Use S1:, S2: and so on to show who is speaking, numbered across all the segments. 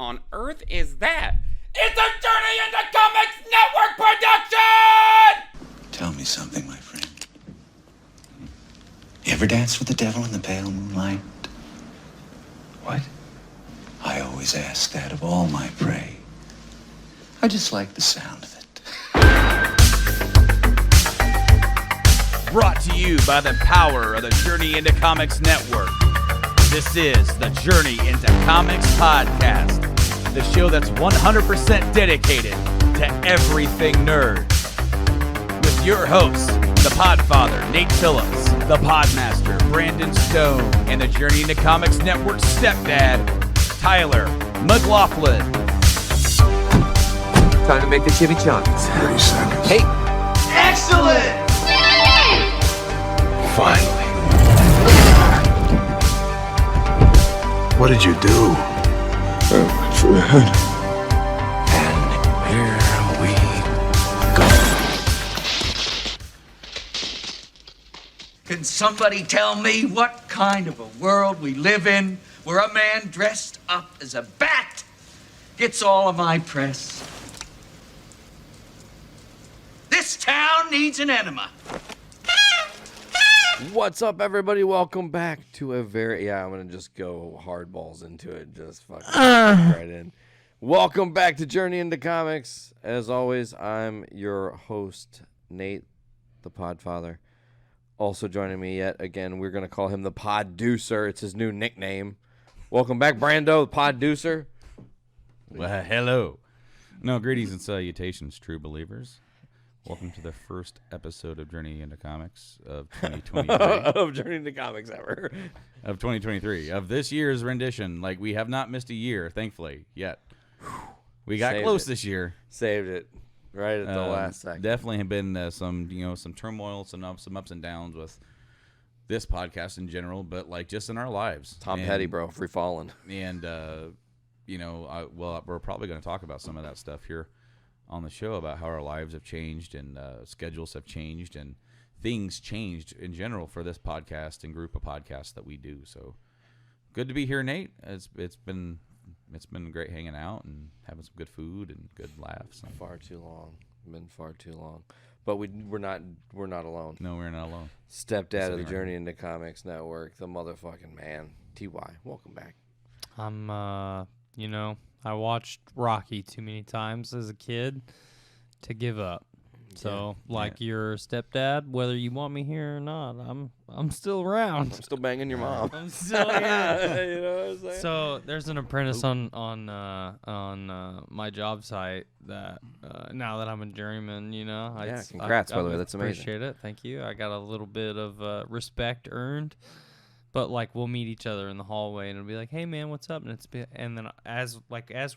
S1: on earth is that? It's a Journey into Comics Network production!
S2: Tell me something, my friend. You ever danced with the devil in the pale moonlight? What? I always ask that of all my prey. I just like the sound of it.
S3: Brought to you by the power of the Journey into Comics Network. This is the Journey into Comics podcast, the show that's 100% dedicated to everything nerd. With your hosts, the Podfather, Nate Phillips, the Podmaster, Brandon Stone, and the Journey into Comics Network stepdad, Tyler McLaughlin.
S4: Time to make the chimichangas.
S2: 30 seconds.
S4: Hey!
S5: Excellent!
S2: Finally. What did you do? Went for the head. And here we go.
S5: Can somebody tell me what kind of a world we live in where a man dressed up as a bat gets all of my press? This town needs an enema.
S6: What's up, everybody? Welcome back to a very... Yeah, I'm going to just go hardballs into it. Just fucking right in. Welcome back to Journey into Comics. As always, I'm your host, Nate, the Podfather. Also joining me yet again, we're going to call him the Podducer. It's his new nickname. Welcome back, Brando, the Podducer.
S3: Well, hello. No, greetings and salutations, true believers. Welcome to the first episode of Journey into Comics of 2023.
S6: Of Journey into Comics ever.
S3: Of 2023. Of this year's rendition. Like, we have not missed a year, thankfully, yet. We got
S6: Saved
S3: close
S6: it.
S3: this year.
S6: Saved it right at the last second.
S3: Definitely have been some turmoil, some ups and downs with this podcast in general, but like just in our lives.
S6: Tom Petty, bro. Free falling.
S3: And, we're probably going to talk about some of that stuff here on the show about how our lives have changed and schedules have changed and things changed in general for this podcast and group of podcasts that we do. So good to be here, Nate. It's been great hanging out and having some good food and good laughs.
S6: Far too long. Been far too long. But we're not alone.
S3: No, we're not alone.
S6: Stepdad of the Journey into Comics Network, the motherfucking man. TY, welcome back.
S7: I watched Rocky too many times as a kid to give up. So, your stepdad, whether you want me here or not, I'm still around.
S6: I'm still banging your mom.
S7: I'm still here.
S6: You know what I'm saying?
S7: So there's an apprentice on my job site that now that I'm a journeyman,
S6: congrats, by the way, that's amazing.
S7: Appreciate it, thank you. I got a little bit of respect earned. But we'll meet each other in the hallway and it'll be like, "Hey man, what's up?" And then as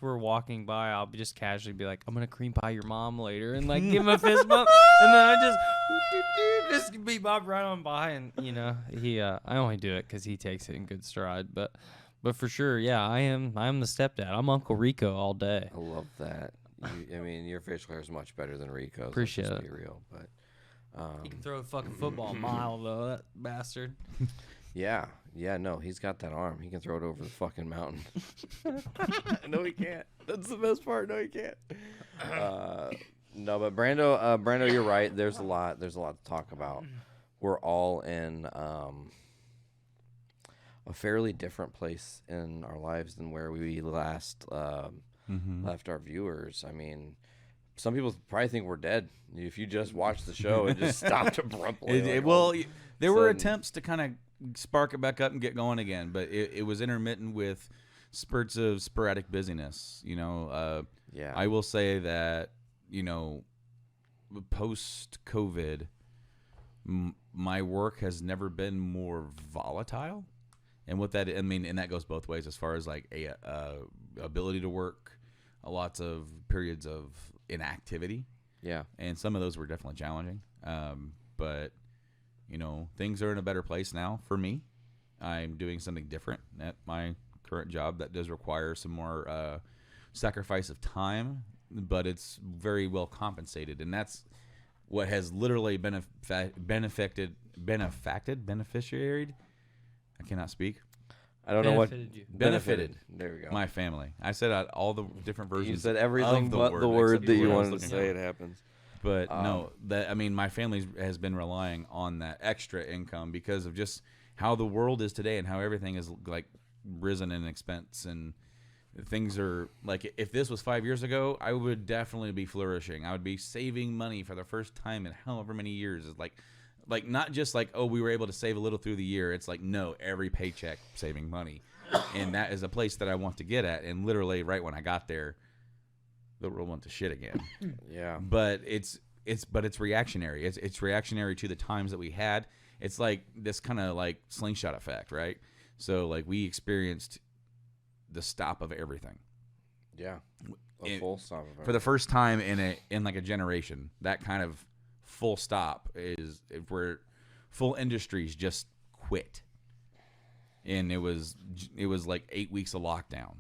S7: we're walking by, I'll just casually be like, "I'm gonna cream pie your mom later," and give him a fist bump, and then I just be bob right on by, and he I only do it because he takes it in good stride, but for sure, yeah, I am the stepdad. I'm Uncle Rico all day.
S6: I love that. Your facial hair is much better than Rico's.
S7: Appreciate
S6: let's
S7: it.
S6: Be real, but
S7: He can throw a fucking football a mile though, that bastard.
S6: Yeah, no, he's got that arm. He can throw it over the fucking mountain. No, he can't. That's the best part. No, he can't. No, but Brando, you're right. There's a lot to talk about. We're all in a fairly different place in our lives than where we last left our viewers. Some people probably think we're dead. If you just watched the show and just stopped abruptly.
S3: There were attempts to kind of spark it back up and get going again, but it was intermittent with spurts of sporadic busyness. I will say that post COVID, my work has never been more volatile, and and that goes both ways as far as ability to work, lots of periods of inactivity.
S6: Yeah,
S3: and some of those were definitely challenging, but. Things are in a better place now for me. I'm doing something different at my current job that does require some more sacrifice of time, but it's very well compensated. And that's what has literally beneficiaried. I cannot speak.
S6: I don't know what
S7: Benefited you.
S6: benefited. There we go.
S3: My family. I said all the different versions.
S6: You said everything
S3: of
S6: but the word
S3: except
S6: that you
S3: what I was
S6: wanted to
S3: looking
S6: say.
S3: for.
S6: It happens.
S3: But no, my family has been relying on that extra income because of just how the world is today and how everything is like risen in expense, and things are like, if this was 5 years ago, I would definitely be flourishing. I would be saving money for the first time in however many years. It's like not just like, oh, we were able to save a little through the year. It's like, no, every paycheck saving money. And that is a place that I want to get at. And literally right when I got there, the world went to shit again.
S6: Yeah.
S3: But it's reactionary. It's reactionary to the times that we had. It's like this kind of like slingshot effect, right? So like we experienced the stop of everything.
S6: Yeah. A full stop of
S3: For the first time in like a generation. That kind of full stop is where full industries just quit. And it was like 8 weeks of lockdown,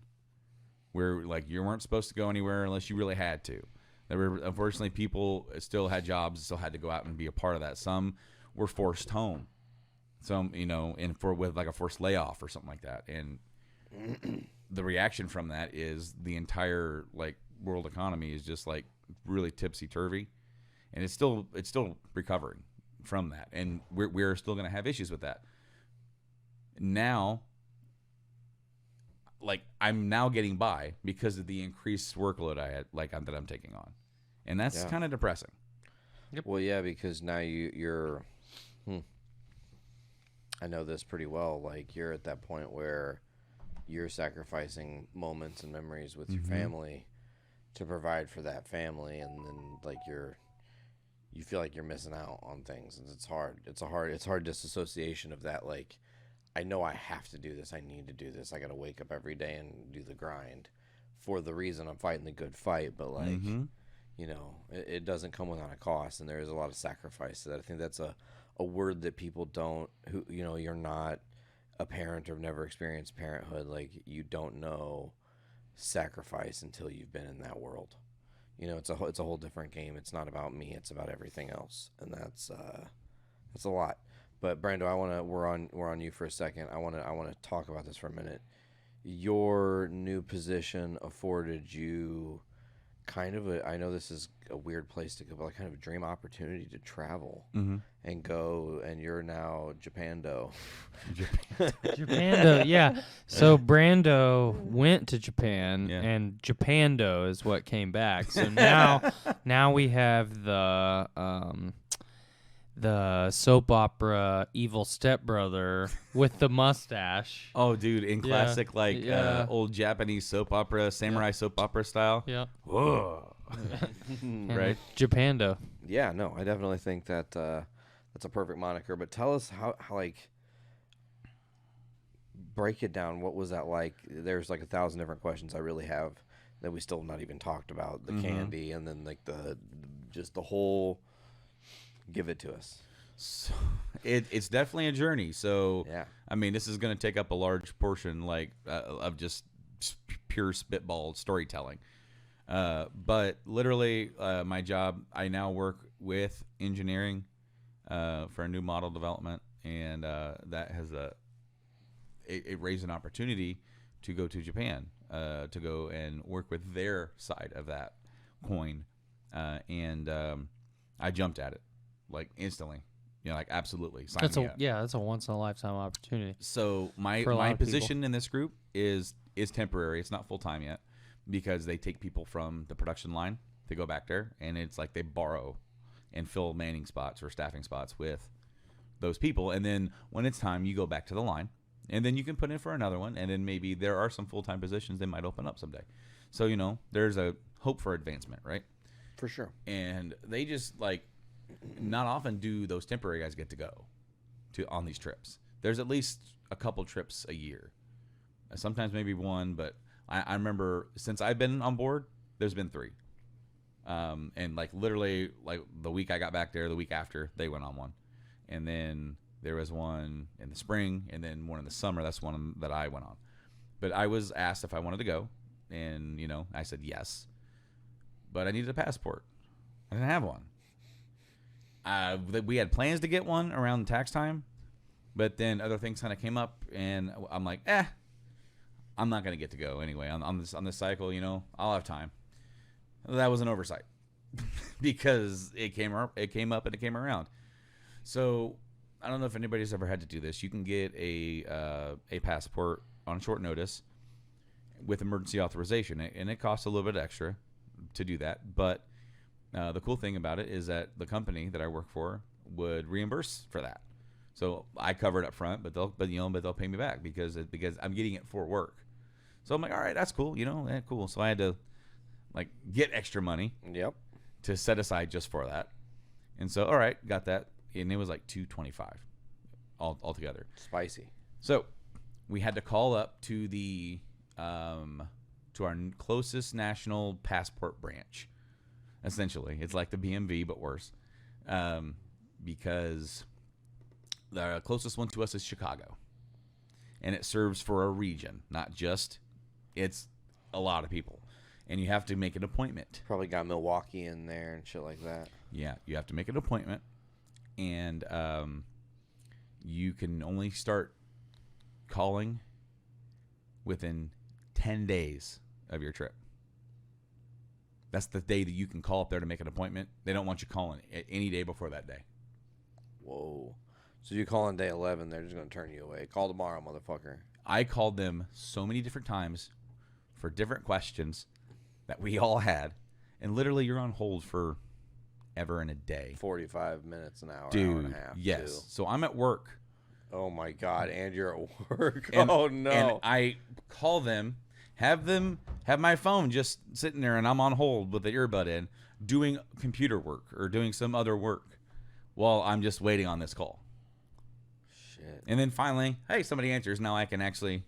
S3: where like you weren't supposed to go anywhere unless you really had to. There were, unfortunately, people still had jobs, still had to go out and be a part of that. Some were forced home, some with like a forced layoff or something like that. And the reaction from that is the entire like world economy is just like really tipsy turvy, and it's still recovering from that, and we're still going to have issues with that. Now, like I'm now getting by because of the increased workload I had, that I'm taking on, and that's kind of depressing.
S6: Well, yeah, because now you're. I know this pretty well. Like you're at that point where you're sacrificing moments and memories with your family to provide for that family, and then like you feel like you're missing out on things, and it's hard. It's hard disassociation of that. Like, I know I have to do this. I need to do this. I got to wake up every day and do the grind for the reason I'm fighting the good fight. But like, it doesn't come without a cost, and there is a lot of sacrifice to that. I think that's a word that people don't. You're not a parent or never experienced parenthood. Like you don't know sacrifice until you've been in that world. It's a whole different game. It's not about me. It's about everything else, and that's a lot. But Brando, we're on you for a second. I want to talk about this for a minute. Your new position afforded you kind of I know this is a weird place to go, but like kind of a dream opportunity to travel and go, and you're now Japando.
S7: Japando, yeah. So Brando went to Japan, and Japando is what came back. So now we have the soap opera evil stepbrother with the mustache.
S3: Oh, dude, in classic old Japanese soap opera, samurai soap opera style.
S7: Yeah.
S3: Whoa. Right?
S7: Japando.
S6: Yeah, no, I definitely think that that's a perfect moniker. But tell us how like break it down. What was that like? There's like 1,000 different questions I really have that we still not even talked about. The candy, and then like just the whole. Give it to us.
S3: So it's definitely a journey. So
S6: yeah,
S3: I mean, this is going to take up a large portion of just pure spitball storytelling. But literally, my job, I now work with engineering for a new model development, and that has it raised an opportunity to go to Japan to go and work with their side of that coin, and I jumped at it. Like instantly, like absolutely. Sign me up.
S7: That's a once in a lifetime opportunity.
S3: So my position in this group is temporary. It's not full time yet because they take people from the production line to go back there, and it's like they borrow and fill manning spots or staffing spots with those people, and then when it's time, you go back to the line, and then you can put in for another one, and then maybe there are some full time positions they might open up someday. So there's a hope for advancement, right?
S6: For sure.
S3: And they just like. Not often do those temporary guys get to go on these trips. There's at least a couple trips a year. Sometimes maybe one, but I remember since I've been on board, there's been 3. And like literally like the week I got back there, the week after, they went on one. And then there was one in the spring and then one in the summer. That's one that I went on. But I was asked if I wanted to go, and I said yes. But I needed a passport. I didn't have one. We had plans to get one around tax time, But then other things kind of came up, and I'm like, I'm not gonna get to go anyway on this cycle. I'll have time. That was an oversight because it came up and it came around. So I don't know if anybody's ever had to do this. You can get a passport on short notice with emergency authorization, and it costs a little bit extra to do that. But the cool thing about it is that the company that I work for would reimburse for that. So I cover it up front, but they'll pay me back because I'm getting it for work. So I'm like, all right, that's cool, cool. So I had to get extra money, to set aside just for that. And so, all right, got that, and it was like $225 altogether.
S6: Spicy.
S3: So we had to call up to the to our closest national passport branch. Essentially, it's like the BMV but worse, because the closest one to us is Chicago, and it serves for a region, not just. It's a lot of people, and you have to make an appointment.
S6: Probably got Milwaukee in there and shit like that.
S3: Yeah, you have to make an appointment, and you can only start calling within 10 days of your trip. That's the day that you can call up there to make an appointment. They don't want you calling any day before that day.
S6: Whoa. So you call on day 11, they're just going to turn you away. Call tomorrow, motherfucker.
S3: I called them so many different times for different questions that we all had, and literally you're on hold for ever and a day.
S6: 45 minutes, an hour,
S3: Dude,
S6: hour and a half.
S3: yes.
S6: Too.
S3: So I'm at work.
S6: Oh, my God. And you're at work.
S3: And,
S6: oh, no.
S3: And I call them, have my phone just sitting there, and I'm on hold with the earbud in, doing computer work or doing some other work while I'm just waiting on this call.
S6: Shit.
S3: And then finally, hey, somebody answers. Now I can actually,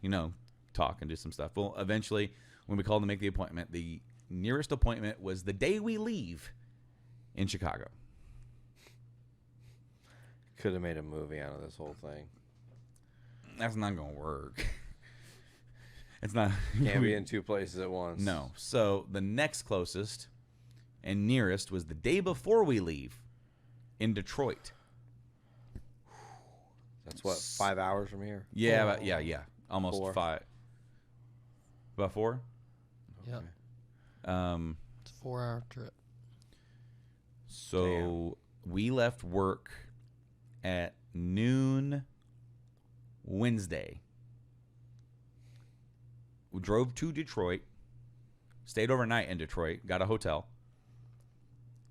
S3: talk and do some stuff. Well, eventually, when we called to make the appointment, the nearest appointment was the day we leave in Chicago.
S6: Could have made a movie out of this whole thing.
S3: That's not going to work. It's not.
S6: Can't be in two places at once.
S3: No. So the next closest and nearest was the day before we leave in Detroit.
S6: That's what, 5 hours from here?
S3: Yeah, yeah. Almost
S6: 4.
S3: 5. About 4?
S7: Yep. It's a 4-hour trip.
S3: So we left work at noon Wednesday. We drove to Detroit, stayed overnight in Detroit, got a hotel,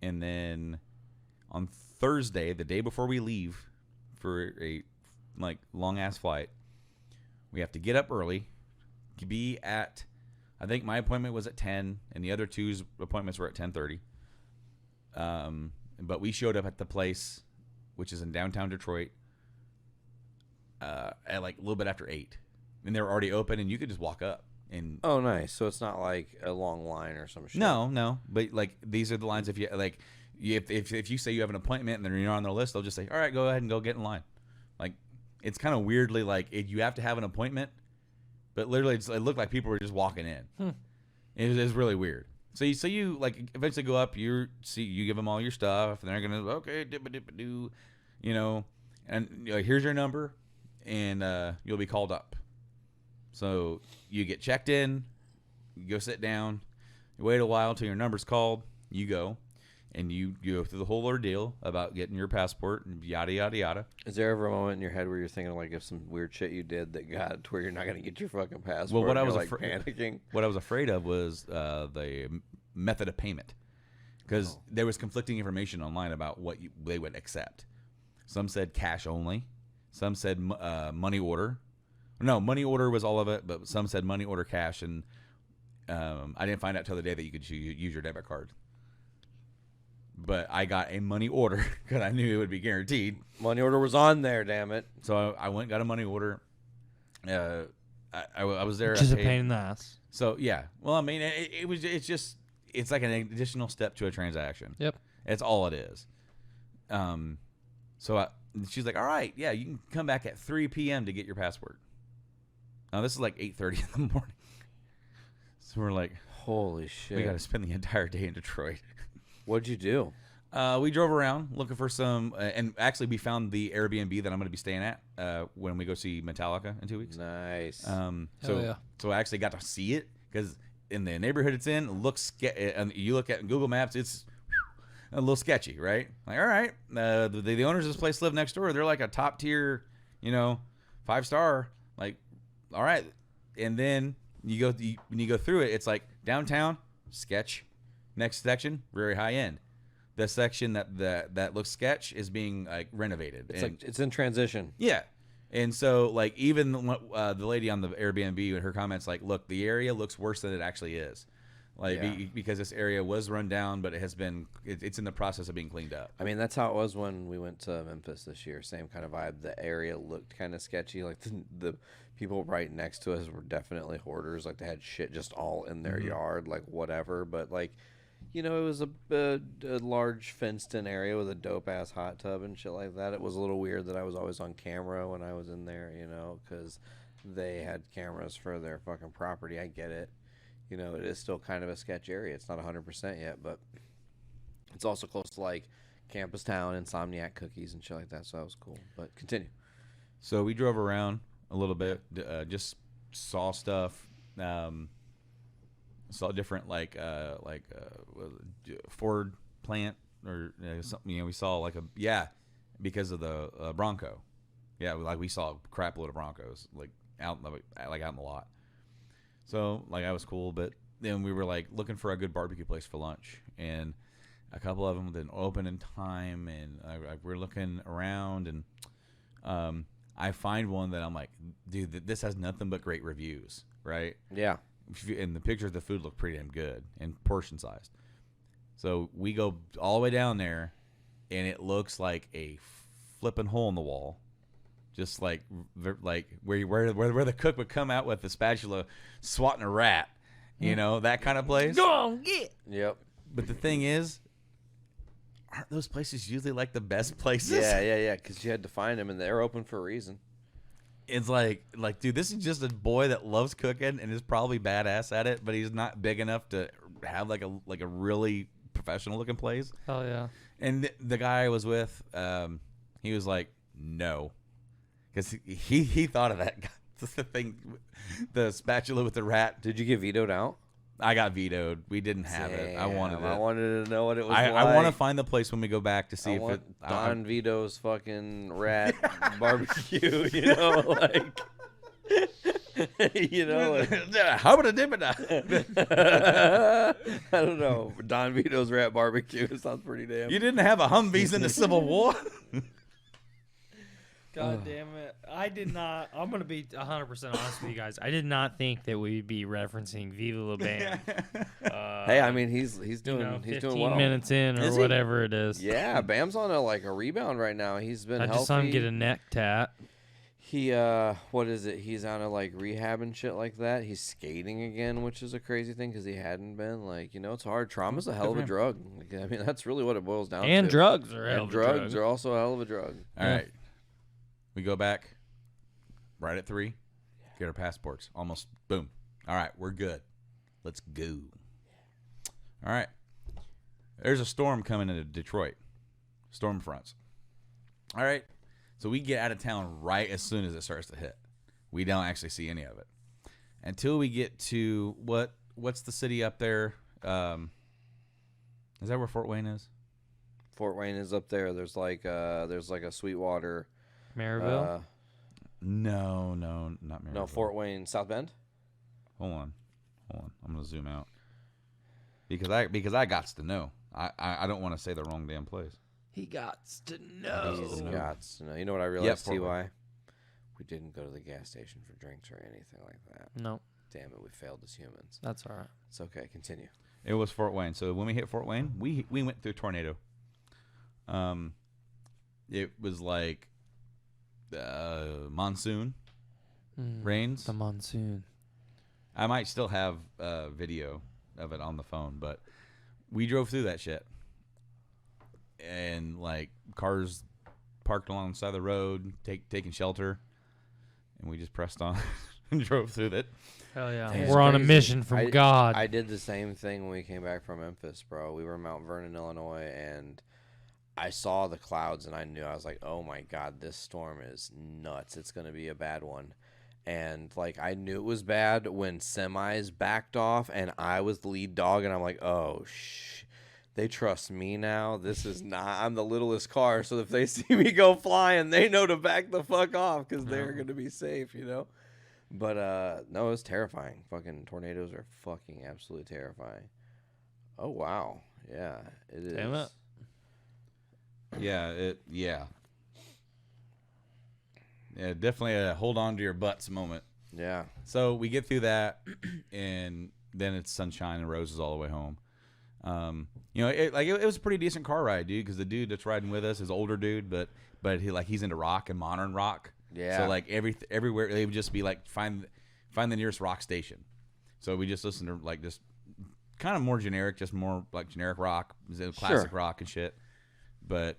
S3: and then on Thursday, the day before we leave for a long ass flight, we have to get up early, be at, I think my appointment was at 10, and the other two's appointments were at 10:30. But we showed up at the place, which is in downtown Detroit, at a little bit after 8, and they were already open, and you could just walk up. And
S6: oh, nice. So it's not like a long line or some shit.
S3: No. But these are the lines. If you if you say you have an appointment and then you're on their list, they'll just say, all right, go ahead and go get in line. It's kind of weirdly you have to have an appointment, but literally it looked like people were just walking in. It was really weird. So you eventually go up, you give them all your stuff, and they're gonna okay dip-a-dip-a-doo, and here's your number, and you'll be called up. So you get checked in, you go sit down, you wait a while till your number's called, you go, and you go through the whole ordeal about getting your passport and yada, yada, yada.
S6: Is there ever a moment in your head where you're thinking of some weird shit you did that got to where you're not going to get your fucking passport?
S3: Well, what I was
S6: panicking?
S3: What I was afraid of was the method of payment, because there was conflicting information online about what they would accept. Some said cash only. Some said money order. No, money order was all of it, but some said money order cash, and I didn't find out till the day that you could use your debit card. But I got a money order because I knew it would be guaranteed.
S6: Money order was on there, damn it.
S3: So I went and got a money order. I was there.
S7: Which is a pain in the ass.
S3: So, yeah. Well, I mean, it's like an additional step to a transaction.
S7: Yep.
S3: It's all it is. So she's like, all right, yeah, you can come back at 3 p.m. to get your passport. Now, this is 8:30 in the morning. So we're like,
S6: holy shit.
S3: we got to spend the entire day in Detroit.
S6: What'd you do?
S8: We drove around looking for some, and actually we found the Airbnb that I'm going to be staying at when we go see Metallica in 2 weeks.
S6: Nice.
S8: So I actually got to see it because in the neighborhood it's in, it looks and you look at Google Maps, it's a little sketchy, right? Like, all right, the owners of this place live next door. They're like a top tier, 5-star. Like, all right, and then when you go through it, it's like downtown sketch, next section very high end. The section that looks sketch is being like renovated.
S6: It's in transition.
S8: Yeah. And so like even the lady on the Airbnb, her comments like, look, the area looks worse than it actually is. Like because this area was run down, but it's in the process of being cleaned up.
S6: I mean, that's how it was when we went to Memphis this year. Same kind of vibe. The area looked kind of sketchy. Like the people right next to us were definitely hoarders. Like they had shit just all in their yard, like whatever. But like, it was a large fenced-in area with a dope-ass hot tub and shit like that. It was a little weird that I was always on camera when I was in there, because they had cameras for their fucking property. I get it. It is still kind of a sketch area. It's not 100% yet, but it's also close to, like, Campus Town, Insomniac Cookies, and shit like that, so that was cool. But continue.
S8: So we drove around a little bit, just saw stuff. Saw different Ford plant or something. We saw because of the Bronco. Yeah, we saw a crap load of Broncos out in the lot. So that was cool. But then we were looking for a good barbecue place for lunch, and a couple of them didn't open in time. And we're looking around, and I find one that I'm like, dude, this has nothing but great reviews, right?
S6: Yeah.
S8: And the pictures of the food look pretty damn good and portion sized. So we go all the way down there, and it looks like a flipping hole in the wall, just like where the cook would come out with the spatula swatting a rat, that kind of place.
S7: Go on, get.
S6: Yep.
S8: But the thing is, aren't those places usually the best places?
S6: Yeah. Because you had to find them, and they're open for a reason.
S8: It's like, dude, this is just a boy that loves cooking and is probably badass at it, but he's not big enough to have a really professional looking place.
S7: Oh yeah.
S8: And the guy I was with, he was like, no, because he thought of that. The thing, the spatula with the rat.
S6: Did you get vetoed out?
S8: I got vetoed. We didn't have it. I wanted it.
S6: I wanted to know what it was like.
S8: I want to find the place when we go back to see if it.
S6: Don Vito's fucking rat barbecue.
S8: How about a dip it?
S6: I don't know. Don Vito's rat barbecue sounds pretty damn.
S8: You didn't have a Humvees in the Civil War.
S7: God damn it. I did not. I'm going to be 100% honest with you guys. I did not think that we'd be referencing Viva La Bam.
S6: Hey, I mean, he's doing
S7: 15 minutes in or whatever it is.
S6: Yeah, Bam's on a rebound right now. He's been healthy.
S7: I just saw him get a neck tat.
S6: He, what is it? He's on rehab and shit like that. He's skating again, which is a crazy thing because he hadn't been. It's hard. Trauma's a hell of a drug. I mean, that's really what it boils down to.
S7: And drugs are a hell of a drug.
S6: Drugs are also a hell of a drug.
S8: All right. We go back right at 3, get our passports. Almost, boom. All right, we're good. Let's go. All right. There's a storm coming into Detroit. Storm fronts. All right. So we get out of town right as soon as it starts to hit. We don't actually see any of it until we get to what's the city up there? Is that where Fort Wayne is?
S6: Fort Wayne is up there. There's a Sweetwater.
S7: Maryville?
S8: No, not Maryville.
S6: No, Fort Wayne, South Bend.
S8: Hold on. I'm gonna zoom out because I got to know. I don't want to say the wrong damn place.
S7: He gots to know.
S6: He's gots to know. You know what I realized, T.Y.? We didn't go to the gas station for drinks or anything like that.
S7: No.
S6: Damn it, we failed as humans.
S7: That's all right.
S6: It's okay. Continue.
S8: It was Fort Wayne. So when we hit Fort Wayne, we went through a tornado. It was like monsoon rains.
S7: The monsoon.
S8: I might still have video of it on the phone, but we drove through that shit. And cars parked along the side of the road, taking shelter, and we just pressed on and drove through it.
S7: Hell yeah.
S6: Damn.
S7: We're on a mission from God.
S6: I did the same thing when we came back from Memphis, bro. We were in Mount Vernon, Illinois, and I saw the clouds and I knew, I was like, oh my God, this storm is nuts. It's going to be a bad one. And like, I knew it was bad when semis backed off and I was the lead dog. And I'm like, oh, they trust me now. This is not, I'm the littlest car. So if they see me go flying, they know to back the fuck off because they're going to be safe, you know? But no, it was terrifying. Fucking tornadoes are fucking absolutely terrifying. Oh, wow. Yeah, it is.
S7: Damn it.
S8: Yeah, definitely a hold on to your butts moment.
S6: Yeah.
S8: So we get through that, and then it's sunshine and roses all the way home. You know, it was a pretty decent car ride, dude, because the dude that's riding with us is an older dude, but he's into rock and modern rock.
S6: Yeah.
S8: So like everywhere they would just be like find the nearest rock station. So we just listened to like just kind of more generic, just more like generic rock, classic rock and shit. But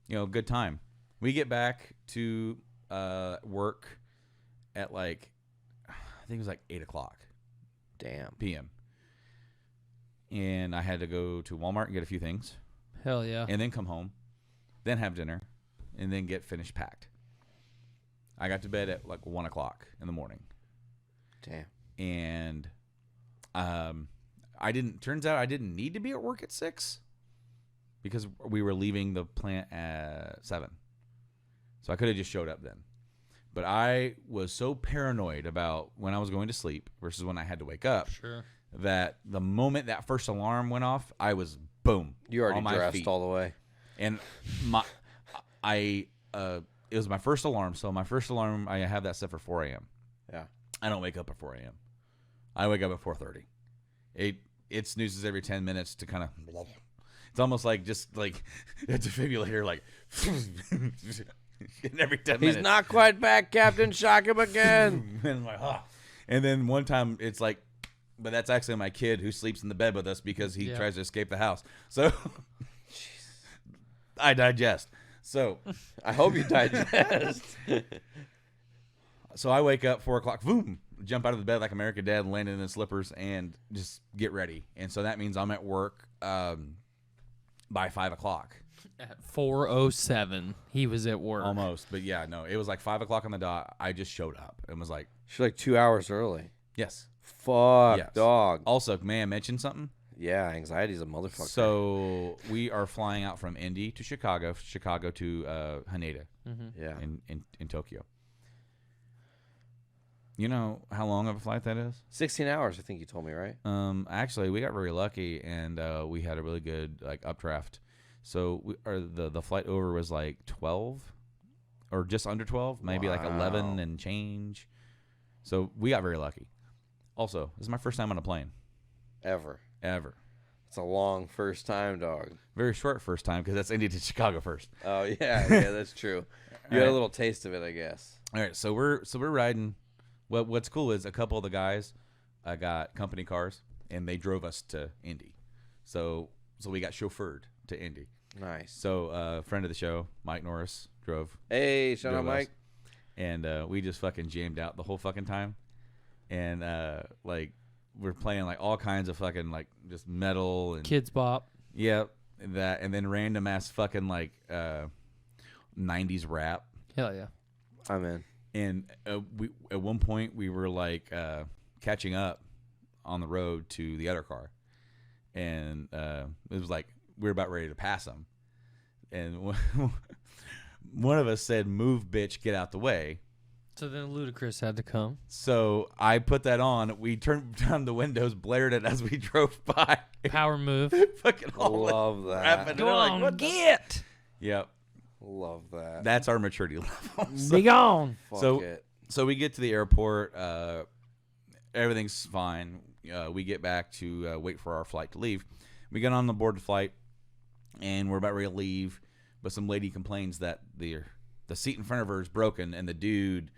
S8: you know, good time. We get back to work at like, I think it was like 8:00.
S6: Damn.
S8: p.m. And I had to go to Walmart and get a few things.
S7: Hell yeah.
S8: And then come home, then have dinner, and then get finished packed. I got to bed at like 1:00 in the morning.
S6: Damn.
S8: And turns out I didn't need to be at work at 6 because we were leaving the plant at 7. So I could have just showed up then. But I was so paranoid about when I was going to sleep versus when I had to wake up.
S7: Sure.
S8: That the moment that first alarm went off, I was boom.
S6: You already
S8: on my
S6: dressed
S8: feet.
S6: all the way.
S8: And it was my first alarm. So my first alarm, I have that set for 4 a.m.
S6: Yeah.
S8: I don't wake up at 4 a.m. I wake up at 4:30. It snoozes every 10 minutes to kind of. It's almost like just like a defibrillator, like every 10 minutes.
S6: He's not quite back, Captain. Shock him again.
S8: And I'm like, ah. And then one time it's like, but that's actually my kid who sleeps in the bed with us because he tries to escape the house. So I digest. So
S6: I hope you digest.
S8: So I wake up 4:00, boom, jump out of the bed like American Dad, land in his slippers, and just get ready. And so that means I'm at work by 5:00.
S7: At 4:07, he was at work.
S8: Almost, but yeah, no, it was like 5:00 on the dot. I just showed up and was like,
S6: She's like 2 hours early.
S8: yes.
S6: Fuck,
S8: Yes.
S6: dog.
S8: Also, may I mention something?
S6: Yeah, anxiety's a motherfucker.
S8: So we are flying out from Indy to Chicago to Haneda
S6: yeah.
S8: in Tokyo. You know how long of a flight that is?
S6: 16 hours, I think you told me, right?
S8: Actually, we got very lucky, and we had a really good like updraft. So the flight over was like 12, or just under 12, maybe like 11 and change. So we got very lucky. Also, this is my first time on a plane.
S6: Ever. It's a long first time, dog.
S8: Very short first time because that's Indy to Chicago first.
S6: Oh yeah, that's true. You had a little taste of it, I guess.
S8: All right, so we're riding. What's cool is a couple of the guys got company cars and they drove us to Indy. So we got chauffeured to Indy.
S6: Nice.
S8: So a friend of the show, Mike Norris, drove.
S6: Hey, shout out
S8: drove us.
S6: Mike.
S8: And we just fucking jammed out the whole fucking time. And like we're playing like all kinds of fucking like just metal and
S7: Kids Bop.
S8: yeah, that, and then random ass fucking like 90s rap.
S7: Hell yeah.
S6: I'm in.
S8: And we at one point we were like catching up on the road to the other car, and it was like we were about ready to pass them, and one of us said, "Move, bitch, get out the way."
S7: So then Ludacris had to come.
S8: So I put that on. We turned down the windows, blared it as we drove by.
S7: Power move.
S8: Fucking all
S6: Love that.
S8: rapping.
S7: Go
S8: They're like,
S7: on,
S8: "What the-"
S7: get.
S8: Yep,
S6: Love that.
S8: that's our maturity level.
S7: Be gone.
S6: Fuck it.
S8: So we get to the airport. Everything's fine. We get back to wait for our flight to leave. We get on the board the flight, and we're about ready to leave. But some lady complains that the seat in front of her is broken, and the dude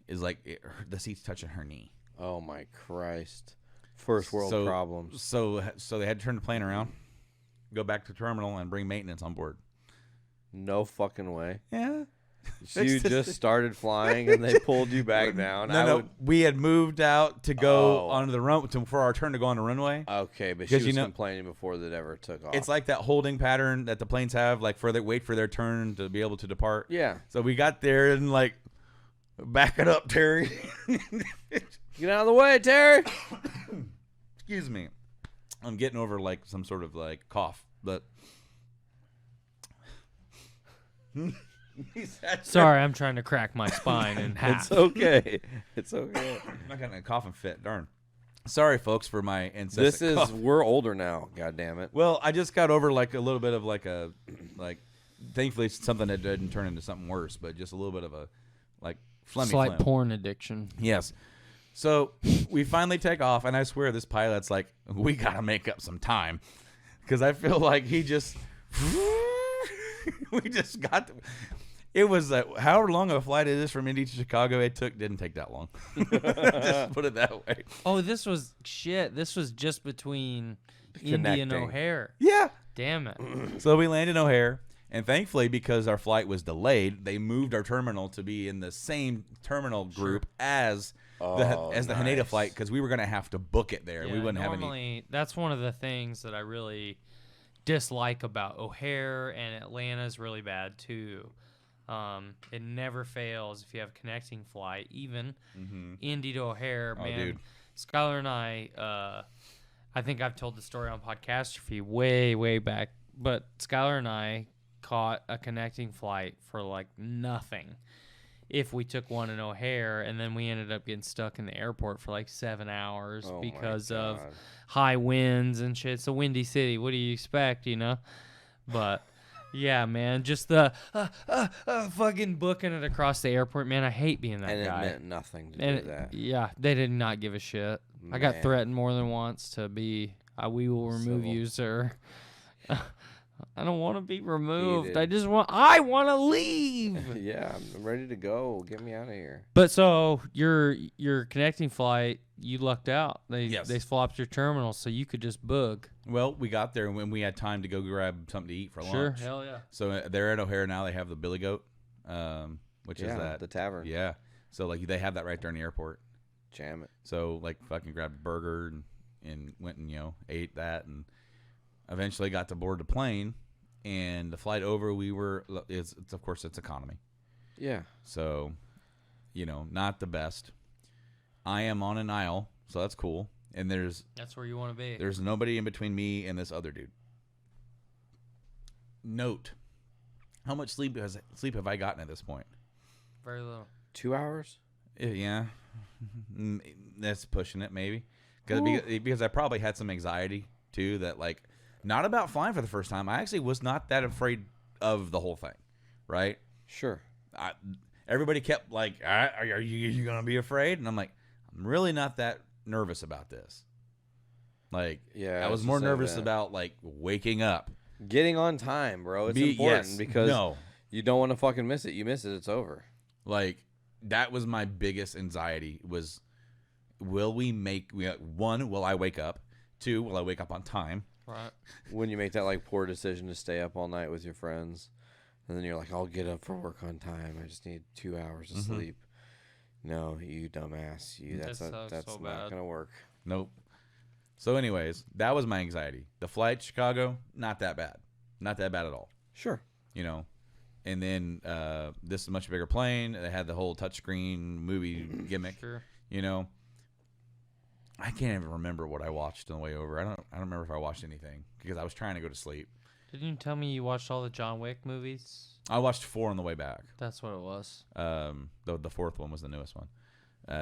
S8: is like, the seat's touching her knee.
S6: Oh my Christ. First world problems.
S8: So they had to turn the plane around, go back to the terminal, and bring maintenance on board.
S6: No fucking way.
S8: Yeah.
S6: So you just started flying and they pulled you back down.
S8: No, we had moved out to go
S6: Oh.
S8: onto the run for our turn to go on the runway.
S6: Okay, but she
S8: Because,
S6: was complaining before that ever took off.
S8: It's like that holding pattern that the planes have, like wait for their turn to be able to depart.
S6: Yeah.
S8: So we got there and like, back it up, Terry.
S6: Get out of the way, Terry.
S8: Excuse me. I'm getting over like some sort of like cough, but.
S7: Sorry, I'm trying to crack my spine in half.
S6: It's okay. It's okay.
S8: I'm not getting a coughing fit. Darn. Sorry, folks, for my incessant cough.
S6: We're older now. God damn it.
S8: Well, I just got over like a little bit of thankfully it's something that didn't turn into something worse, but just a little bit of a like phlegmy
S7: Slight
S8: phlegm.
S7: porn addiction.
S8: Yes. So we finally take off, and I swear this pilot's like, we got to make up some time. Because I feel like he just, we just got, it was, however long of a flight it is from Indy to Chicago, didn't take that long. Just put it that way.
S7: Oh, this was just between Indy and
S6: Connecting.
S7: O'Hare.
S8: Yeah.
S7: Damn it.
S8: So we landed in O'Hare, and thankfully, because our flight was delayed, they moved our terminal to be in the same terminal group as the Haneda flight, because we were going to have to book it there.
S7: Yeah,
S8: We wouldn't have any.
S7: Normally, that's one of the things that I really dislike about O'Hare, and Atlanta's really bad too. It never fails if you have a connecting flight, even Indy to O'Hare. Man,
S8: dude.
S7: Skylar and I think I've told the story on Podcastrophe way back, but Skylar and I caught a connecting flight for like nothing if we took one in O'Hare, and then we ended up getting stuck in the airport for like 7 hours because of high winds and shit. It's a windy city. What do you expect, you know? But yeah, man, just the fucking booking it across the airport, man. I hate being that
S6: And
S7: guy.
S6: it meant nothing to
S7: And
S6: do that.
S7: yeah, they did not give a shit. I got
S6: Man.
S7: threatened more than once to be, we will remove
S6: Civil.
S7: you, sir. I don't want to be removed.
S6: Heated.
S7: I want to leave.
S6: Yeah, I'm ready to go. Get me out of here.
S7: But so your connecting flight, you lucked out. They flopped your terminal, so you could just book.
S8: Well, we got there when we had time to go grab something to eat for
S7: Sure,
S8: lunch.
S7: hell yeah.
S8: So they're at O'Hare now. They have the Billy Goat, which is that
S6: the tavern.
S8: Yeah. So like they have that right there in the airport.
S6: Jam it.
S8: So like fucking grabbed a burger and went and ate that, and eventually got to board the plane. And the flight over, it's of course it's economy.
S6: Yeah.
S8: So, not the best. I am on an aisle, so that's cool. And
S7: That's where you want to be.
S8: there's nobody in between me and this other dude. Note, how much sleep have I gotten at this point?
S7: Very little.
S6: 2 hours?
S8: Yeah, that's pushing it maybe. Because I probably had some anxiety too. That like. Not about flying for the first time. I actually was not that afraid of the whole thing, right?
S6: Sure.
S8: Everybody kept like, "Are you gonna be afraid?" And I'm like, I'm really not that nervous about this. Like,
S6: Yeah,
S8: I was
S6: it's
S8: more
S6: just so
S8: nervous
S6: bad.
S8: about like waking up.
S6: Getting on time, bro. It's important because
S8: no,
S6: you don't want to fucking miss it. You miss it, it's over.
S8: like that was my biggest anxiety. Was will I wake up? 2, will I wake up on time?
S7: Right.
S6: When you make that like poor decision to stay up all night with your friends, and then you're like, I'll get up for work on time. I just need 2 hours of sleep. No, you dumbass. That's
S7: so
S6: not
S7: bad.
S6: gonna work.
S8: Nope. So anyways, that was my anxiety. The flight to Chicago, not that bad. Not that bad at all.
S6: Sure.
S8: And then this is a much bigger plane. They had the whole touchscreen movie gimmick.
S7: Sure.
S8: I can't even remember what I watched on the way over. I don't remember if I watched anything because I was trying to go to sleep.
S7: Didn't you tell me you watched all the John Wick movies?
S8: I watched 4 on the way back.
S7: That's what it was.
S8: The fourth one was the newest one.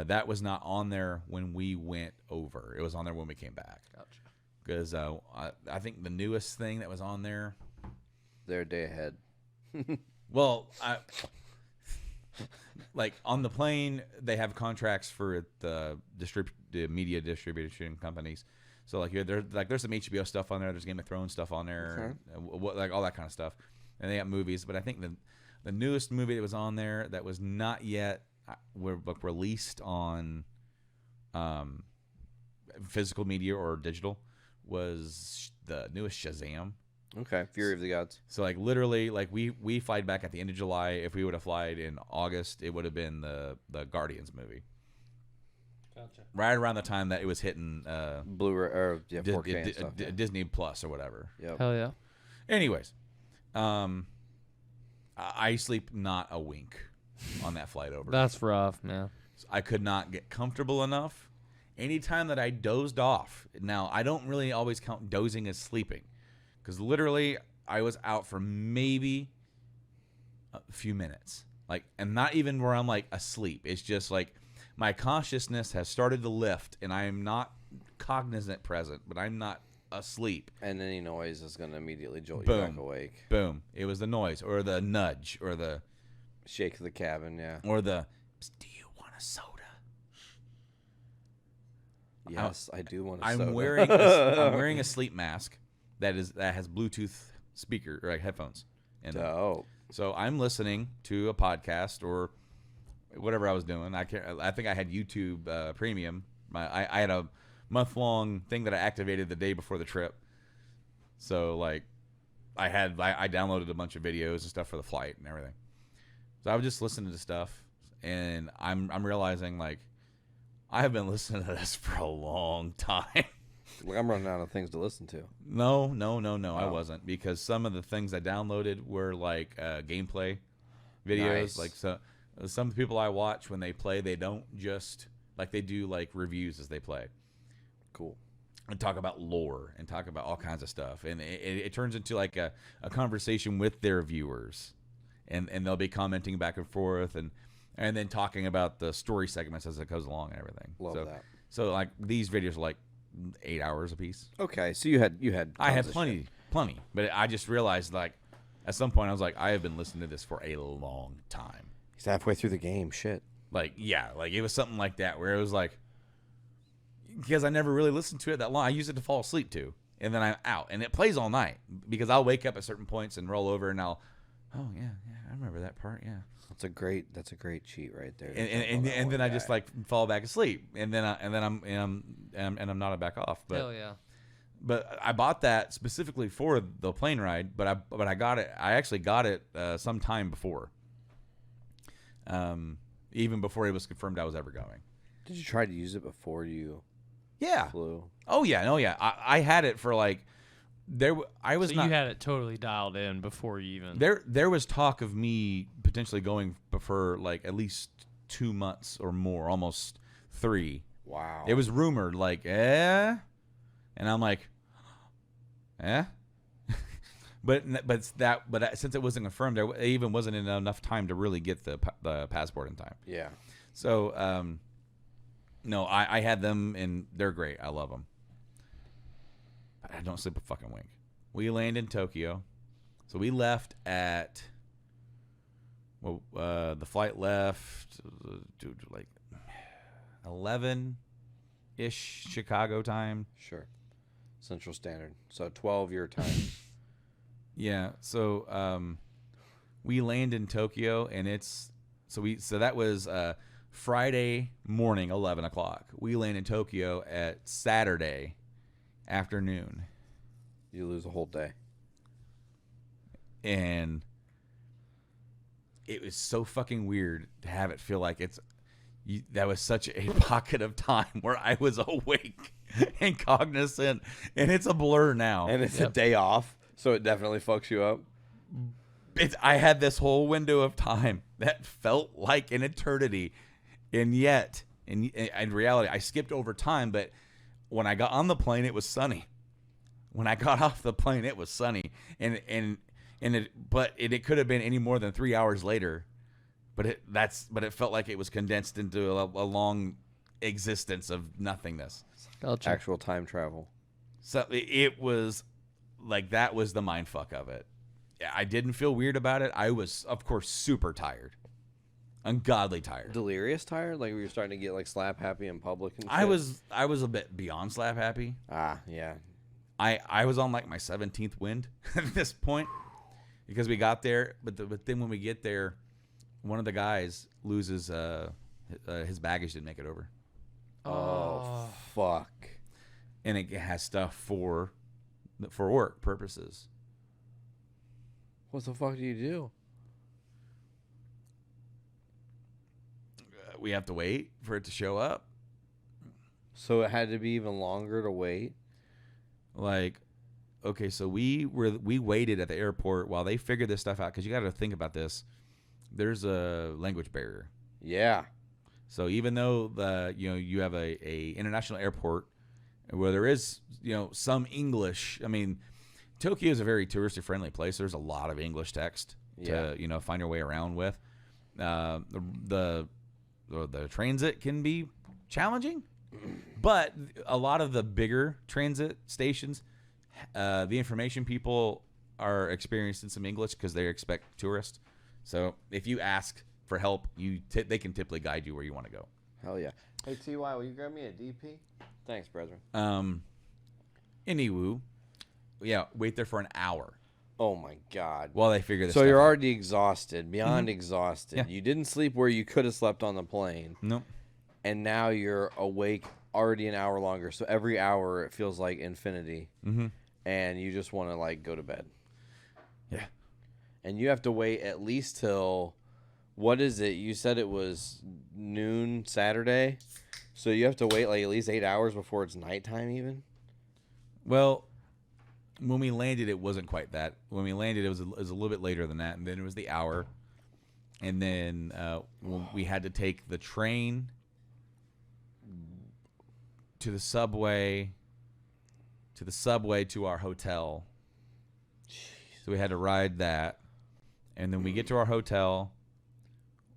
S8: That was not on there when we went over. It was on there when we came back.
S7: Gotcha.
S8: Because I think the newest thing that was on there.
S6: They're a day ahead.
S8: Well, like on the plane, they have contracts for the media distribution companies. So like there's some HBO stuff on there. There's Game of Thrones stuff on there, like all that kind of stuff. And they have movies. But I think the newest movie that was on there that was not yet released on physical media or digital was the newest Shazam.
S6: Okay, Fury of the Gods.
S8: So like literally, like we flied back at the end of July. If we would have flied in August, it would have been the Guardians movie.
S7: Gotcha.
S8: Right around the time that it was hitting
S6: Blu-ray or 4K and stuff.
S8: Disney Plus or whatever.
S6: Yep.
S7: Hell yeah.
S8: Anyways, I sleep not a wink on that flight over.
S7: That's rough, man.
S8: I could not get comfortable enough. Anytime that I dozed off, now I don't really always count dozing as sleeping, because literally I was out for maybe a few minutes, like, and not even where I'm like asleep. It's just like my consciousness has started to lift, and I am not cognizant present, but I'm not asleep.
S6: And any noise is going to immediately jolt
S8: Boom.
S6: you back awake.
S8: Boom! It was the noise, or the nudge, or the
S6: Shake the cabin, yeah.
S8: or the. Do you want a soda?
S6: Yes, I do want to.
S8: I'm wearing a sleep mask that has Bluetooth speaker or like headphones. And
S6: Dope.
S8: so I'm listening to a podcast or whatever I was doing. I think I had YouTube Premium. I had a month-long thing that I activated the day before the trip. So like I downloaded a bunch of videos and stuff for the flight and everything. So I was just listening to stuff, and I'm realizing like I have been listening to this for a long time.
S6: Like, I'm running out of things to listen to.
S8: No, I wasn't, because some of the things I downloaded were like gameplay videos.
S6: Nice.
S8: Like some people I watch when they play, they don't just like they do like reviews as they play.
S6: Cool.
S8: And talk about lore and talk about all kinds of stuff, and it turns into like a conversation with their viewers, and they'll be commenting back and forth and then talking about the story segments as it goes along and everything.
S6: Love that.
S8: So like these videos are like 8 hours a piece.
S6: Okay, so you had.
S8: I had
S6: tons of
S8: plenty, but I just realized like at some point I was like, I have been listening to this for a long time.
S6: He's halfway through the game. Shit.
S8: Like yeah, like it was something like that where it was like, because I never really listened to it that long. I use it to fall asleep to, and then I'm out, and it plays all night because I'll wake up at certain points and roll over, and I remember that part. Yeah,
S6: That's a great cheat right there.
S8: and then I just like fall back asleep, and then I'm not back off. But
S7: Hell yeah.
S8: But I bought that specifically for the plane ride. But I got it. I actually got it some time before. Even before it was confirmed I was ever going.
S6: Did you try to use it before you
S8: Yeah.
S6: flew?
S8: Oh yeah. I had it for like I was
S7: So
S8: not.
S7: you had it totally dialed in before you even.
S8: There was talk of me potentially going for like at least 2 months or more, almost 3.
S6: Wow.
S8: It was rumored like, and I'm like, but since it wasn't confirmed, there even wasn't enough time to really get the passport in time.
S6: Yeah.
S8: So no, I had them and they're great. I love them. But I don't sleep a fucking wink. We land in Tokyo. So we left at, the flight left like 11-ish Chicago time.
S6: Sure. Central Standard. So 12 your time.
S8: Yeah. So we land in Tokyo, and so that was Friday morning, 11 o'clock. We land in Tokyo at Saturday afternoon.
S6: You lose a whole day.
S8: And it was so fucking weird to have it feel like that was such a pocket of time where I was awake and cognizant, and it's a blur now.
S6: And it's a day off, so it definitely fucks you up.
S8: I had this whole window of time that felt like an eternity, and yet, in reality, I skipped over time. But when I got on the plane, it was sunny. When I got off the plane, it was sunny, and it could have been any more than 3 hours later, but it felt like it was condensed into a long existence of nothingness.
S7: Gotcha.
S6: Actual time travel.
S8: So it was like, that was the mind fuck of it. I didn't feel weird about it. I was, of course, super tired, ungodly tired.
S6: Delirious tired? Like, were you starting to get like slap happy in public and shit?
S8: I was a bit beyond slap happy.
S6: Ah, yeah.
S8: I was on like my 17th wind at this point because we got there, but then when we get there, one of the guys loses his baggage, didn't make it over.
S6: Oh, fuck.
S8: And it has stuff for work purposes.
S6: What the fuck do you do?
S8: We have to wait for it to show up.
S6: So it had to be even longer to wait.
S8: Like, okay, so we waited at the airport while they figured this stuff out, because you got to think about this. There's a language barrier.
S6: Yeah.
S8: So even though you have a international airport where there is some English. I mean, Tokyo is a very touristy friendly place. There's a lot of English text to find your way around with. The transit can be challenging, but a lot of the bigger transit stations, the information people are experiencing some English because they expect tourists. So if you ask for help, they can typically guide you where you want to go.
S6: Hell yeah. Hey, TY, will you grab me a DP? Thanks, brethren.
S8: Anywho, wait there for an hour
S6: Oh, my God.
S8: while they figure this
S6: So
S8: stuff
S6: you're
S8: out.
S6: already exhausted, beyond exhausted.
S8: Yeah.
S6: You didn't sleep where you could have slept on the plane.
S8: Nope.
S6: And now you're awake already an hour longer. So every hour it feels like infinity.
S8: Mm-hmm.
S6: And you just want to, like, go to bed.
S8: Yeah.
S6: And you have to wait at least till, what is it? You said it was noon Saturday. So you have to wait like at least 8 hours before it's nighttime even?
S8: Well, when we landed, it wasn't quite that. When we landed, it was a little bit later than that, and then it was the hour. And then we had to take the train to the subway to our hotel. So we had to ride that, and then we get to our hotel.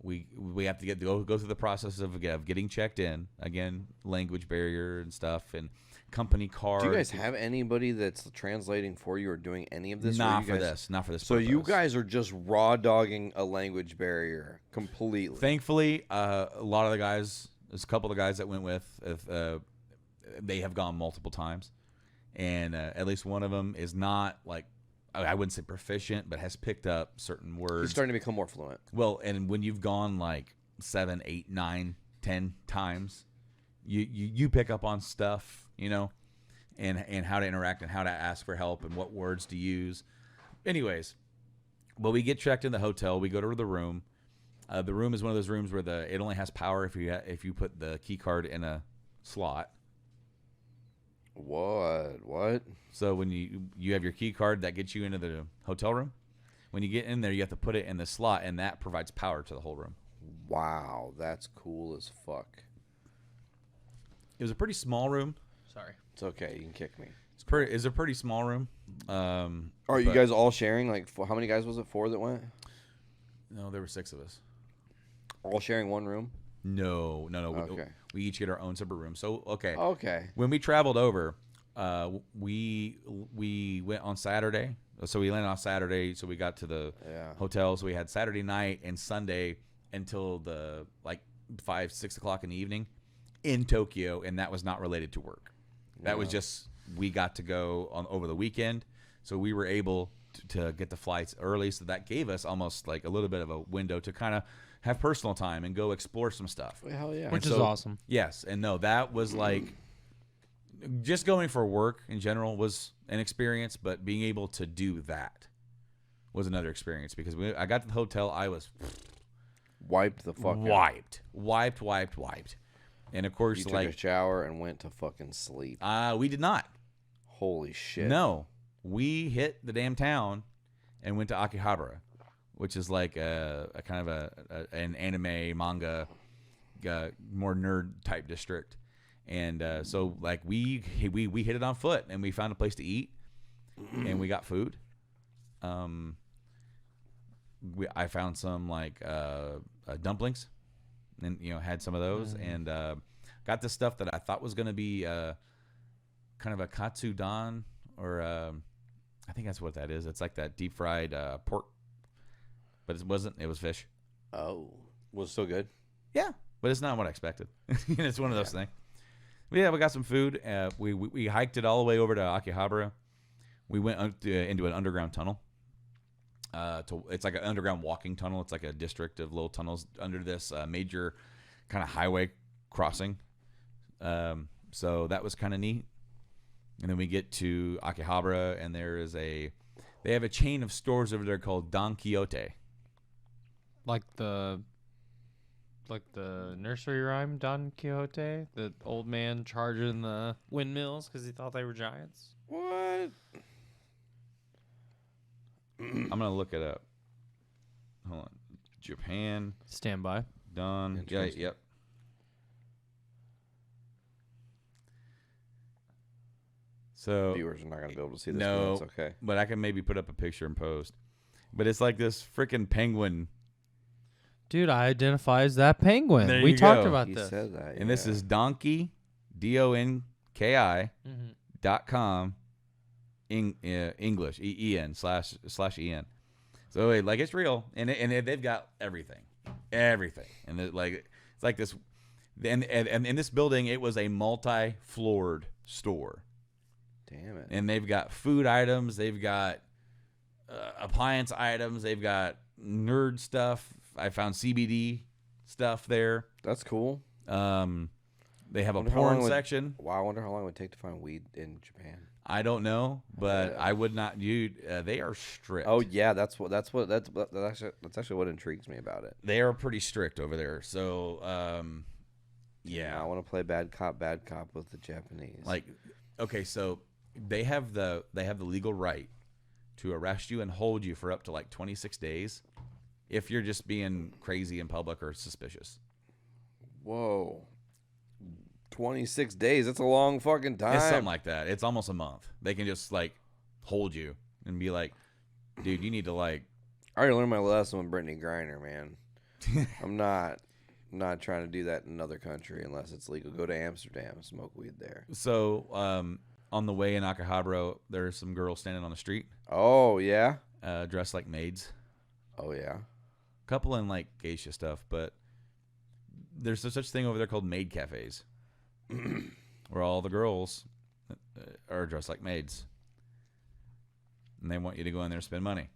S8: We have to go through the process of getting checked in. Again, language barrier and stuff, and company card.
S6: Do you guys have anybody that's translating for you or doing any of this?
S8: Not for this.
S6: So you
S8: purpose.
S6: guys are just raw dogging a language barrier completely.
S8: Thankfully, a lot of the guys, there's a couple of the guys that went with, they have gone multiple times, and at least one of them is not like, I wouldn't say proficient, but has picked up certain words.
S6: He's starting to become more fluent.
S8: Well, and when you've gone like 7, 8, 9, 10 times, you pick up on stuff, and how to interact and how to ask for help and what words to use. Anyways, well, we get checked in the hotel. We go to the room. The room is one of those rooms where it only has power if you put the key card in a slot.
S6: What?
S8: So when you have your key card, that gets you into the hotel room. When you get in there, you have to put it in the slot, and that provides power to the whole room.
S6: Wow, that's cool as fuck.
S8: It was a pretty small room.
S7: Sorry.
S6: It's okay. You can kick me.
S8: It's a pretty small room.
S6: Are you guys all sharing? Like, how many guys was it? 4 that went?
S8: No, there were 6 of us.
S6: All sharing one room?
S8: No.
S6: Okay.
S8: We each get our own separate room. So
S6: Okay.
S8: when we traveled over, we went on Saturday. So we landed on Saturday. So we got to the hotel. So we had Saturday night and Sunday until the 5, 6 o'clock in the evening in Tokyo, and that was not related to work. That was just, we got to go on over the weekend. So we were able to get the flights early. So that gave us almost like a little bit of a window to kind of have personal time and go explore some stuff.
S6: Hell yeah.
S7: Which is awesome.
S8: Yes. And no, that was like, just going for work in general was an experience, but being able to do that was another experience, because I got to the hotel, I was
S6: Wiped the fuck
S8: wiped. And of course,
S6: You took a shower and went to fucking sleep.
S8: we did not.
S6: Holy shit.
S8: No, we hit the damn town and went to Akihabara, which is like a kind of an anime manga, more nerd type district. And so like we hit it on foot, and we found a place to eat, and we got food. I found some dumplings, and had some of those, and got this stuff that I thought was gonna be kind of a katsudon, or I think that's what that is. It's like that deep fried pork, but it wasn't. It was fish.
S6: Oh. Was it still good?
S8: Yeah, but it's not what I expected. It's one of those things. We got some food. We hiked it all the way over to Akihabara. We went into an underground tunnel. It's like an underground walking tunnel. It's like a district of little tunnels under this major kind of highway crossing. So that was kind of neat. And then we get to Akihabara, and there is they They have a chain of stores over there called Don Quixote.
S7: Like the nursery rhyme Don Quixote, the old man charging the windmills because he thought they were giants.
S6: What?
S8: I'm gonna look it up. Hold on. Japan.
S7: Stand by.
S8: Don. Yeah. Yep. So
S6: Viewers are not going to be able to see this.
S8: no,
S6: It's okay.
S8: but I can maybe put up a picture and post. But it's like this freaking penguin,
S7: Dude, I identify as that penguin.
S8: There
S7: We
S8: you
S7: talked
S8: go.
S7: about
S6: He
S7: this.
S6: said that.
S8: and this
S6: yeah.
S8: is Donkey, DONKI.com, English EN / EN. So like it's real, and they've got everything, and it's like this, and in this building it was a multi-floored store.
S6: Damn it.
S8: And they've got food items, they've got appliance items, they've got nerd stuff. I found CBD stuff there.
S6: That's cool.
S8: They have a
S6: Wonder how long
S8: porn
S6: would-
S8: section.
S6: Wow, I wonder how long it would take to find weed in Japan.
S8: I don't know, but
S6: Yeah.
S8: I would not. They are strict.
S6: Oh yeah, that's actually what intrigues me about it.
S8: They are pretty strict over there. So, yeah.
S6: I want to play bad cop with the Japanese.
S8: Like, okay, so they have the legal right to arrest you and hold you for up to like 26 days if you're just being crazy in public or suspicious.
S6: whoa, 26 days. That's a long fucking time.
S8: It's something like that. It's almost a month. They can just like hold you and be like, dude, you need to like.
S6: I already learned my lesson with Brittany Griner, man. I'm not trying to do that in another country unless it's legal. Go to Amsterdam and smoke weed there.
S8: So on the way in Akihabara, there's some girls standing on the street,
S6: Oh yeah.
S8: dressed like maids.
S6: Oh yeah.
S8: Couple in like geisha stuff, but there's no such thing over there called maid cafes, where all the girls are dressed like maids, and they want you to go in there and spend money.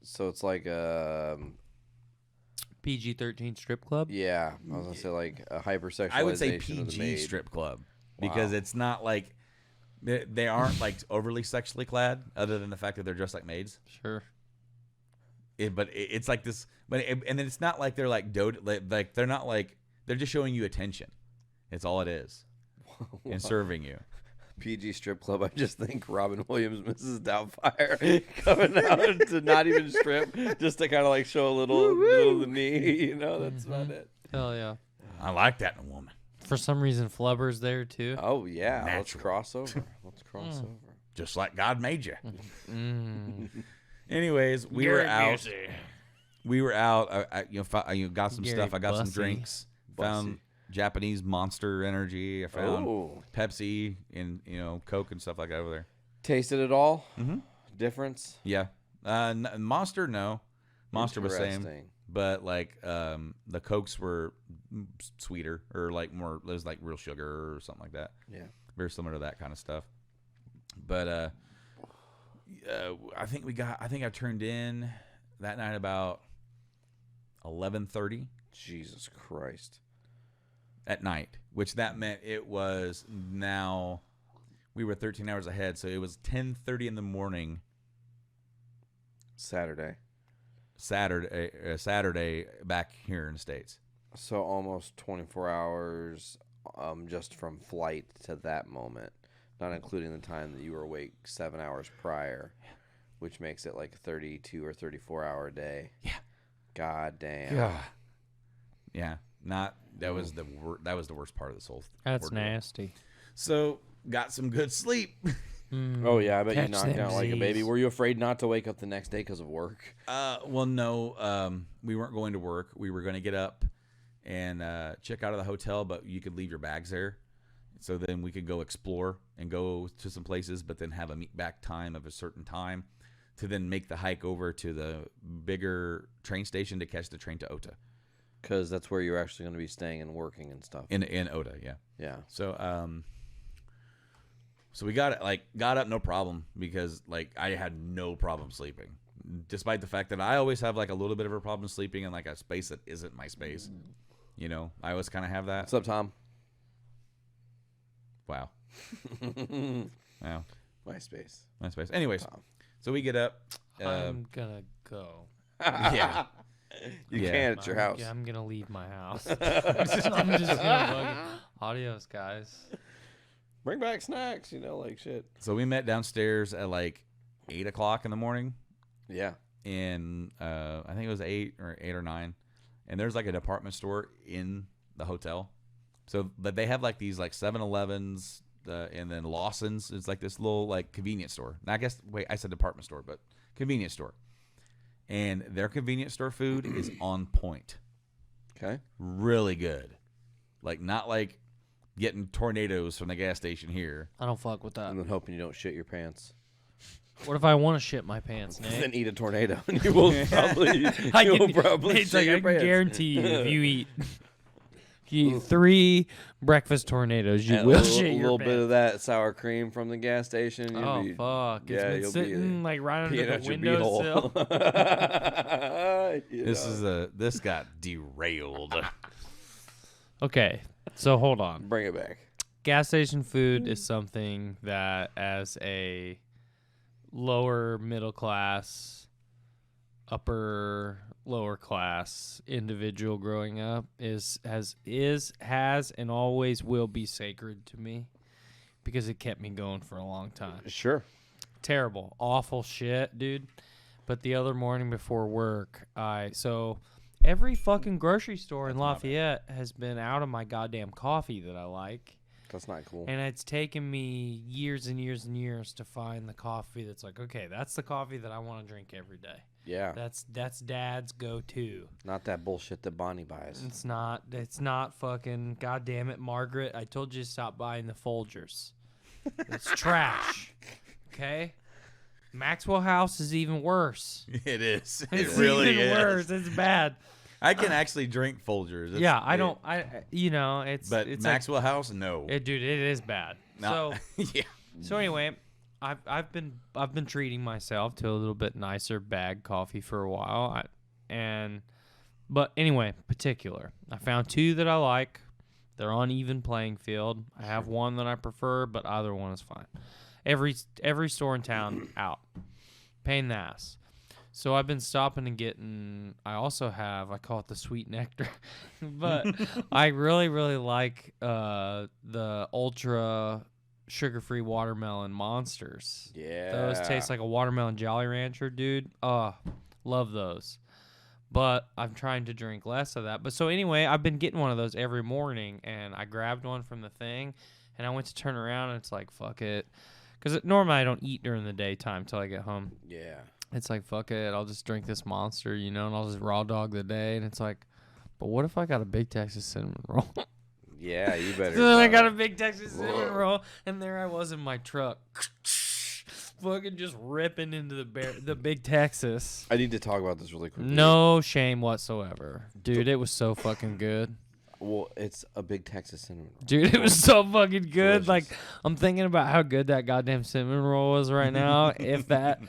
S6: So it's like
S7: PG-13 strip club.
S6: yeah. I was gonna say like a hypersexualization.
S8: I would say
S6: of the
S8: PG
S6: maid.
S8: strip club because
S6: Wow.
S8: it's not like they aren't like overly sexually clad, other than the fact that they're dressed like maids.
S7: Sure.
S8: It's like this, and then it's not like they're like like they're not like they're just showing you attention. It's all it is, and serving you.
S6: PG strip club. I just think Robin Williams, Mrs. Doubtfire, coming out to not even strip, just to kind of like show a little of the knee. You know, that's about it.
S7: Hell yeah.
S8: I like that in a woman.
S7: For some reason, Flubber's there too.
S6: Oh yeah, let's
S8: Natural.
S6: cross over. Let's cross over.
S8: Just like God made you.
S7: Mm.
S8: Anyways, we were out. We were out. I got some
S7: Gary
S8: stuff. I got some
S7: Bussy.
S8: drinks. Found Japanese Monster Energy. I found
S6: Oh.
S8: Pepsi and Coke and stuff like that over there.
S6: Tasted it all?
S8: Mhm.
S6: Difference?
S8: Yeah. Monster, no. Monster was same,
S6: Interesting.
S8: but like the Cokes were sweeter or like more. It was like real sugar or something like that.
S6: Yeah.
S8: Very similar to that kind of stuff. But I think I turned in that night about 11:30
S6: Jesus Christ.
S8: at night, which that meant it was now we were 13 hours ahead, so it was 10:30 in the morning
S6: Saturday.
S8: Saturday back here in the States.
S6: So almost 24 hours just from flight to that moment, not including the time that you were awake 7 hours prior, which makes it like a 32 or 34 hour day.
S8: Yeah.
S6: God damn.
S8: Yeah. That was the worst part of this whole
S7: That's
S8: ordeal.
S7: nasty.
S8: So got some good sleep.
S6: Oh yeah, I bet you
S7: Catch
S6: knocked
S7: them
S6: out like a baby.
S7: Z's.
S6: Were you afraid not to wake up the next day because of work?
S8: Well, no, we weren't going to work. We were going to get up and check out of the hotel, but you could leave your bags there. So then we could go explore and go to some places, but then have a meet back time of a certain time to then make the hike over to the bigger train station to catch the train to Ota.
S6: Because that's where you're actually going to be staying and working and stuff.
S8: In Ota, yeah.
S6: Yeah.
S8: So so we got up no problem because like I had no problem sleeping, despite the fact that I always have like a little bit of a problem sleeping in like a space that isn't my space. I always kind of have that.
S6: What's up, Tom?
S8: Wow. Wow.
S6: MySpace.
S8: My space. Anyways,
S6: Tom.
S8: So we get up.
S7: I'm gonna go.
S8: Yeah.
S6: You
S8: Yeah.
S6: can at your house.
S7: Yeah, I'm gonna leave my house. I'm just gonna bug it. Adios, guys.
S6: Bring back snacks, like shit.
S8: So we met downstairs at like 8 o'clock in the morning.
S6: Yeah.
S8: And I think it was 8 or 9. And there's like a department store in the hotel. So they have like these like 7-Elevens and then Lawson's. It's like this little like convenience store. And I said department store, but convenience store. And their convenience store food is on point.
S6: Okay.
S8: Really good. Like not like getting tornadoes from the gas station here.
S7: I don't fuck with that.
S6: And then hoping you don't shit your pants.
S7: What if I want to shit my pants, Nate?
S6: Then eat a tornado, and you will probably,
S7: It's
S6: shit
S7: like,
S6: your
S7: I can
S6: pants.
S7: guarantee you, if you eat 3 breakfast tornadoes, you
S6: And
S7: will
S6: a
S7: shit your
S6: little
S7: pants.
S6: bit of that sour cream from the gas station. You'll
S7: Oh
S6: be,
S7: fuck! It's
S6: yeah,
S7: been
S6: you'll
S7: sitting
S6: be
S7: like right under
S6: peeing
S7: the
S6: out your
S7: windowsill.
S6: beehole.
S8: This got derailed.
S7: Okay, so hold on.
S6: Bring it back.
S7: Gas station food is something that, as a lower middle class, lower class individual growing up, has and always will be sacred to me because it kept me going for a long time.
S6: Sure.
S7: Terrible, awful shit, dude. But the other morning before work, so every fucking grocery store in Lafayette has been out of my goddamn coffee that I like.
S6: That's not cool.
S7: And it's taken me years and years and years to find the coffee that's like, okay, that's the coffee that I want to drink every day.
S6: Yeah.
S7: That's Dad's go-to.
S6: Not that bullshit that Bonnie buys.
S7: It's not fucking, goddamn it, Margaret. I told you to stop buying the Folgers. It's trash. Okay? Maxwell House is even worse.
S8: It is.
S7: It's
S8: It really
S7: even
S8: is.
S7: worse. It's bad.
S8: I can actually drink Folgers. But
S7: it's
S8: Maxwell House, no.
S7: dude, it is bad.
S8: No.
S7: So
S8: Yeah.
S7: So anyway, I've been treating myself to a little bit nicer bag coffee for a while. But anyway, particular. I found 2 that I like. They're on even playing field. I have one that I prefer, but either one is fine. Every store in town out. Pain in the ass. So I've been stopping and getting. I also have. I call it the sweet nectar, but I really really like the ultra sugar-free watermelon monsters.
S6: Yeah.
S7: Those taste like a watermelon Jolly Rancher, dude. Love those. But I'm trying to drink less of that. But so anyway, I've been getting one of those every morning, and I grabbed one from the thing, and I went to turn around, and it's like, fuck it. Because normally I don't eat during the daytime till I get home.
S6: Yeah.
S7: It's like, fuck it, I'll just drink this monster, and I'll just raw dog the day. And it's like, but what if I got a big Texas cinnamon roll?
S6: Yeah, you better.
S7: So then I got a big Texas cinnamon roll, and there I was in my truck, fucking just ripping into the big Texas.
S6: I need to talk about this really quickly.
S7: No shame whatsoever. Dude, it was so fucking good.
S6: Well, it's a big Texas cinnamon roll.
S7: Dude, it was so fucking good.
S6: Delicious.
S7: Like, I'm thinking about how good that goddamn cinnamon roll was right now. If that...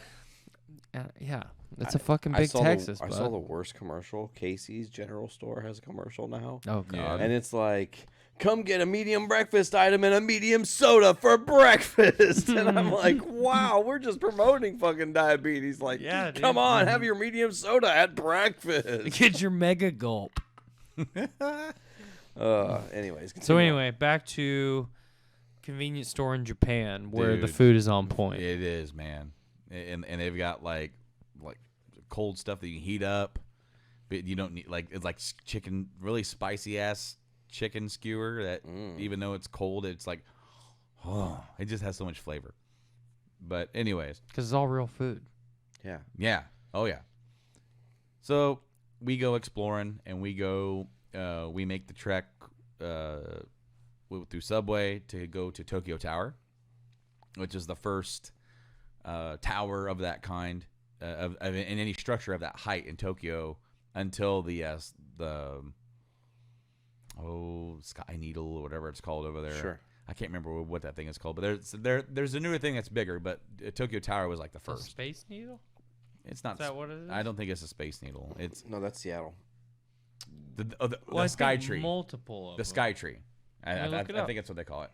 S7: yeah. It's a fucking big Texas,
S6: I saw the worst commercial. Casey's General Store has a commercial now.
S7: Oh, God.
S6: And it's like, come get a medium breakfast item and a medium soda for breakfast. And I'm like, wow, we're just promoting fucking diabetes. Like,
S7: Yeah, dude.
S6: come on, have your medium soda at breakfast.
S7: Get your mega gulp.
S6: Anyways.
S7: So
S6: continue on.
S7: anyway, back to convenience store in Japan where the
S8: Dude.
S7: food is on point.
S8: It is, man. And they've got like cold stuff that you can heat up, but you don't need it's like chicken, really spicy ass chicken skewer that even though it's cold, it's like it just has so much flavor. But anyways,
S7: Because it's all real food.
S6: Yeah.
S8: yeah, oh yeah. So we go exploring and we make the trek through subway to go to Tokyo Tower, which is the first tower of that kind of in any structure of that height in Tokyo until the Sky Needle or whatever it's called over there.
S6: Sure.
S8: I can't remember what that thing is called, but there's a newer thing that's bigger. But Tokyo Tower was like the
S7: A
S8: first.
S7: Space Needle?
S8: It's not.
S7: Is that what it is?
S8: I don't think it's a Space Needle. It's
S6: No, that's Seattle.
S8: the
S7: I
S8: Sky
S7: think
S8: Tree.
S7: multiple of
S8: The
S7: them.
S8: Sky Tree. I
S7: look it
S8: think
S7: up.
S8: that's what they call it.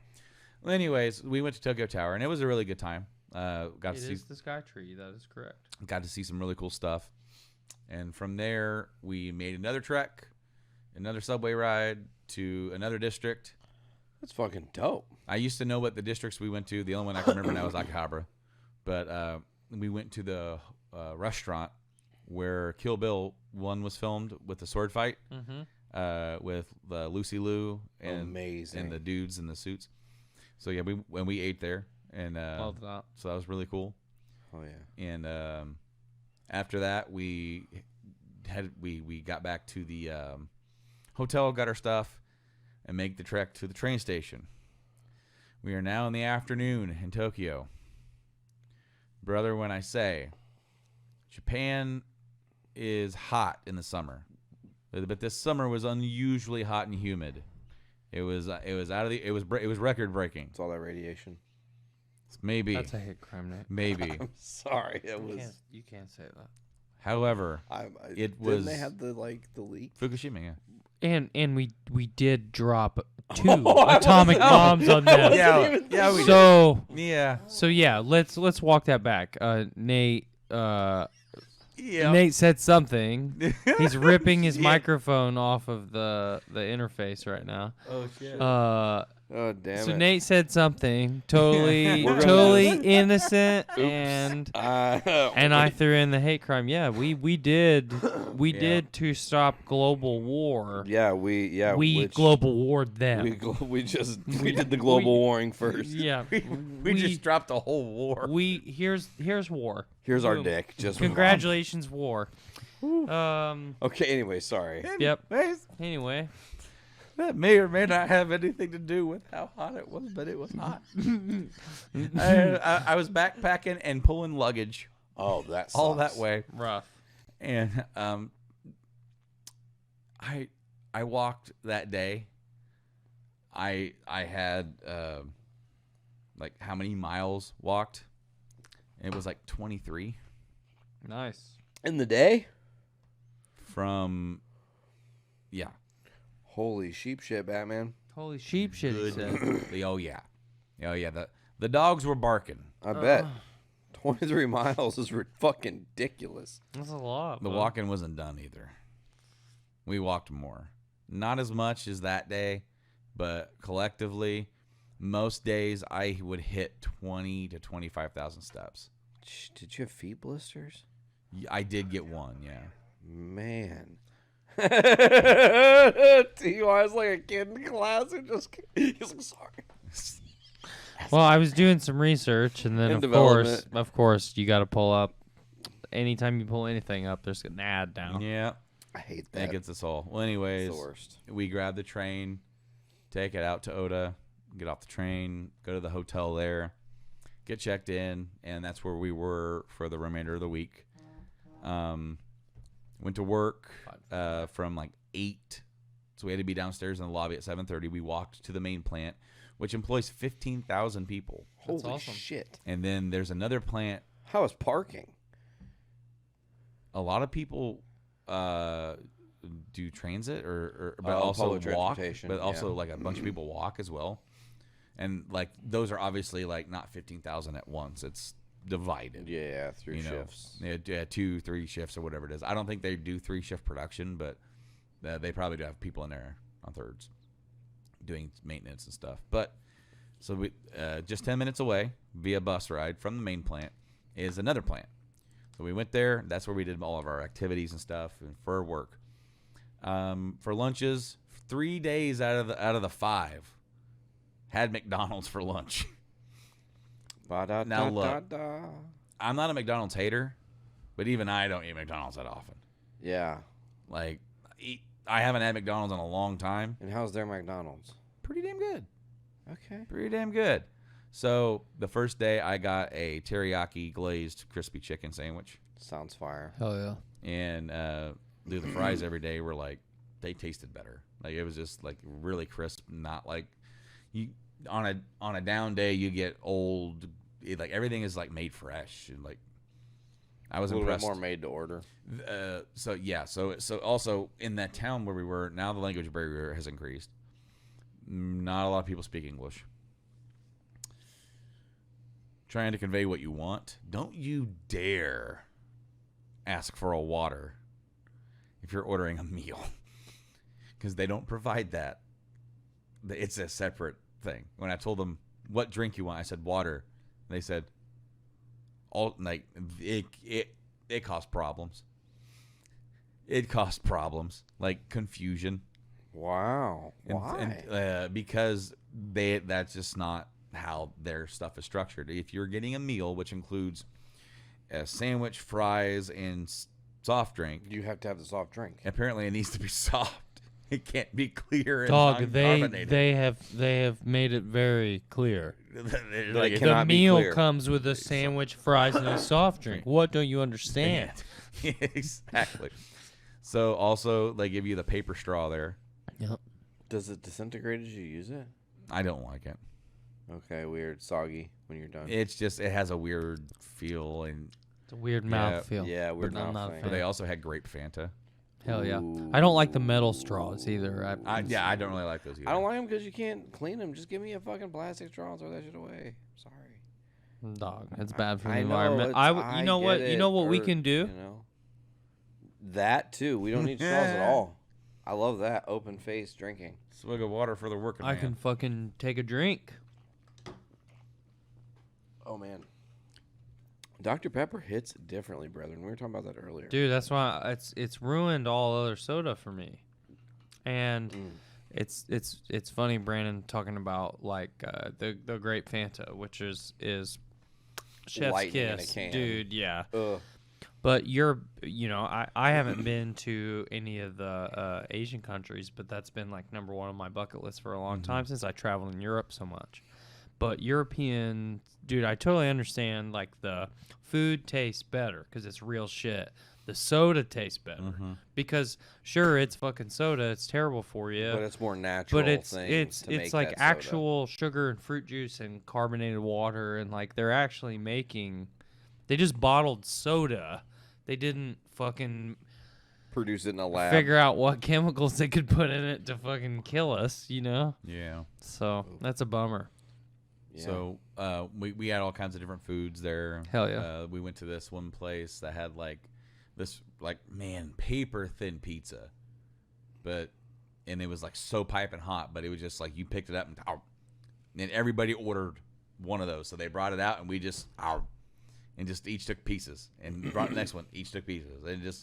S8: Well, anyways, we went to Tokyo Tower, and it was a really good time. Got to see
S7: the Sky Tree. That is correct.
S8: got to see some really cool stuff. And from there, we made another trek, another subway ride to another district.
S6: That's fucking dope.
S8: I used to know what the districts we went to. The only one I can remember now is Akihabara. But we went to the restaurant where Kill Bill 1 was filmed with the sword fight with Lucy Liu and the dudes in the suits. So yeah, we ate there, and
S7: Love that.
S8: So that was really cool.
S6: Oh yeah.
S8: And after that, we got back to the hotel, got our stuff, and make the trek to the train station. We are now in the afternoon in Tokyo. Brother, when I say Japan is hot in the summer, but this summer was unusually hot and humid. It was record breaking.
S6: It's all that radiation.
S8: Maybe
S7: That's a hate crime, Nate.
S8: maybe.
S6: I'm sorry, it was.
S7: You can't say that.
S8: However, it was.
S6: Didn't they have the leak?
S8: Fukushima. Yeah.
S7: And we did drop 2 atomic bombs on them.
S8: Yeah, we
S7: So
S8: did. Yeah.
S7: So yeah, let's walk that back. Nate
S8: Yeah.
S7: Nate said something. He's ripping his microphone off of the interface right now.
S8: Oh shit.
S6: Oh damn it.
S7: So Nate said something totally innocent, and I threw in the hate crime. Yeah, we did to stop global war.
S6: Yeah, we
S7: global warred them.
S6: We did the global warring first.
S7: Yeah,
S8: we just dropped the whole war.
S7: Here's war.
S6: Here's our
S7: Boom.
S6: dick. Just
S7: Congratulations, war.
S6: Okay. Anyway, sorry.
S7: Yep.
S8: Anyways,
S7: Anyway.
S8: that may or may not have anything to do with how hot it was, but it was hot. I was backpacking and pulling luggage.
S6: Oh, that's
S8: all that way.
S7: Rough.
S8: And I walked that day. I had like how many miles walked? It was like 23.
S7: Nice.
S6: In the day?
S8: From yeah.
S6: Holy sheep shit, Batman.
S7: Holy sheep shit, he said.
S8: Oh yeah. The dogs were barking.
S6: I bet. 23 miles is fucking ridiculous.
S7: That's a lot.
S8: The walking wasn't done either. We walked more. Not as much as that day, but collectively, most days I would hit 20 to 25,000 steps.
S6: Did you have feet blisters?
S8: I did get one, yeah.
S6: Man. T.Y. is like a kid in class who just he's like, sorry.
S7: Well, I was doing some research, and then of course, you got to pull up. Anytime you pull anything up, there's an ad down.
S8: Yeah,
S6: I hate that.
S8: That gets us all. Well, anyways,
S6: it's the worst.
S8: We grab the train, take it out to Oda, get off the train, go to the hotel there, get checked in, and that's where we were for the remainder of the week. Went to work from like 8, so we had to be downstairs in the lobby at 7:30. We walked to the main plant, which employs 15,000 people.
S6: Holy
S7: awesome.
S6: shit.
S8: And then there's another plant.
S6: How is parking?
S8: A lot of people do transit but
S6: Oh,
S8: also
S6: public
S8: walk,
S6: transportation,
S8: but also
S6: yeah.
S8: like a bunch of people walk as well. And like those are obviously like not 15,000 at once. It's divided.
S6: Yeah, 3 shifts.
S8: Yeah, 2-3 shifts or whatever it is. I don't think they do 3-shift production, but they probably do have people in there on thirds doing maintenance and stuff. But so we just 10 minutes away via bus ride from the main plant is another plant. So we went there. That's where we did all of our activities and stuff and for work. For lunches, 3 days out of the 5 had McDonald's for lunch. Now look, I'm not a McDonald's hater, but even I don't eat McDonald's that often.
S6: Yeah.
S8: Like, I haven't had McDonald's in a long time.
S6: And how's their McDonald's?
S8: Pretty damn good.
S6: Okay.
S8: Pretty damn good. So the first day I got a teriyaki glazed crispy chicken sandwich.
S6: Sounds fire.
S7: Hell yeah.
S8: And the fries every day were like, they tasted better. Like it was just like really crisp, not like you on a down day you get old. Like everything is like made fresh and like I was
S6: a little
S8: impressed.
S6: bit more made to order.
S8: So yeah, so also in that town where we were, now the language barrier has increased. Not a lot of people speak English. trying to convey what you want, don't you dare ask for a water if you're ordering a meal, because they don't provide that. It's a separate thing. When I told them what drink you want, I said water. They said, "All like it caused problems. It caused problems, like confusion."
S6: Wow. Why?
S8: Because that's just not how their stuff is structured. If you're getting a meal, which includes a sandwich, fries, and soft drink,
S6: You have to have the soft drink.
S8: apparently it needs to be soft. It can't be clear and
S7: Dog,
S8: uncarbonated.
S7: they have made it very clear.
S8: Like,
S6: It
S7: The
S6: cannot be
S7: meal
S6: clear.
S7: comes with a sandwich, fries, and a soft drink. What don't you understand?
S8: exactly. So also they give you the paper straw there.
S7: Yep.
S6: Does it disintegrate as you use it?
S8: I don't like it.
S6: Okay, weird. Soggy when you're done.
S8: It's just it has a weird feel, and
S7: It's a weird mouth feel.
S6: yeah, weird
S7: But I'm
S6: mouth
S7: not a
S6: thing.
S8: but
S7: fan.
S8: they also had grape Fanta.
S7: Hell yeah.
S6: Ooh.
S7: I don't like the metal straws either.
S8: I don't really like those either.
S6: I don't like them because you can't clean them. Just give me a fucking plastic straw and throw that shit away. Sorry.
S7: Dog, it's bad for the
S6: I know,
S7: environment.
S6: it's-
S7: You know
S6: get
S7: what?
S6: it,
S7: You know what we
S6: or,
S7: can do?
S6: You know, that too. We don't need straws at all. I love that open face drinking.
S8: Swig of water for the working
S7: I
S8: man.
S7: can fucking take a drink.
S6: Oh man, Dr. Pepper hits differently, brethren. We were talking about that earlier.
S7: Dude, that's why it's ruined all other soda for me. And it's funny, Brandon talking about like the grape Fanta, which is Chef's
S6: Lightning in a
S7: Kiss,
S6: can.
S7: dude. Yeah.
S6: Ugh.
S7: But I haven't been to any of the Asian countries, but that's been like number one on my bucket list for a long time since I traveled in Europe so much. But European, dude, I totally understand. Like the food tastes better because it's real shit. The soda tastes better because sure, it's fucking soda. It's terrible for you.
S6: But it's more natural.
S7: But it's
S6: things to make
S7: like
S6: that soda.
S7: actual sugar and fruit juice and carbonated water, and like they're actually making. They just bottled soda. They didn't fucking
S6: produce it in a lab.
S7: figure out what chemicals they could put in it to fucking kill us, you know?
S8: Yeah.
S7: So that's a bummer.
S6: Yeah.
S8: So we had all kinds of different foods there.
S7: Hell yeah.
S8: We went to this one place that had paper thin pizza, and it was like so piping hot, but it was just like you picked it up and everybody ordered one of those. So they brought it out and we just each took pieces and brought the next one. Each took pieces and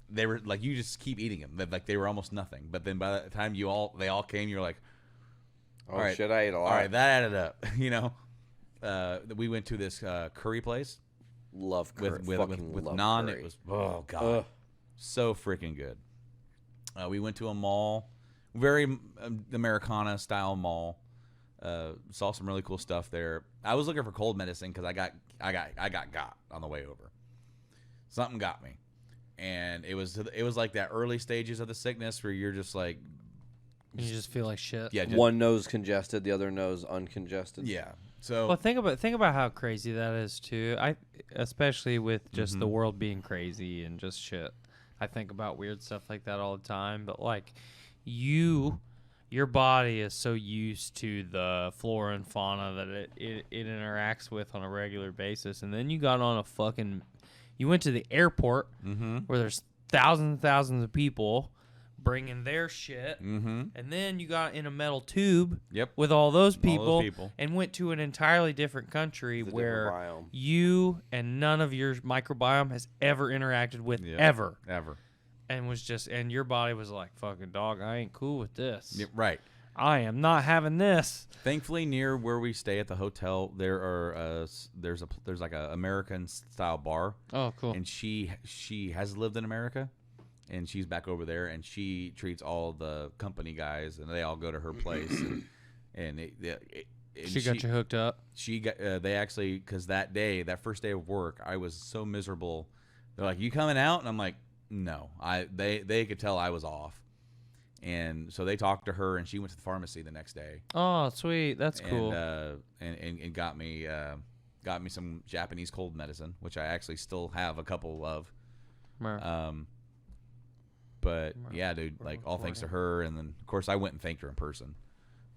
S8: they were like you just keep eating them. Like they were almost nothing. But then by the time they all came, you're like.
S6: Oh
S8: All right.
S6: shit! I ate a lot.
S8: All right, that added up. You know, we went to this curry place
S6: Love curry.
S8: with
S6: love
S8: naan.
S6: curry.
S8: It was god,
S6: Ugh.
S8: so freaking good. We went to a mall, very Americana style mall. Saw some really cool stuff there. I was looking for cold medicine because I got on the way over. Something got me, and it was like that early stages of the sickness where you're just like.
S7: You just feel like shit.
S8: Yeah,
S6: One nose congested, the other nose uncongested.
S8: Yeah. So
S7: Well, think about how crazy that is too. Especially with just the world being crazy and just shit. I think about weird stuff like that all the time. But like, your body is so used to the flora and fauna that it interacts with on a regular basis, and then you got on you went to the airport where there's thousands and thousands of people bringing their shit, and then you got in a metal tube with all those people, and went to an entirely different country where
S6: biome.
S7: you and none of your microbiome has ever interacted with ever, and your body was like, fucking dog, I ain't cool with this.
S8: Yeah, right.
S7: I am not having this.
S8: Thankfully, near where we stay at the hotel, there's like a American style bar.
S7: Oh, cool.
S8: And she has lived in America. And she's back over there, and she treats all the company guys, and they all go to her place. And
S7: She got you hooked up.
S8: She got they actually because that first day of work, I was so miserable. They're like, "You coming out?" And I'm like, "No." They could tell I was off, and so they talked to her, and she went to the pharmacy the next day.
S7: Oh, sweet, that's cool.
S8: And got me some Japanese cold medicine, which I actually still have a couple of. But yeah, dude, like all thanks to her, and then of course I went and thanked her in person,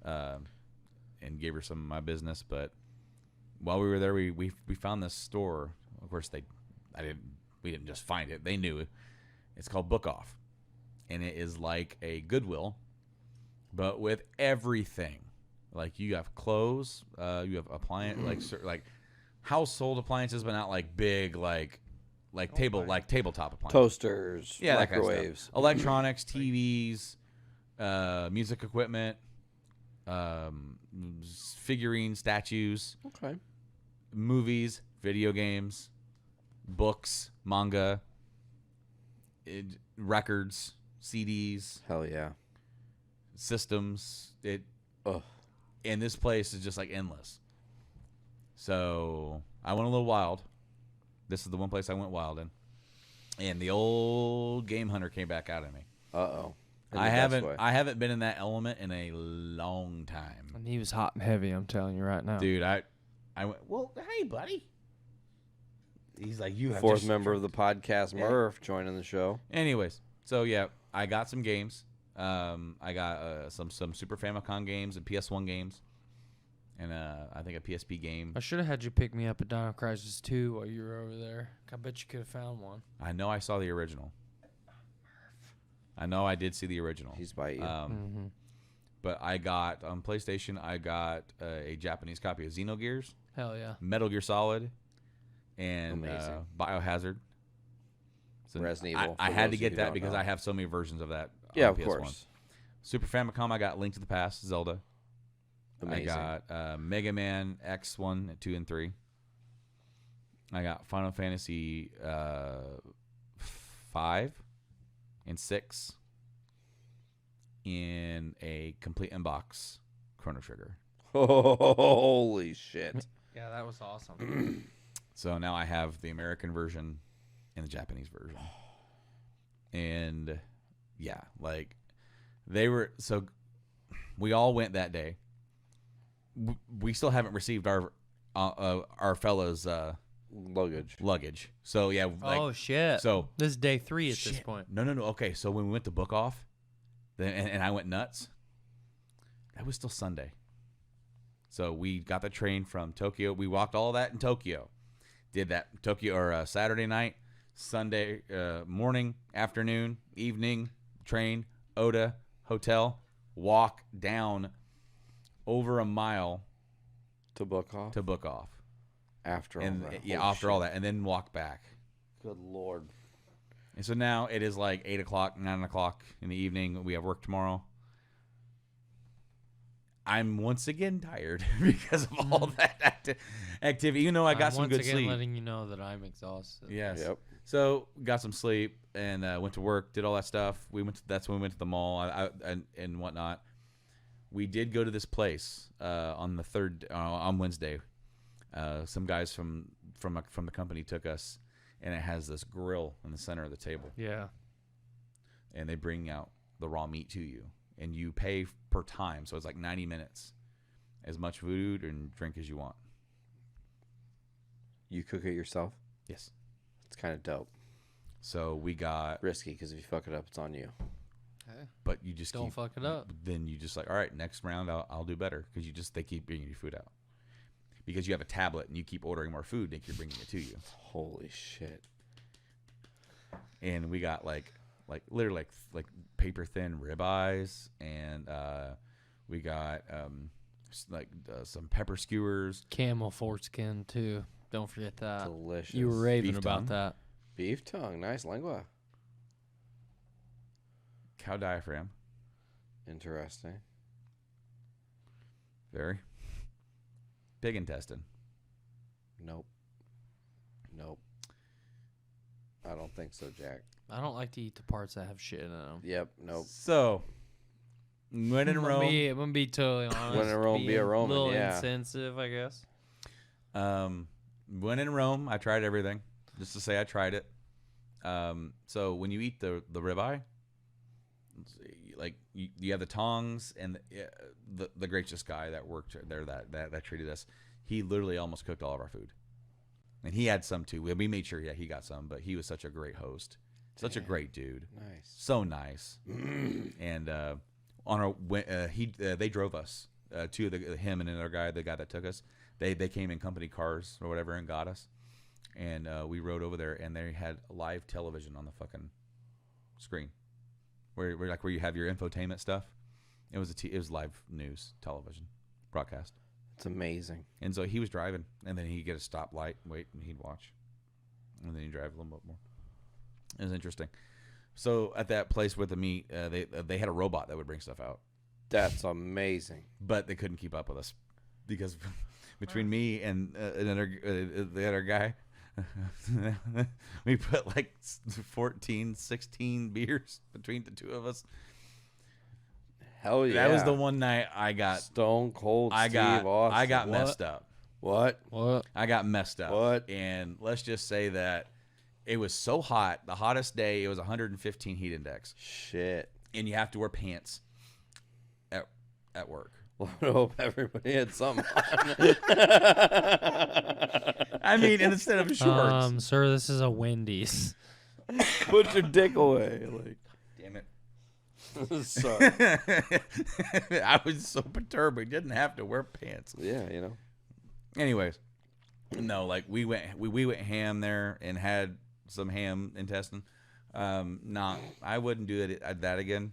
S8: and gave her some of my business. But while we were there, we found this store. Of course, we didn't just find it. They knew it. It's called Book Off, and it is like a Goodwill, but with everything. Like you have clothes, you have appliance, like household appliances, but not like big, like tabletop appliances.
S6: Toasters,
S8: Yeah, that kind of
S6: microwaves,
S8: stuff. Electronics, TVs, music equipment, figurines, statues,
S6: Okay.
S8: movies, video games, books, manga, records, CDs,
S6: Hell yeah.
S8: systems.
S6: Ugh.
S8: And this place is just like endless. So I went a little wild. This is the one place I went wild in. And the old game hunter came back out at me.
S6: Uh-oh.
S8: I haven't been in that element in a long time.
S7: And he was hot and heavy, I'm telling you right now.
S8: Dude, I went, well, hey, buddy. He's like, you have
S6: Fourth
S8: just
S6: member of the podcast, Murph, joining the show.
S8: Anyways, so yeah, I got some games. I got some Super Famicom games and PS1 games. And I think a PSP game.
S7: I should have had you pick me up at Dino Crisis 2 while you were over there. I bet you could have found one.
S8: I know I saw the original. I know I did see the original.
S6: He's by you.
S8: But I got, on PlayStation, I got a Japanese copy of Xenogears,
S7: Hell yeah.
S8: Metal Gear Solid, and
S6: Amazing.
S8: Biohazard. So
S6: Resident Evil,
S8: I
S6: for
S8: had
S6: those
S8: to
S6: of
S8: get
S6: you
S8: that
S6: don't
S8: because
S6: know.
S8: I have so many versions of that
S6: Yeah,
S8: on
S6: of
S8: PS1.
S6: course.
S8: Super Famicom, I got Link to the Past, Zelda.
S6: Amazing.
S8: I got Mega Man X1, 2, and 3. I got Final Fantasy 5 and 6 in a complete inbox Chrono Trigger.
S6: Holy shit.
S7: Yeah, that was awesome.
S8: So now I have the American version and the Japanese version. And yeah, like we all went that day. We still haven't received our fellows luggage. So yeah, like,
S7: oh shit.
S8: So
S7: this is day 3 at this point.
S8: No. Okay, so when we went to Book Off, and I went nuts. That was still Sunday. So we got the train from Tokyo. We walked all that in Tokyo. Did that Tokyo or Saturday night, Sunday morning, afternoon, evening, train, Oda, hotel, walk down over a mile
S6: To Book Off. After all that.
S8: Yeah,
S6: Holy
S8: after
S6: shit.
S8: all that, and then walk back.
S6: Good Lord.
S8: And so now it is like 8 o'clock, 9 o'clock in the evening. We have work tomorrow. I'm once again tired because of all that activity. Even though I got some good
S7: once again
S8: sleep.
S7: letting you know that I'm exhausted.
S8: Yes.
S6: Yep.
S8: So got some sleep and went to work, did all that stuff. That's when we went to the mall and whatnot. We did go to this place on Wednesday. Some guys from the company took us, and it has this grill in the center of the table.
S7: Yeah.
S8: And they bring out the raw meat to you, and you pay per time, so it's like 90 minutes, as much food and drink as you want.
S6: You cook it yourself?
S8: Yes.
S6: It's kind of dope.
S8: So we got
S6: Risky, because if you fuck it up, it's on you.
S8: but you just
S7: Don't fuck it up.
S8: Then you just like, all right, next round I'll do better, because they keep bringing you food out. Because you have a tablet and you keep ordering more food, they keep bringing it to you.
S6: Holy shit.
S8: And we got like literally like paper thin ribeyes, and we got some pepper skewers,
S7: Camel foreskin too. Don't forget that.
S6: Delicious.
S7: You were raving
S8: Beef
S7: about
S8: tongue.
S7: that.
S6: Beef tongue. Nice lingua.
S8: cow diaphragm,
S6: Interesting.
S8: very pig intestine.
S6: Nope. I don't think so, Jack.
S7: I don't like to eat the parts that have shit in them.
S6: Yep. Nope.
S8: So when in Rome,
S7: I'm gonna be totally honest.
S6: When in Rome, be a
S7: being
S6: Roman,
S7: A little
S6: yeah.
S7: insensitive, I guess.
S8: when in Rome, I tried everything. Just to say, I tried it. So when you eat the ribeye, like you have the tongs, and the gracious guy that worked there that treated us, he literally almost cooked all of our food, and he had some too. We made sure he got some, but he was such a great host, such a great dude,
S6: Nice.
S8: so nice. And on our they drove us him and another guy, the guy that took us, They came in company cars or whatever and got us, and we rode over there, and they had live television on the fucking screen, where you have your infotainment stuff. It was live news television broadcast.
S6: It's amazing.
S8: And so he was driving, and then he'd get a stoplight, wait, and he'd watch, and then he'd drive a little bit more. It was interesting. So at that place with the meat, they had a robot that would bring stuff out.
S6: That's amazing.
S8: But they couldn't keep up with us because between me and the other guy, we put like 14, 16 beers between the two of us.
S6: Hell yeah.
S8: That was the one night I got
S6: Stone Cold Steve Austin.
S8: I got messed up.
S6: What?
S8: I got messed up.
S6: What?
S8: And let's just say that it was so hot. The hottest day, it was 115 heat index.
S6: Shit.
S8: And you have to wear pants at work.
S6: Well, I hope everybody had something on.
S8: I mean, instead of shorts.
S7: Sir, this is a Wendy's.
S6: Put your dick away. Like,
S8: Damn it.
S6: sorry.
S8: I was so perturbed. We didn't have to wear pants.
S6: Yeah, you know.
S8: Anyways, no, like we went ham there and had some ham intestine. I wouldn't do that again.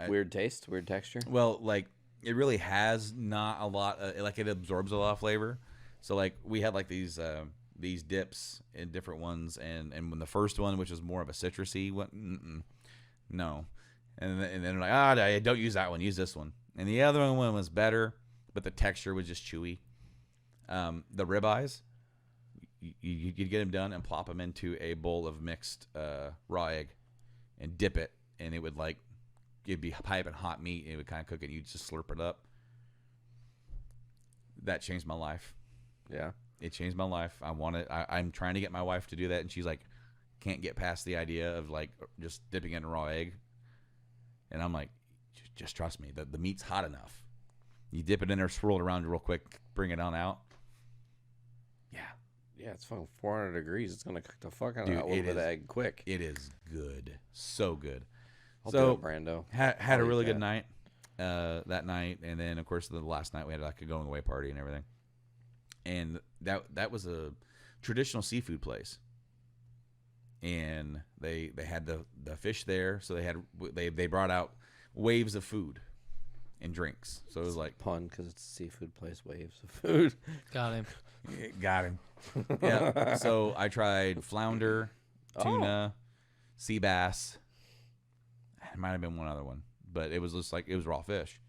S6: Weird taste, weird texture.
S8: Well, like it really has not a lot. Like it absorbs a lot of flavor. So like we had like these dips in different ones, and when the first one, which was more of a citrusy one, no, and then like I don't use that one. Use this one. And the other one was better, but the texture was just chewy. The ribeyes, you'd get them done and plop them into a bowl of mixed raw egg, and dip it, and it would like. It'd be piping hot meat, and it would kind of cook it, and you'd just slurp it up. That changed my life.
S6: Yeah.
S8: It changed my life. I'm trying to get my wife to do that, and she's like, can't get past the idea of like just dipping it in raw egg. And I'm like, just trust me. The meat's hot enough. You dip it in there, swirl it around real quick, bring it on out. Yeah.
S6: Yeah, it's fucking 400 degrees. It's going to cook the fuck out of
S8: Dude,
S6: that little bit of egg quick.
S8: It is good. So good.
S6: I'll
S8: so,
S6: do it, Brando.
S8: Had a really good night that night. And then, of course, the last night we had like a going away party and everything. And that was a traditional seafood place. And they had the fish there. So they brought out waves of food and drinks. So it was like
S6: pun because it's a seafood place, waves of food.
S7: Got him.
S8: Got him. Yeah. So I tried flounder, tuna, sea bass. It might have been one other one, but it was just like it was raw fish.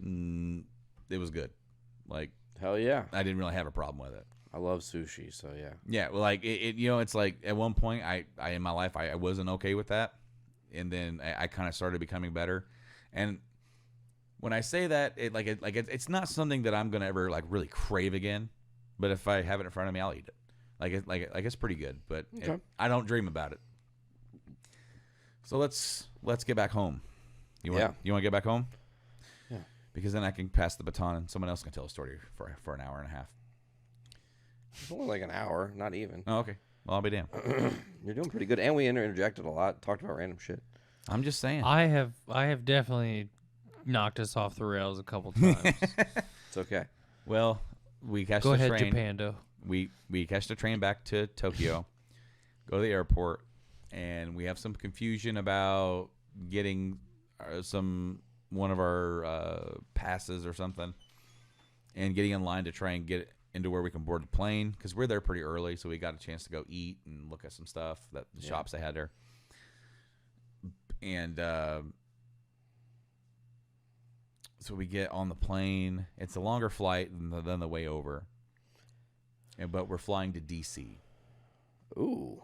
S8: It was good. Like
S6: hell yeah.
S8: I didn't really have a problem with it.
S6: I love sushi, so yeah.
S8: Yeah, well, like it it's like at one point I in my life I wasn't okay with that, and then I kind of started becoming better. And when I say that, it's not something that I'm gonna ever like really crave again. But if I have it in front of me, I'll eat it. Like it's pretty good, but
S6: okay.
S8: I don't dream about it. So let's get back home. You want to get back home?
S6: Yeah.
S8: Because then I can pass the baton and someone else can tell a story for an hour and a half.
S6: It's only like an hour, not even.
S8: Oh, okay. Well, I'll be damned.
S6: You're doing pretty good, and we interjected a lot, talked about random shit.
S8: I'm just saying.
S7: I have definitely knocked us off the rails a couple times.
S6: It's okay.
S8: Well, we catch
S7: Go
S8: the
S7: ahead,
S8: train.
S7: Japando.
S8: We catch the train back to Tokyo, go to the airport, and we have some confusion about getting one of our passes or something, and getting in line to try and get into where we can board the plane because we're there pretty early, so we got a chance to go eat and look at some stuff that the shops they had there. And so we get on the plane. It's a longer flight than the way over. But we're flying to D.C.
S6: Ooh.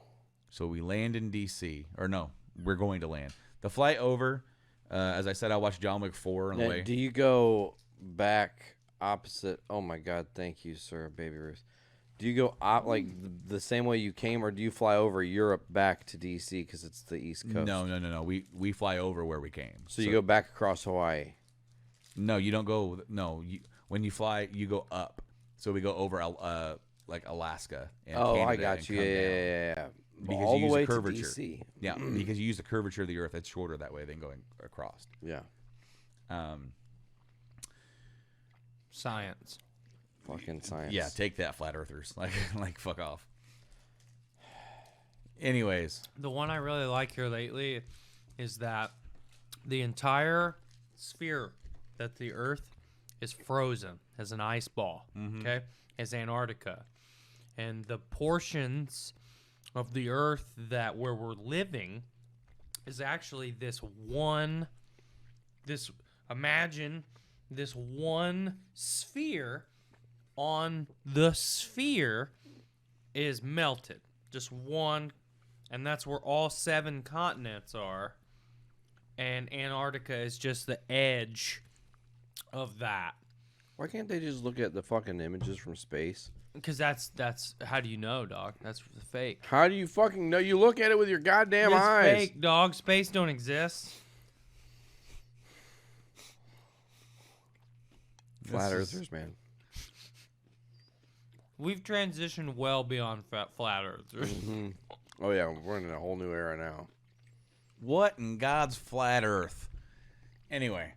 S8: So we land in D.C. Or no, we're going to land. The flight over, as I said, I watched John Wick 4 on the way.
S6: Do you go back opposite? Oh, my God. Thank you, sir, Baby Ruth. Do you go like the same way you came, or do you fly over Europe back to D.C. because it's the East Coast?
S8: No. We fly over where we came.
S6: So you go back across Hawaii?
S8: No, you don't go. No, when you fly, you go up. So we go over like Alaska. And Canada
S6: I got you. Yeah.
S8: Because
S6: all
S8: you
S6: the
S8: use
S6: way
S8: the curvature.
S6: to DC.
S8: Yeah, because you use the curvature of the Earth. It's shorter that way than going across.
S6: Yeah.
S7: Science.
S6: Fucking science.
S8: Yeah, take that, flat earthers. Like fuck off. Anyways,
S7: The one I really like here lately is that the entire sphere that the Earth is frozen as an ice ball. Okay, as Antarctica, and the portions of the Earth that where we're living is actually imagine this one sphere. On the sphere is melted, just one, and that's where all 7 continents are, and Antarctica is just the edge of that.
S6: Why can't they just look at the fucking images from space?
S7: Because that's how do you know, dog? That's fake.
S6: How do you fucking know? You look at it with your goddamn
S7: It's
S6: eyes.
S7: fake, dog. Space don't exist.
S6: Flat earthers, man.
S7: We've transitioned well beyond flat earthers.
S6: Oh yeah, we're in a whole new era now.
S8: what in God's flat Earth? Anyway,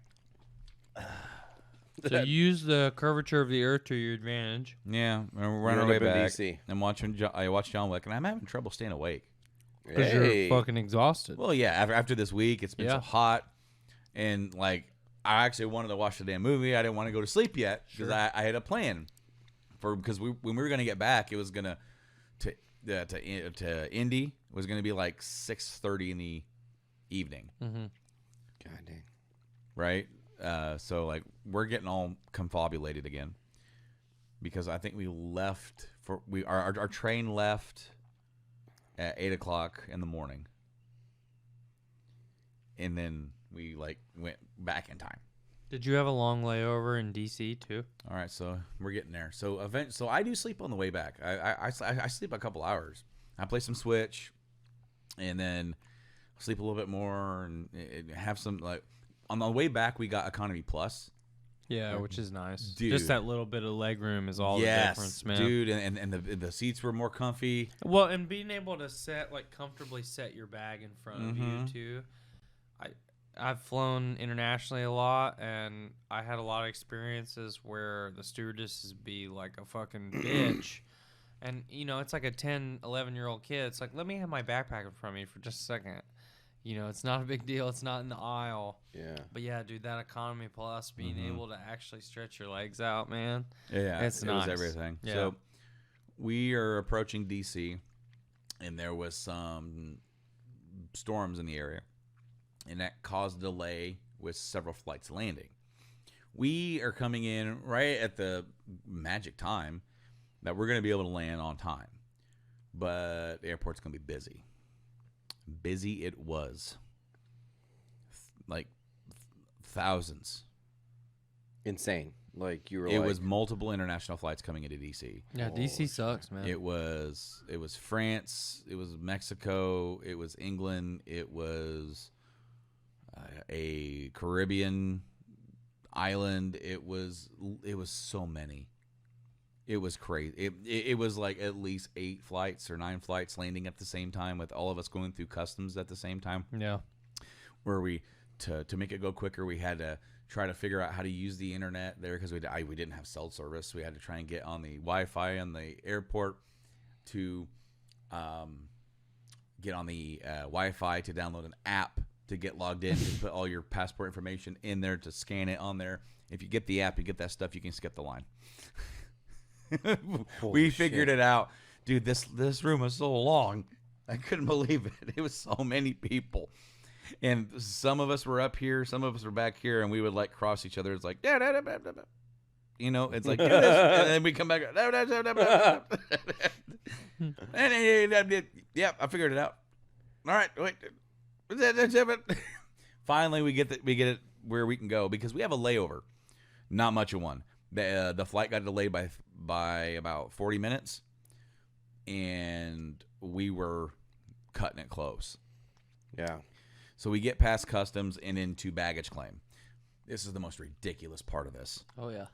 S7: So use the curvature of the Earth to your advantage.
S8: yeah, we're running our
S6: You're
S8: way
S6: up in
S8: back.
S6: DC.
S8: I'm watching. I watched John Wick, and I'm having trouble staying awake.
S7: Because
S6: Hey.
S7: you're fucking exhausted.
S8: Well, yeah, after this week, it's been so
S7: Yeah.
S8: hot, and like I actually wanted to watch the damn movie. I didn't want to go to sleep yet because I had a plan because when we were gonna get back, it was gonna to Indy. It was gonna be like 6:30 in the evening,
S6: God dang.
S8: right? So like we're getting all confabulated again because I think we left our train left at 8:00 in the morning, and then we like went back in time.
S7: Did you have a long layover in DC too?
S8: All right, so we're getting there. So so I do sleep on the way back. I sleep a couple hours. I play some Switch, and then sleep a little bit more and have some like on the way back. We got Economy Plus.
S7: Yeah, which is nice.
S8: Dude.
S7: Just that little bit of leg room is all the difference, man.
S8: dude, and the seats were more comfy.
S7: Well, and being able to comfortably set your bag in front of you too. I've flown internationally a lot, and I had a lot of experiences where the stewardesses be like a fucking bitch. And, you know, it's like a 10, 11-year-old kid. It's like, let me have my backpack in front of me for just a second. You know, it's not a big deal. It's not in the aisle.
S6: Yeah.
S7: But, yeah, dude, that Economy Plus, being able to actually stretch your legs out, man.
S8: Yeah,
S7: It's
S8: it
S7: nice.
S8: was everything.
S7: Yeah.
S8: So we are approaching DC, and there was some storms in the area, and that caused a delay with several flights landing. We are coming in right at the magic time that we're going to be able to land on time, but the airport's going to be busy. Busy it was. Like thousands.
S6: Insane. Like you were
S8: It
S6: like,
S8: was multiple international flights coming into DC.
S7: Yeah, DC sucks, man.
S8: It was France, it was Mexico, it was England, it was a Caribbean island. It was so many. It was crazy. It was like at least 8 flights or 9 flights landing at the same time, with all of us going through customs at the same time.
S7: Yeah.
S8: Where we to make it go quicker, we had to try to figure out how to use the internet there because we didn't have cell service. We had to try and get on the Wi-Fi in the airport to get on the Wi-Fi to download an app to get logged in, to put all your passport information in there, to scan it on there. If you get the app, you get that stuff, you can skip the line. We figured it out. Dude, this room was so long. I couldn't believe it. It was so many people. And some of us were up here, some of us were back here, and we would like cross each other. It's like, you know, it's like, do this, and then we come back. Yeah, I figured it out. All right, wait. Finally, we get it where we can go because we have a layover. Not much of one. The flight got delayed by about 40 minutes, and we were cutting it close.
S6: Yeah.
S8: So we get past customs and into baggage claim. This is the most ridiculous part of this.
S7: Oh, yeah.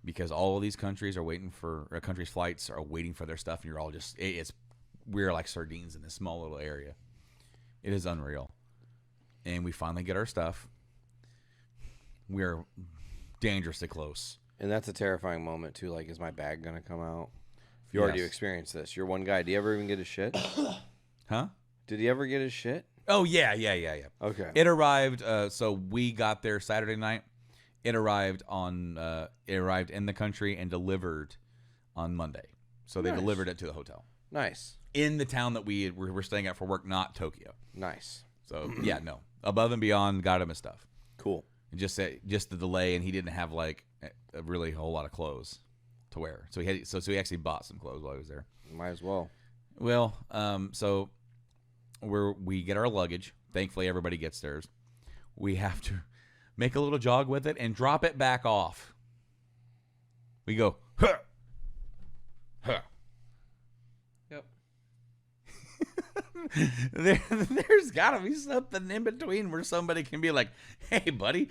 S8: Because all of these countries are waiting for countries' flights are waiting for their stuff, and you're all just we're like sardines in this small little area. It is unreal. And we finally get our stuff. We're dangerously close
S6: And that's a terrifying moment too. Like, is my bag gonna come out? If you already
S8: Yes.
S6: experienced this, you're one guy. Do you ever even get his shit?
S8: Huh?
S6: Did he ever get his shit?
S8: Oh yeah.
S6: Okay.
S8: It arrived. So we got there Saturday night. It arrived in the country and delivered on Monday. So they
S6: Nice.
S8: delivered it to the hotel
S6: Nice.
S8: in the town that we're staying at for work, not Tokyo.
S6: Nice.
S8: So yeah, no, above and beyond, got him his stuff.
S6: Cool.
S8: And just the delay, and he didn't have like a really whole lot of clothes to wear. So he actually bought some clothes while he was there.
S6: Might as well.
S8: Well, so we get our luggage. Thankfully, everybody gets theirs. We have to make a little jog with it and drop it back off. We go, huh, huh.
S7: Yep.
S8: There's got to be something in between where somebody can be like, hey, buddy,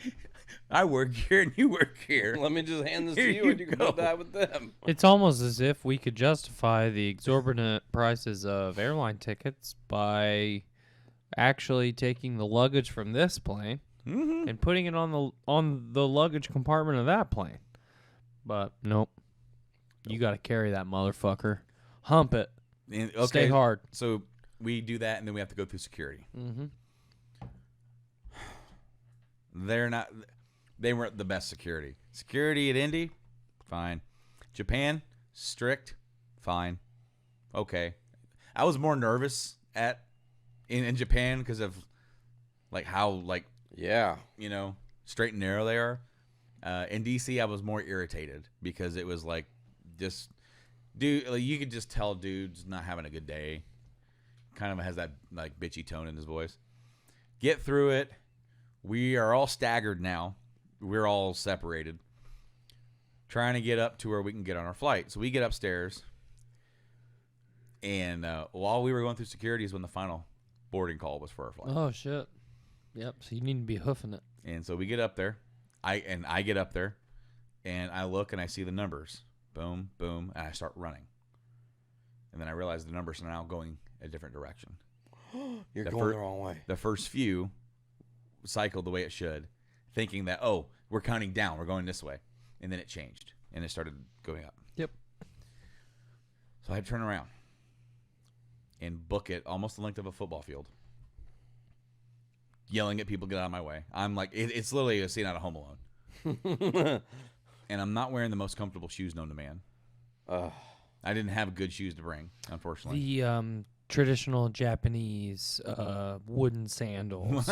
S8: I work here and you work here.
S6: Let me just hand this to
S8: Here
S6: you,
S8: you
S6: and you can
S8: go.
S6: go die with them.
S7: It's almost as if we could justify the exorbitant prices of airline tickets by actually taking the luggage from this plane and putting it on the luggage compartment of that plane. But nope. You got to carry that motherfucker. Hump it.
S8: And,
S7: Stay hard.
S8: So we do that, and then we have to go through security.
S7: Mm-hmm.
S8: They weren't the best security. Security at Indy, fine. Japan, strict, fine. Okay. I was more nervous in Japan because of like how
S6: Yeah.
S8: straight and narrow they are. In DC, I was more irritated because it was like just dude, like, you could just tell dude's not having a good day. Kind of has that like bitchy tone in his voice. Get through it. We are all staggered now. We're all separated. Trying to get up to where we can get on our flight. So we get upstairs. And while we were going through security is when the final boarding call was for our flight.
S7: Oh, shit. Yep, so you need to be hoofing it.
S8: And so we get up there. I get up there. And I look and I see the numbers. Boom, boom. And I start running. And then I realize the numbers are now going a different direction.
S6: You're going the wrong way.
S8: The first few cycled the way it should, thinking that, oh, we're counting down. We're going this way. And then it changed. And it started going up.
S7: Yep.
S8: So I had to turn around and book it almost the length of a football field. Yelling at people, get out of my way. I'm like, it's literally a scene out of Home Alone. And I'm not wearing the most comfortable shoes known to man. I didn't have good shoes to bring, unfortunately.
S7: The traditional Japanese wooden sandals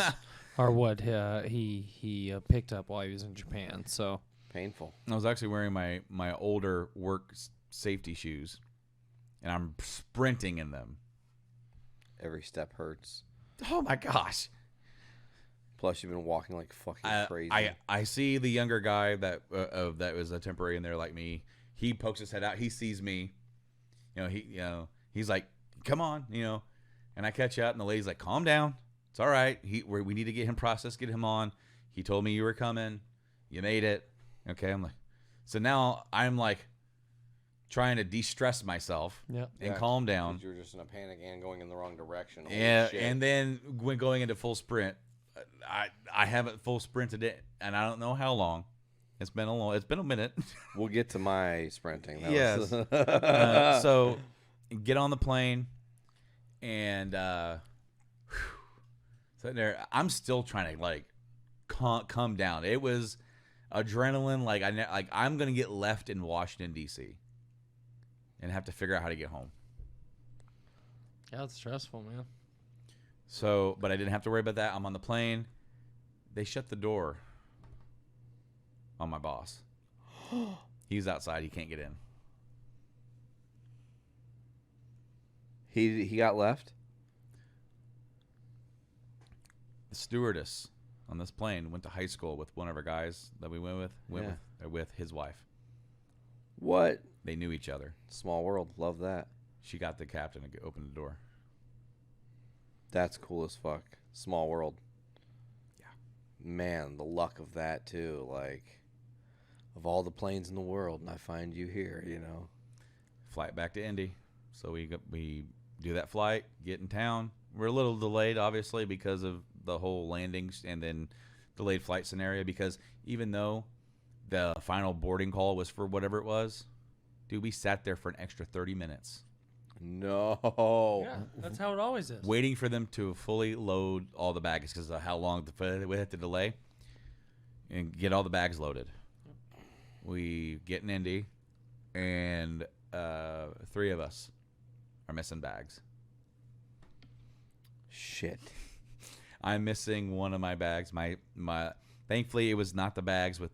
S7: are what he picked up while he was in Japan. So
S6: Painful.
S8: I was actually wearing my older work safety shoes, and I'm sprinting in them.
S6: Every step hurts.
S8: Oh my gosh!
S6: Plus, you've been walking like fucking crazy.
S8: I see the younger guy that was a temporary in there like me. He pokes his head out. He sees me. He's like, "Come on," And I catch up, and the lady's like, "Calm down. It's all right. We need to get him processed, get him on. He told me you were coming. You made it." Okay, I'm like, so now I'm like trying to de-stress myself and calm down.
S6: You were just in a panic and going in the wrong direction. Holy
S8: Yeah,
S6: shit.
S8: and then when going into full sprint, I haven't full sprinted it, and I don't know how long. It's been a minute.
S6: We'll get to my sprinting.
S8: Yes. So get on the plane, and sitting there, I'm still trying to like come down. It was adrenaline. Like I'm gonna get left in Washington D.C. and have to figure out how to get home.
S7: yeah, it's stressful, man.
S8: So, but I didn't have to worry about that. I'm on the plane. They shut the door on my boss. He's outside. He can't get in.
S6: He got left.
S8: The stewardess on this plane went to high school with one of our guys that we went with his wife.
S6: What?
S8: They knew each other.
S6: Small world. Love that.
S8: She got the captain to open the door.
S6: That's cool as fuck. Small world.
S8: Yeah.
S6: Man, the luck of that too. Like, of all the planes in the world, and I find you here.
S8: Flight back to Indy. So we do that flight, get in town. We're a little delayed, obviously, because of the whole landings and then delayed flight scenario. Because even though The final boarding call was for whatever it was. Dude, we sat there for an extra 30 minutes.
S6: No.
S7: Yeah, that's how it always is.
S8: Waiting for them to fully load all the bags because of how long we had to delay and get all the bags loaded. We get in Indy, and 3 of us are missing bags.
S6: Shit.
S8: I'm missing one of my bags. My thankfully, it was not the bags with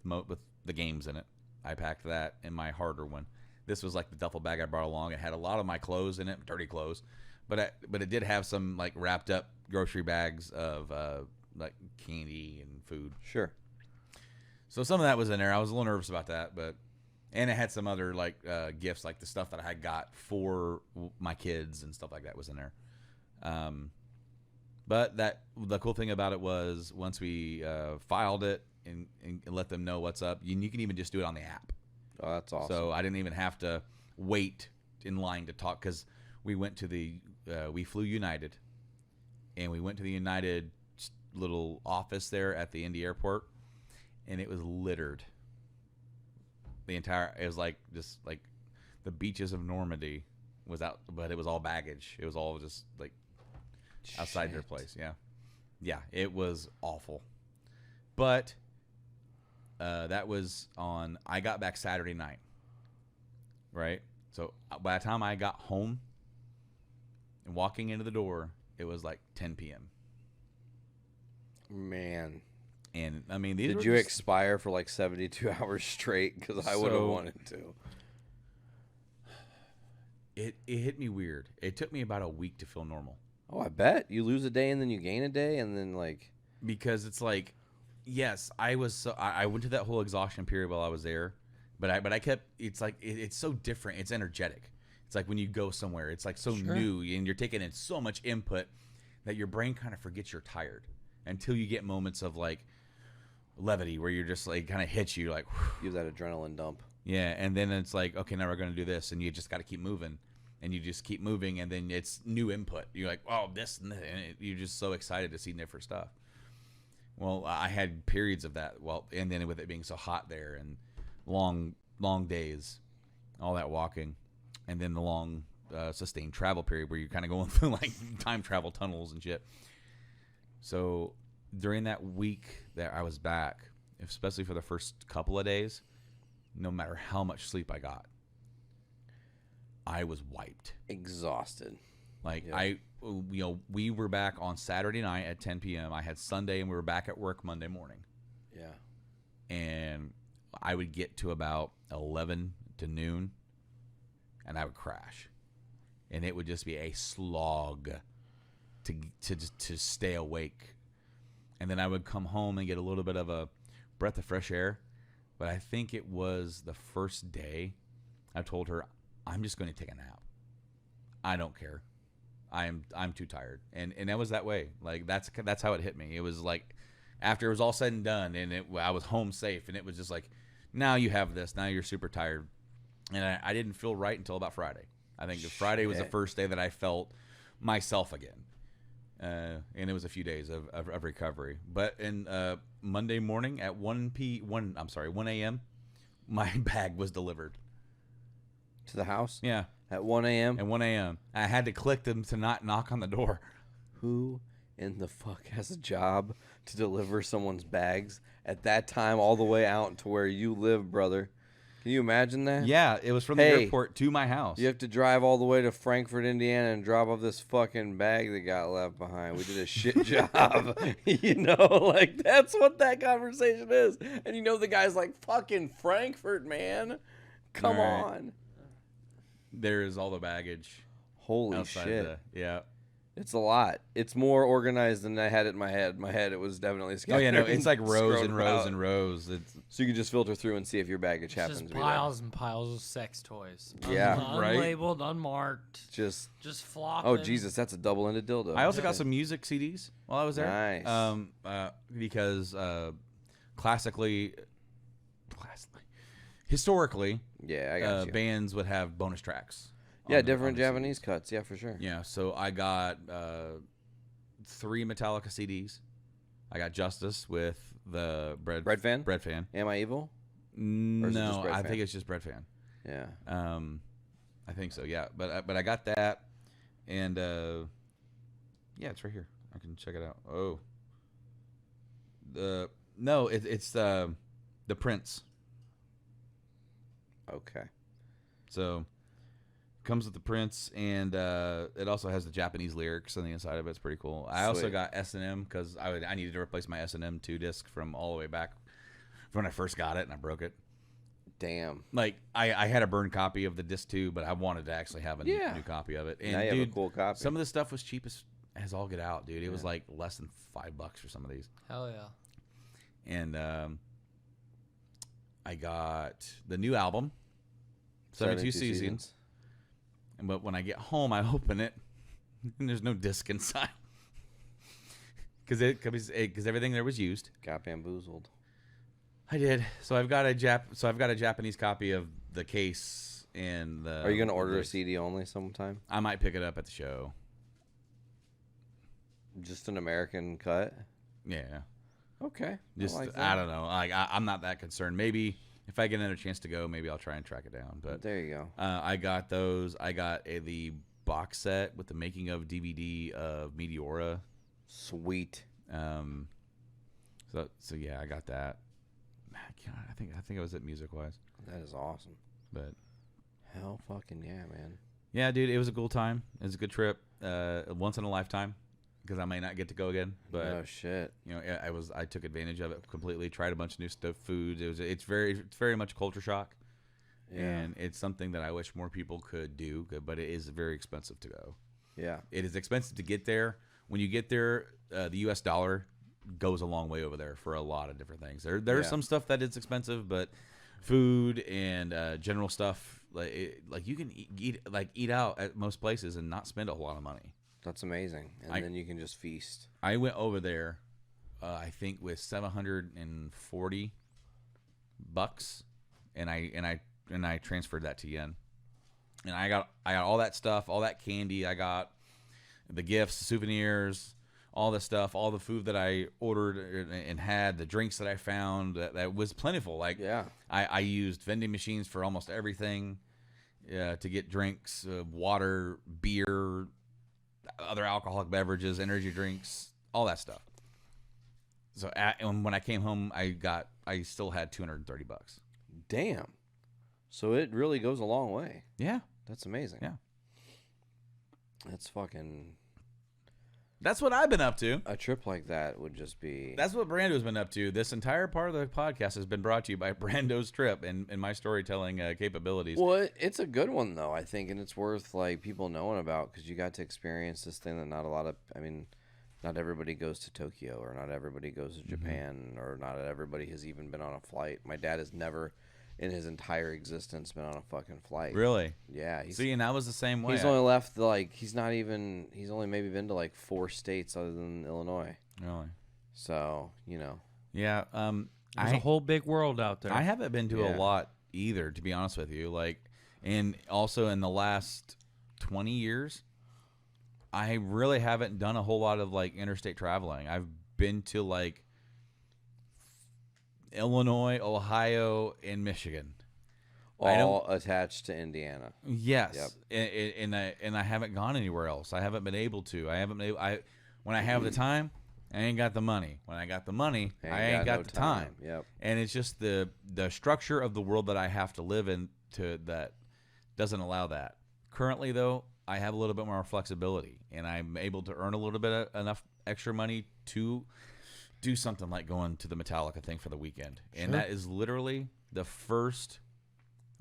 S8: the games in it. I packed that in my harder one. This was like the duffel bag I brought along. It had a lot of my clothes in it, dirty clothes, but it did have some like wrapped up grocery bags of like candy and food.
S6: Sure.
S8: So some of that was in there. I was a little nervous about that, and it had some other like gifts, like the stuff that I had got for my kids and stuff like that was in there. But the cool thing about it was once we filed it and let them know what's up, you can even just do it on the app.
S6: Oh, that's awesome.
S8: So I didn't even have to wait in line to talk because we went to we flew United, and we went to the United little office there at the Indy airport, and it was littered. It was like just like the beaches of Normandy was out, but it was all baggage. It was all just like outside their place. Yeah, it was awful. But that was on. I got back Saturday night, right? So by the time I got home and walking into the door, it was like 10 p.m.
S6: Man.
S8: And I mean, these
S6: did you expire for like 72 hours straight? Because I would have wanted to.
S8: It hit me weird. It took me about a week to feel normal.
S6: Oh, I bet. You lose a day and then you gain a day and then like...
S8: Because it's like, yes, I went to that whole exhaustion period while I was there, but I kept, it's like, it's so different. It's energetic. It's like when you go somewhere, it's like so new and you're taking in so much input that your brain kind of forgets you're tired until you get moments of like levity where you're just like kind of hits you like, whew.
S6: You have that adrenaline dump.
S8: Yeah. And then it's like, okay, now we're going to do this. And you just got to keep moving. And you just keep moving, and then it's new input. You're like, oh, this and that. And you're just so excited to see different stuff. Well, I had periods of that. Well, and then with it being so hot there and long days, all that walking, and then the long sustained travel period where you're kind of going through like time travel tunnels and shit. So during that week that I was back, especially for the first couple of days, no matter how much sleep I got, I was wiped.
S6: Exhausted.
S8: Like, yep. We were back on Saturday night at 10 p.m. I had Sunday, and we were back at work Monday morning.
S6: Yeah.
S8: And I would get to about 11 to noon, and I would crash. And it would just be a slog to stay awake. And then I would come home and get a little bit of a breath of fresh air. But I think it was the first day I told her, I'm just going to take a nap. I don't care. I'm too tired. And that was that way. Like that's how it hit me. It was like after it was all said and done and I was home safe, and it was just like, now you have this. Now you're super tired. And I didn't feel right until about Friday. I think Friday was the first day that I felt myself again. And it was a few days of recovery. But in Monday morning at 1 a.m., my bag was delivered.
S6: To the house?
S8: Yeah.
S6: At 1 a.m.?
S8: At 1 a.m. I had to click them to not knock on the door.
S6: Who in the fuck has a job to deliver someone's bags at that time all the way out to where you live, brother? Can you imagine that?
S8: Yeah, it was from the airport to my house.
S6: You have to drive all the way to Frankfort, Indiana and drop off this fucking bag that got left behind. We did a shit job. You know, like that's what that conversation is. And you know the guy's like, fucking Frankfort, man. Come on.
S8: There is all the baggage.
S6: Holy shit.
S8: Yeah.
S6: It's a lot. It's more organized than I had it in my head. My head, it was definitely scattered.
S8: Oh, yeah, no, it's like rows and rows and rows.
S6: So you can just filter through and see if your baggage happens to be there.
S7: Piles and piles of sex toys.
S6: Yeah.
S7: Unlabeled, unmarked. Just flopping.
S6: Oh, Jesus, that's a double-ended dildo.
S8: I also got some music CDs while I was there.
S6: Nice.
S8: Because historically,
S6: yeah, I got you.
S8: Bands would have bonus tracks.
S6: Yeah, different Japanese cuts. Yeah, for sure.
S8: Yeah, so I got 3 Metallica CDs. I got Justice with the Bread Fan.
S6: Am I Evil?
S8: No, I think it's just Bread Fan.
S6: Yeah.
S8: I think so. Yeah, but I got that, and yeah, it's right here. I can check it out. Oh, it's the Prince.
S6: Okay.
S8: So comes with the Prince, and it also has the Japanese lyrics on the inside of it. It's pretty cool. I also got S&M because I needed to replace my S&M 2 disc from all the way back from when I first got it, and I broke it.
S6: Damn.
S8: Like I had a burned copy of the disc 2, but I wanted to actually have a new copy of it. And
S6: now you have a cool copy.
S8: Some of the stuff was cheap as all get out, dude. It was like less than $5 for some of these.
S7: Hell yeah.
S8: And I got the new album, 72 Seasons. But when I get home, I open it, and there's no disc inside. Because everything there was used.
S6: Got bamboozled.
S8: I did. So I've got a Japanese copy of the case and the.
S6: Are you gonna order a CD only sometime?
S8: I might pick it up at the show.
S6: Just an American cut.
S8: Yeah.
S6: Okay.
S8: Just I don't know. Like I'm not that concerned. Maybe if I get another chance to go, maybe I'll try and track it down. But
S6: there you go.
S8: I got those. I got the box set with the making of DVD of Meteora.
S6: Sweet.
S8: So yeah, I got that. God, I think I was at Music Wise.
S6: That is awesome.
S8: But
S6: hell fucking yeah, man.
S8: Yeah, dude, it was a cool time. It was a good trip. Once in a lifetime, because I may not get to go again. But
S6: oh shit.
S8: You know, I took advantage of it completely. Tried a bunch of new stuff, foods. It's very much culture shock. Yeah. And it's something that I wish more people could do, but it is very expensive to go.
S6: Yeah.
S8: It is expensive to get there. When you get there, the U.S. dollar goes a long way over there for a lot of different things. There's some stuff that is expensive, but food and general stuff like you can eat out at most places and not spend a whole lot of money.
S6: That's amazing, and then you can just feast.
S8: I went over there, I think with $740, and I transferred that to yen, and I got all that stuff, all that candy. I got the gifts, the souvenirs. All the stuff, all the food that I ordered and had, the drinks that I found that was plentiful. Like, I used vending machines for almost everything to get drinks, water, beer, other alcoholic beverages, energy drinks, all that stuff. So and when I came home, I still had $230.
S6: Damn. So it really goes a long way.
S8: Yeah.
S6: That's amazing.
S8: Yeah.
S6: That's fucking...
S8: That's what I've been up to.
S6: A trip like that would just be...
S8: That's what Brando's been up to. This entire part of the podcast has been brought to you by Brando's trip and my storytelling capabilities.
S6: Well, it's a good one, though, I think, and it's worth like people knowing about because you got to experience this thing that not everybody goes to Tokyo or not everybody goes to Japan or not everybody has even been on a flight. My dad has never... in his entire existence been on a fucking flight.
S8: Really?
S6: Yeah.
S8: See, and I was the same way.
S6: He's only left he's only maybe been to like 4 states other than Illinois.
S8: Really?
S6: So, you know.
S8: Yeah.
S7: There's a whole big world out there.
S8: I haven't been to a lot either, to be honest with you. Like, and also in the last 20 years, I really haven't done a whole lot of like interstate traveling. I've been to like Illinois, Ohio, and Michigan,
S6: all attached to Indiana.
S8: Yes, and I haven't gone anywhere else. I haven't been able to. When I have the time, I ain't got the money. When I got the money, I ain't got the time.
S6: Yep.
S8: And it's just the structure of the world that I have to live in that doesn't allow that. Currently, though, I have a little bit more flexibility, and I'm able to earn a little bit enough extra money to do something like going to the Metallica thing for the weekend. And that is literally the first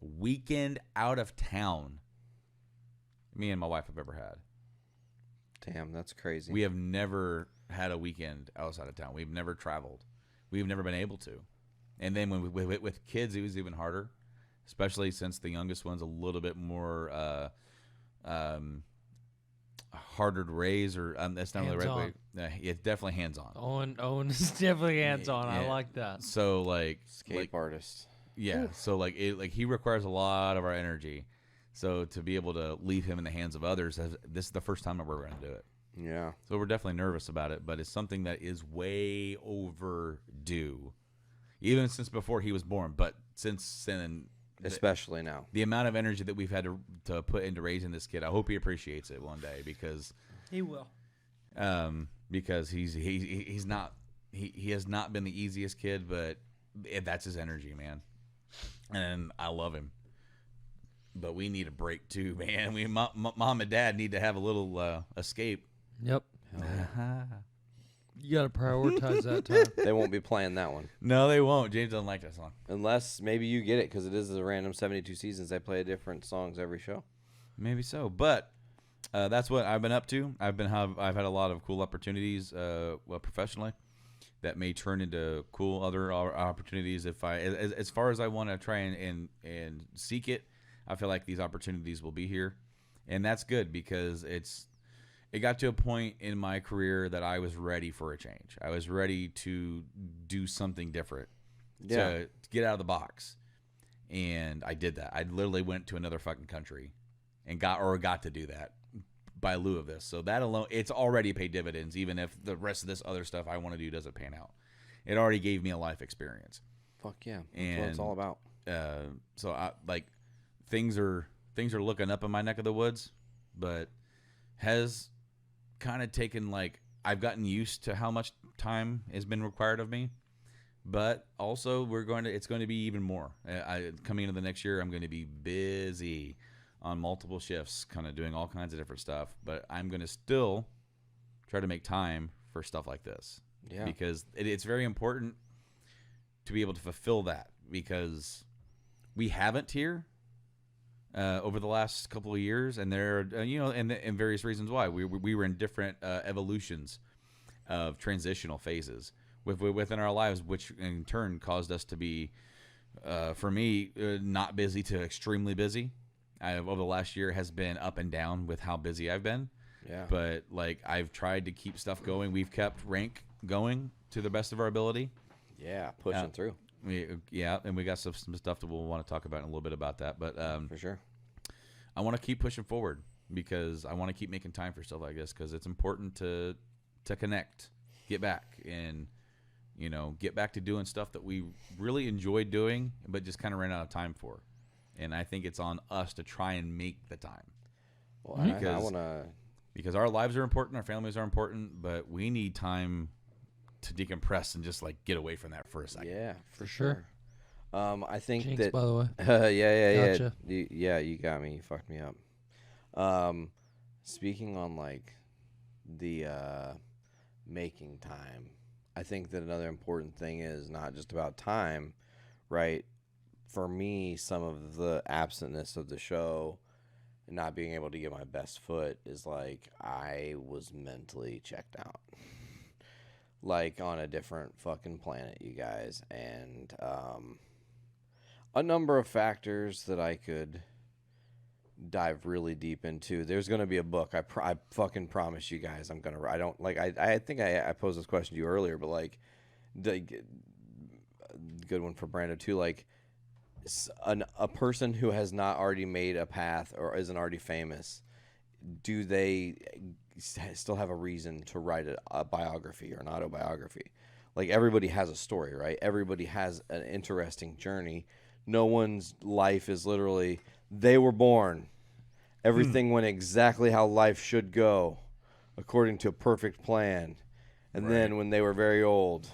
S8: weekend out of town me and my wife have ever had.
S6: Damn, that's crazy.
S8: We have never had a weekend outside of town. We've never traveled. We've never been able to. And then when we with kids, it was even harder, especially since the youngest one's a little bit more harder to raise, or that's not really the right way. It's definitely hands-on.
S7: Owen is definitely hands-on. I like that.
S8: So like
S6: escape artist.
S8: Yeah. So like he requires a lot of our energy. So to be able to leave him in the hands of others, this is the first time that we're going to do it.
S6: Yeah.
S8: So we're definitely nervous about it, but it's something that is way overdue, even since before he was born. But since then.
S6: Especially now.
S8: The amount of energy that we've had to put into raising this kid, I hope he appreciates it one day because
S7: He will.
S8: Because he has not been the easiest kid, but that's his energy, man, and I love him. But we need a break too, man. Mom and Dad need to have a little escape.
S7: Yep. You got to prioritize that time.
S6: They won't be playing that one.
S8: No, they won't. James doesn't like that song.
S6: Unless maybe you get it because it is the random 72 seasons. They play different songs every show.
S8: Maybe so, but that's what I've been up to. I've had a lot of cool opportunities, professionally, that may turn into cool other opportunities. If as far as I want to try and seek it, I feel like these opportunities will be here, and that's good because it got to a point in my career that I was ready for a change. I was ready to do something different, to get out of the box. And I did that. I literally went to another fucking country and got to do that by lieu of this. So that alone, it's already paid dividends, even if the rest of this other stuff I want to do doesn't pan out. It already gave me a life experience.
S6: Fuck yeah. That's what it's all about.
S8: So things are looking up in my neck of the woods, but has kind of taken, I've gotten used to how much time has been required of me, but also it's going to be even more. Coming into the next year, I'm going to be busy on multiple shifts, kind of doing all kinds of different stuff, but I'm going to still try to make time for stuff like this.
S6: Yeah.
S8: Because it's very important to be able to fulfill that, because we haven't here over the last couple of years, and there are, and various reasons why we were in different evolutions of transitional phases within our lives, which in turn caused us to be, for me, not busy to extremely busy. Over the last year has been up and down with how busy I've been.
S6: Yeah.
S8: But I've tried to keep stuff going. We've kept rank going to the best of our ability.
S6: Yeah, pushing through.
S8: And we got some stuff that we'll want to talk about in a little bit about that. But
S6: for sure,
S8: I want to keep pushing forward because I want to keep making time for stuff like this, because it's important to connect, get back, and get back to doing stuff that we really enjoyed doing, but just kind of ran out of time for. And I think it's on us to try and make the time.
S6: Well, I want to,
S8: because our lives are important, our families are important, but we need time to decompress and just get away from that for a second.
S6: Yeah, for sure. I think
S7: Jinx,
S6: that.
S7: by the way.
S6: Yeah.
S7: Gotcha.
S6: You got me. You fucked me up. Speaking on the making time, I think that another important thing is not just about time, right? For me, some of the absentness of the show and not being able to get my best foot is I was mentally checked out. On a different fucking planet, you guys. And a number of factors that I could dive really deep into. There's going to be a book. I fucking promise you guys I'm going to write. I don't I think I posed this question to you earlier, but good one for Brando too. A person who has not already made a path or isn't already famous, do they still have a reason to write a biography or an autobiography? Everybody has a story, right? Everybody has an interesting journey. No one's life is literally, they were born, everything went exactly how life should go, according to a perfect plan, and then when they were very old,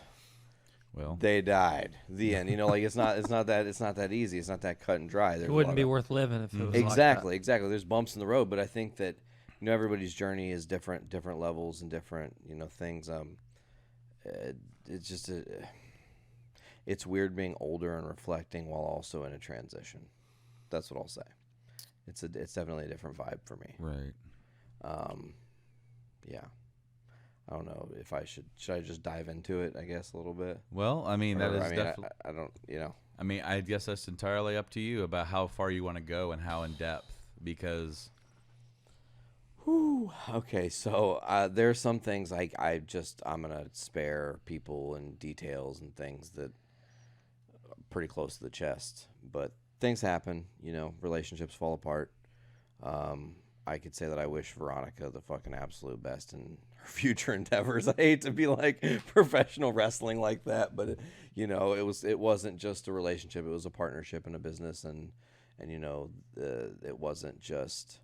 S8: well,
S6: they died. The end. It's not that easy. It's not that cut and dry.
S7: It wouldn't be worth living if it was
S6: exactly. There's bumps in the road, but I think that everybody's journey is different levels and different things. It's just it's weird being older and reflecting while also in a transition. That's what I'll say. It's definitely a different vibe for me.
S8: Right.
S6: Yeah. I don't know if should I just dive into it, I guess, a little bit.
S8: Well, definitely.
S6: I don't,
S8: I guess that's entirely up to you about how far you want to go and how in depth, because.
S6: Whew. Okay, so there's some things I'm gonna spare people and details and things that are pretty close to the chest, but things happen. Relationships fall apart. I could say that I wish Veronica the fucking absolute best in her future endeavors. I hate to be like professional wrestling like that, but it wasn't just a relationship. It was a partnership and a business, and it wasn't just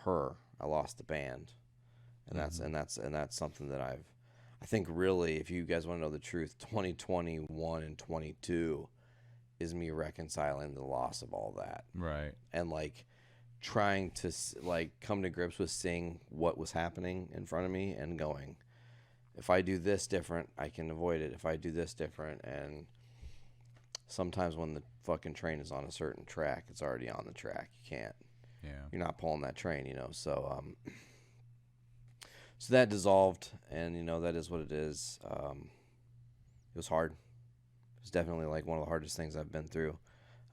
S6: her. I lost the band, and that's something that I think really, if you guys want to know the truth, 2021 and 22 is me reconciling the loss of all that.
S8: Right.
S6: And like trying to like come to grips with seeing what was happening in front of me and going, if I do this different, I can avoid it. If I do this different, and sometimes when the fucking train is on a certain track, it's already on the track. You can't.
S8: Yeah.
S6: You're not pulling that train, So so that dissolved, and that is what it is. It was hard. It was definitely like one of the hardest things I've been through.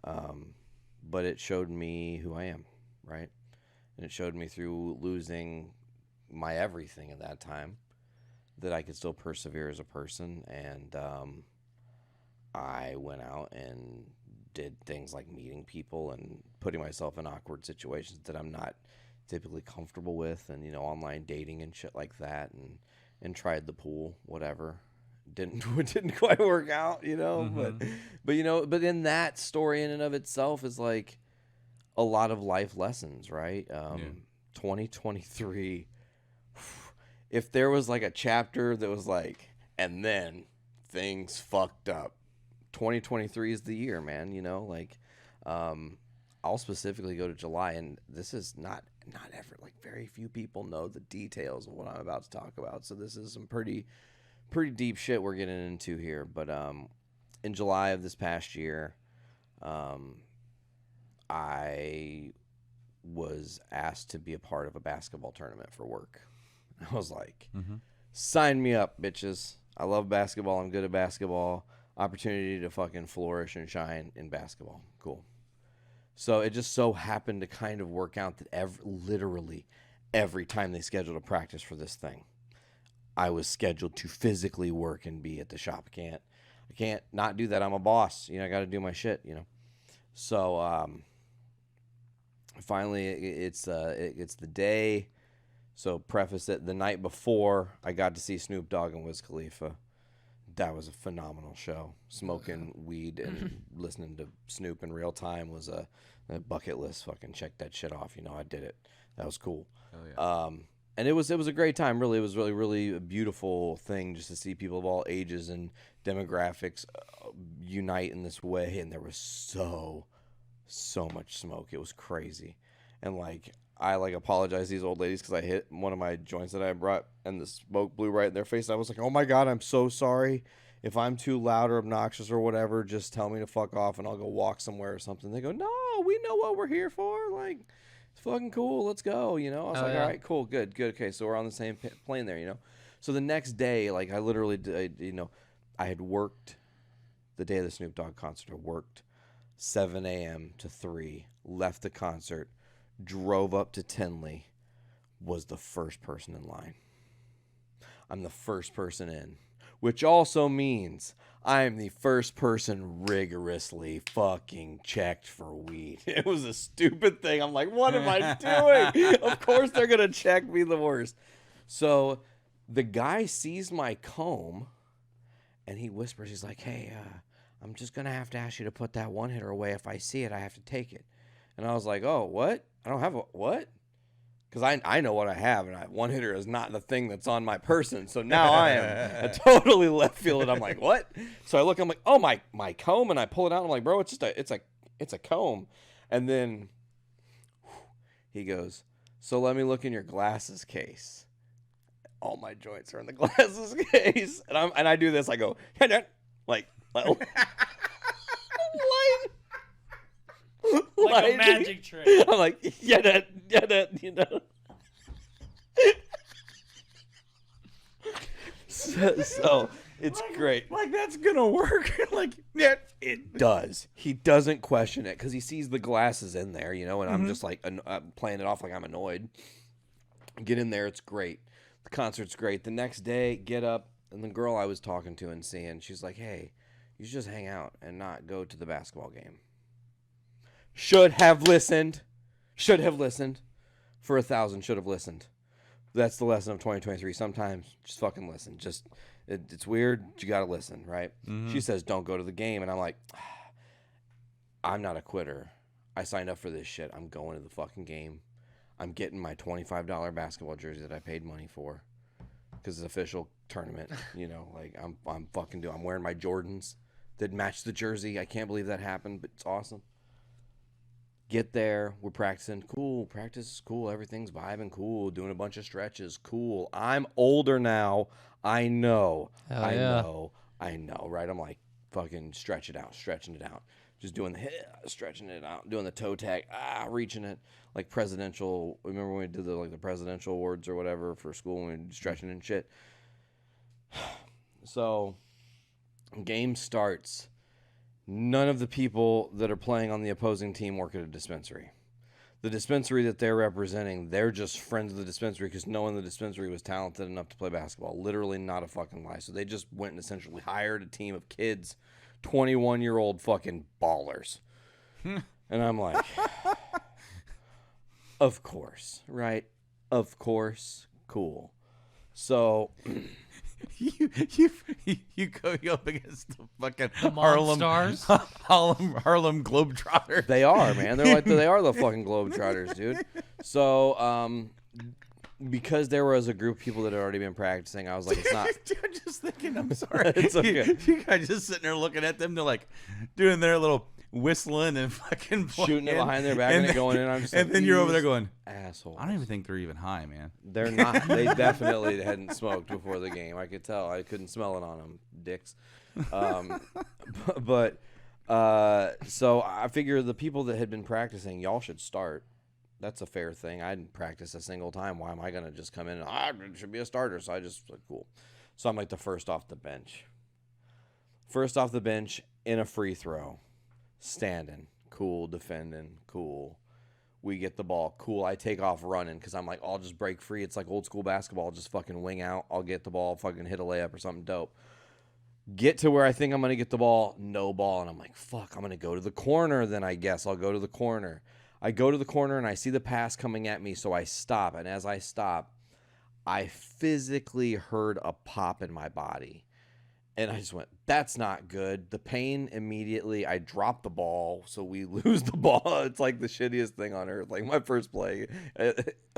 S6: But it showed me who I am, right? And it showed me through losing my everything at that time that I could still persevere as a person. And I went out and did things like meeting people and putting myself in awkward situations that I'm not typically comfortable with, and online dating and shit like that, and tried the pool, whatever. Didn't quite work out, but in that story in and of itself is like a lot of life lessons, right? 2023, if there was like a chapter that was like, and then things fucked up, 2023 is the year, man. I'll specifically go to July, and this is not ever, like, very few people know the details of what I'm about to talk about, so this is some pretty deep shit we're getting into here. But in July of this past year, I was asked to be a part of a basketball tournament for work. I was like, sign me up, bitches. I love basketball. I'm good at basketball. Opportunity to fucking flourish and shine in basketball. Cool. So it just so happened to kind of work out that literally every time they scheduled a practice for this thing, I was scheduled to physically work and be at the shop. I can't not do that. I'm a boss. I got to do my shit, So finally it's the day. So preface it, the night before, I got to see Snoop Dogg and Wiz Khalifa. That was a phenomenal show. Smoking weed and listening to Snoop in real time was a bucket list. Fucking check that shit off. I did it. That was cool.
S8: Oh, yeah.
S6: And it was a great time. Really, it was really a beautiful thing just to see people of all ages and demographics unite in this way. And there was so much smoke. It was crazy. And I apologize to these old ladies because I hit one of my joints that I brought and the smoke blew right in their face. And I was like, oh my God, I'm so sorry. If I'm too loud or obnoxious or whatever, just tell me to fuck off and I'll go walk somewhere or something. They go, no, we know what we're here for. Like, it's fucking cool. Let's go. I was all right, cool, good. Okay, so we're on the same plane there, So the next day, I literally, I had worked the day of the Snoop Dogg concert. I worked 7 a.m. to 3, left the concert, drove up to Tinley, was the first person in line. I'm the first person in, which also means I am the first person rigorously fucking checked for weed. It was a stupid thing. I'm like, what am I doing? Of course they're going to check me the worst. So the guy sees my comb and he whispers, he's like, hey, I'm just going to have to ask you to put that one hitter away. If I see it, I have to take it. And I was like, oh, what? I don't have a what? Because I know what I have, and one hitter is not the thing that's on my person. So now I am a totally left field, and I'm like, what? So I look, I'm like, oh, my comb, and I pull it out. I'm like, bro, it's a comb. And then he goes, so let me look in your glasses case. All my joints are in the glasses case, and I do this. I go, like
S7: like a magic trick.
S6: I'm like, So it's great.
S8: Like that's gonna work.
S6: It does. He doesn't question it because he sees the glasses in there, and I'm just like playing it off like I'm annoyed. Get in there. It's great. The concert's great. The next day, get up, and the girl I was talking to and seeing, she's like, hey, you should just hang out and not go to the basketball game. Should have listened. for 1,000 should have listened. That's the lesson of 2023. Sometimes just fucking listen. Just it's weird. You got to listen, right? She says, don't go to the game. And I'm like, I'm not a quitter. I signed up for this shit. I'm going to the fucking game. I'm getting my $25 basketball jersey that I paid money for because it's an official tournament. You know, like I'm fucking doing. I'm wearing my Jordans that match the jersey. I can't believe that happened, but it's awesome. Get there. We're practicing. Cool. Practice is cool. Everything's vibing. Cool. Doing a bunch of stretches. Cool. I'm older now. I know.
S7: Hell
S6: I
S7: yeah.
S6: know. I know. Right? I'm like fucking stretching it out. Just doing the stretching it out. Doing the toe tag. Reaching it. Like presidential. Remember when we did the presidential awards or whatever for school and we were stretching and shit? So, game starts. None of the people that are playing on the opposing team work at a dispensary. The dispensary that they're representing, they're just friends of the dispensary because no one in the dispensary was talented enough to play basketball. Literally not a fucking lie. So they just went and essentially hired a team of kids, 21-year-old fucking ballers. And I'm like, of course, right? Of course. Cool. So...
S8: You go up against the fucking
S7: The Monstars?
S8: Harlem Globetrotters.
S6: They are, man. They are the fucking Globetrotters, dude. So, because there was a group of people that had already been practicing, I was like, it's not.
S8: I'm just thinking, I'm sorry.
S6: It's okay.
S8: You guys just sitting there looking at them. They're like doing their little whistling and fucking
S6: Shooting it
S8: playing.
S6: behind their back and it going in. I'm just
S8: and
S6: like,
S8: then you're over there
S6: "These
S8: going,
S6: assholes.
S8: I don't even think they're even high, man.
S6: They're not. They definitely hadn't smoked before the game. I could tell. I couldn't smell it on them, dicks. So I figure the people that had been practicing, y'all should start. That's a fair thing. I didn't practice a single time. Why am I going to just come in and, it should be a starter. So I just, like, cool. So I'm like the first off the bench. First off the bench in a free throw. Standing. Cool. Defending. Cool. We get the ball. Cool. I take off running because I'm like, I'll just break free. It's like old school basketball. I'll just fucking wing out. I'll get the ball, fucking hit a layup or something dope. Get to where I think I'm going to get the ball. No ball. And I'm like, fuck, I'm going to go to the corner then, I guess. I'll go to the corner. I go to the corner and I see the pass coming at me, so I stop. And as I stop, I physically heard a pop in my body. And I just went, that's not good. The pain immediately, I dropped the ball, so we lose the ball. It's like the shittiest thing on earth. Like my first play,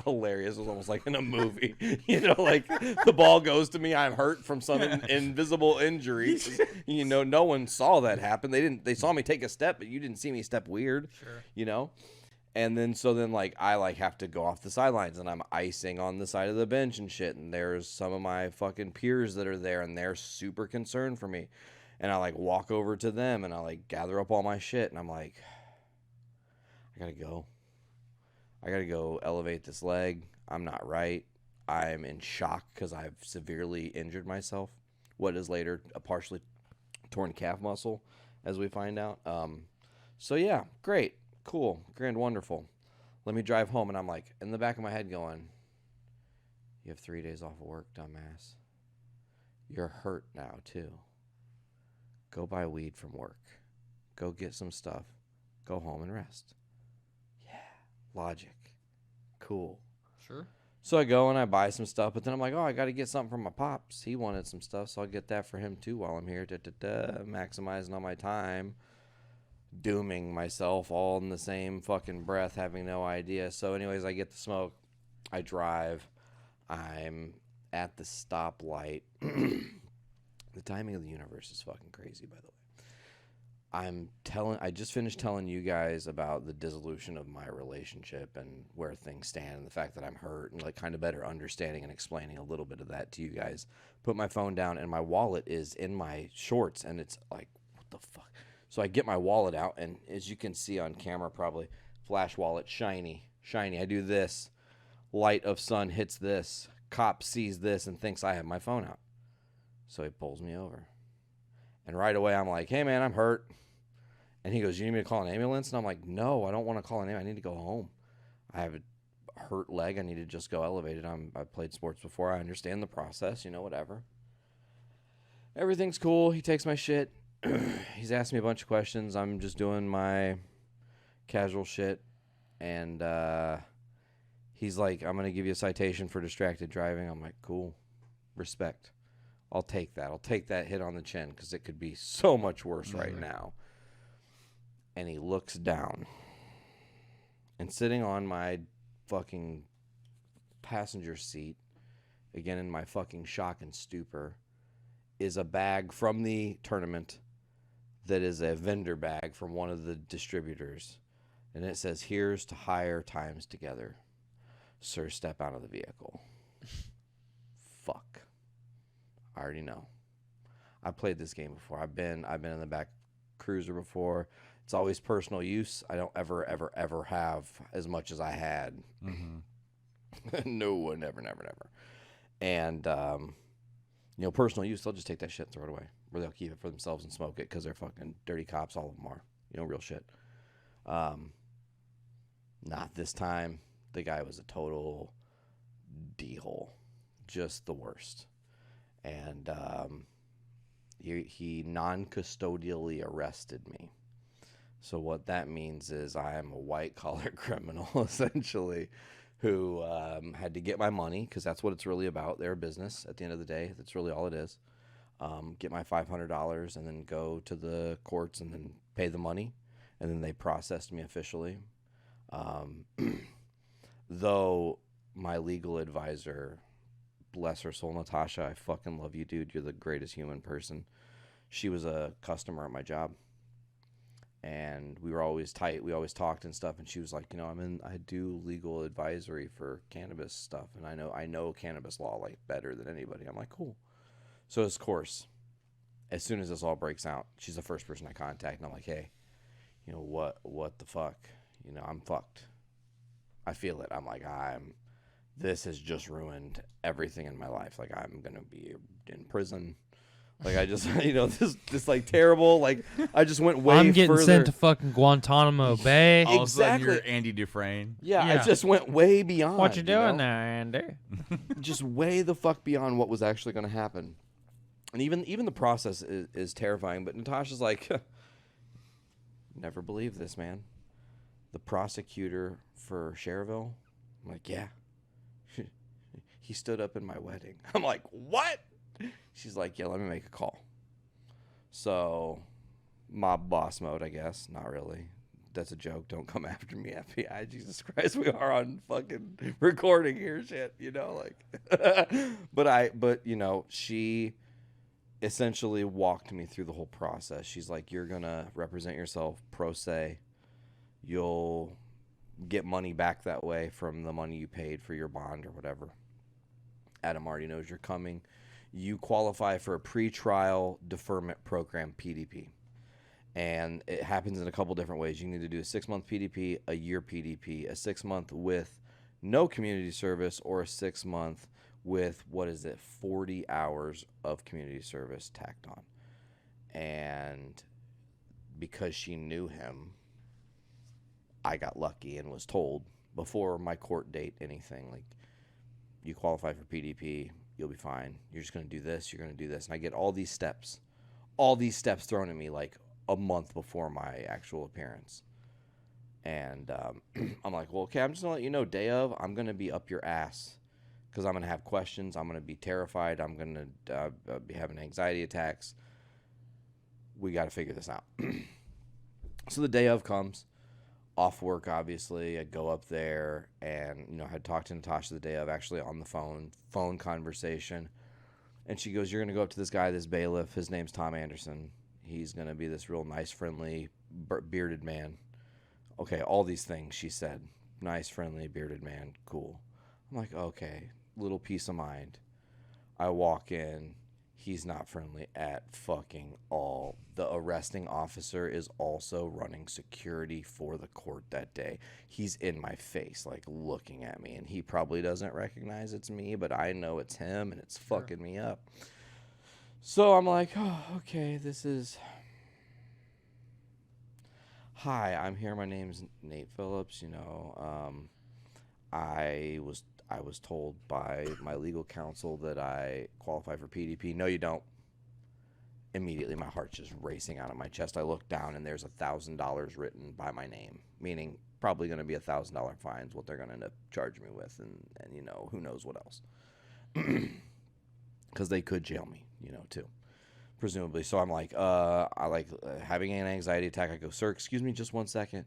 S6: hilarious. It was almost like in a movie. You know, like the ball goes to me. I'm hurt from some invisible injury. You know, no one saw that happen. They saw me take a step, but you didn't see me step weird. Sure. You know? And then, I have to go off the sidelines and I'm icing on the side of the bench and shit. And there's some of my fucking peers that are there and they're super concerned for me. And I walk over to them and I gather up all my shit and I'm like, I gotta go. I gotta go elevate this leg. I'm not right. I'm in shock because I've severely injured myself. What is later a partially torn calf muscle, as we find out. So yeah, great. Cool, grand, wonderful. Let me drive home. And I'm like, in the back of my head going, you have 3 days off of work, dumbass. You're hurt now, too. Go buy weed from work. Go get some stuff. Go home and rest. Yeah, logic. Cool.
S7: Sure.
S6: So I go and I buy some stuff, but then I'm like, I got to get something from my pops. He wanted some stuff, so I'll get that for him, too, while I'm here. Maximizing on my time. Dooming myself all in the same fucking breath, having no idea. So anyways, I get the smoke. I drive. I'm at the stoplight. The timing of the universe is fucking crazy, by the way. I just finished telling you guys about the dissolution of my relationship and where things stand and the fact that I'm hurt and kind of better understanding and explaining a little bit of that to you guys. Put my phone down and my wallet is in my shorts and it's like, what the fuck? So I get my wallet out, and as you can see on camera probably, flash wallet, shiny. I do this. Light of sun hits this. Cop sees this and thinks I have my phone out. So he pulls me over. And right away I'm like, hey, man, I'm hurt. And he goes, you need me to call an ambulance? And I'm like, no, I don't want to call an ambulance. I need to go home. I have a hurt leg. I need to just go elevated. I've played sports before. I understand the process, whatever. Everything's cool. He takes my shit. He's asked me a bunch of questions. I'm just doing my casual shit. And He's like, I'm going to give you a citation for distracted driving. I'm like, cool. Respect. I'll take that. I'll take that hit on the chin because it could be so much worse right now. And he looks down. And sitting on my fucking passenger seat, again in my fucking shock and stupor, is a bag from the tournament that is a vendor bag from one of the distributors. And it says, here's to higher times together. Sir, step out of the vehicle. Fuck. I already know. I played this game before. I've been in the back cruiser before. It's always personal use. I don't ever have as much as I had. No, never. And, personal use, they'll just take that shit and throw it away. Or they'll keep it for themselves and smoke it because they're fucking dirty cops. All of them are. Real shit. Not this time. The guy was a total d-hole. Just the worst. And he non-custodially arrested me. So what that means is I am a white-collar criminal, essentially, who had to get my money, because that's what it's really about. They're a business at the end of the day. That's really all it is. Get my $500 and then go to the courts and then pay the money. And then they processed me officially. Though my legal advisor, bless her soul, Natasha, I fucking love you, dude. You're the greatest human person. She was a customer at my job. And we were always tight. We always talked and stuff. And she was like, I do legal advisory for cannabis stuff. And I know cannabis law like better than anybody. I'm like, cool. So of course, as soon as this all breaks out, she's the first person I contact. And I'm like, hey, what the fuck? I'm fucked. I feel it. I'm like, this has just ruined everything in my life. Like, I'm going to be in prison. Like, I just, this like terrible, like, I just went way further.
S7: I'm getting sent to fucking Guantanamo Bay.
S8: All of a sudden, you're Andy Dufresne.
S6: Yeah, I just went way beyond.
S7: What you doing there, Andy?
S6: Just way the fuck beyond what was actually going to happen. And even the process is terrifying. But Natasha's like, never believe this, man. The prosecutor for Cherville, I'm like, yeah. He stood up in my wedding. I'm like, what? She's like, yeah, let me make a call. So, mob boss mode, I guess. Not really. That's a joke. Don't come after me, FBI. Jesus Christ, we are on fucking recording here, shit. But she essentially walked me through the whole process. She's like, you're gonna represent yourself pro se. You'll get money back that way from the money you paid for your bond or whatever. Adam already knows you're coming. You qualify for a pretrial deferment program, PDP. And it happens in a couple different ways. You need to do a 6-month PDP, a year PDP, a 6-month with no community service, or a 6-month with, 40 hours of community service tacked on. And because she knew him, I got lucky and was told before my court date anything, like, you qualify for PDP, you'll be fine. You're just going to do this, you're going to do this. And I get all these steps thrown at me like a month before my actual appearance. And I'm like, well, okay, I'm just going to let you know, day of, I'm going to be up your ass because I'm going to have questions. I'm going to be terrified. I'm going to be having anxiety attacks. We got to figure this out. So the day of comes. Off work, obviously. I go up there and, I had talked to Natasha the day of, actually on the phone conversation. And she goes, you're going to go up to this guy, this bailiff. His name's Tom Anderson. He's going to be this real nice, friendly, bearded man. Okay, all these things she said. Nice, friendly, bearded man. Cool. I'm like, okay, little peace of mind. I walk in. He's not friendly at fucking all. The arresting officer is also running security for the court that day. He's in my face, like, looking at me, and he probably doesn't recognize it's me, but I know it's him, and it's fucking me up. So I'm like, oh, okay, this is... Hi, I'm here. My name's Nate Phillips. I was told by my legal counsel that I qualify for PDP. No, you don't. Immediately, my heart's just racing out of my chest. I look down, and there's $1,000 written by my name, meaning probably going to be $1,000 fines what they're going to end up charging me with, and you know, who knows what else, because they could jail me, you know, too, presumably. So I'm like, having an anxiety attack. I go, sir, excuse me, just 1 second.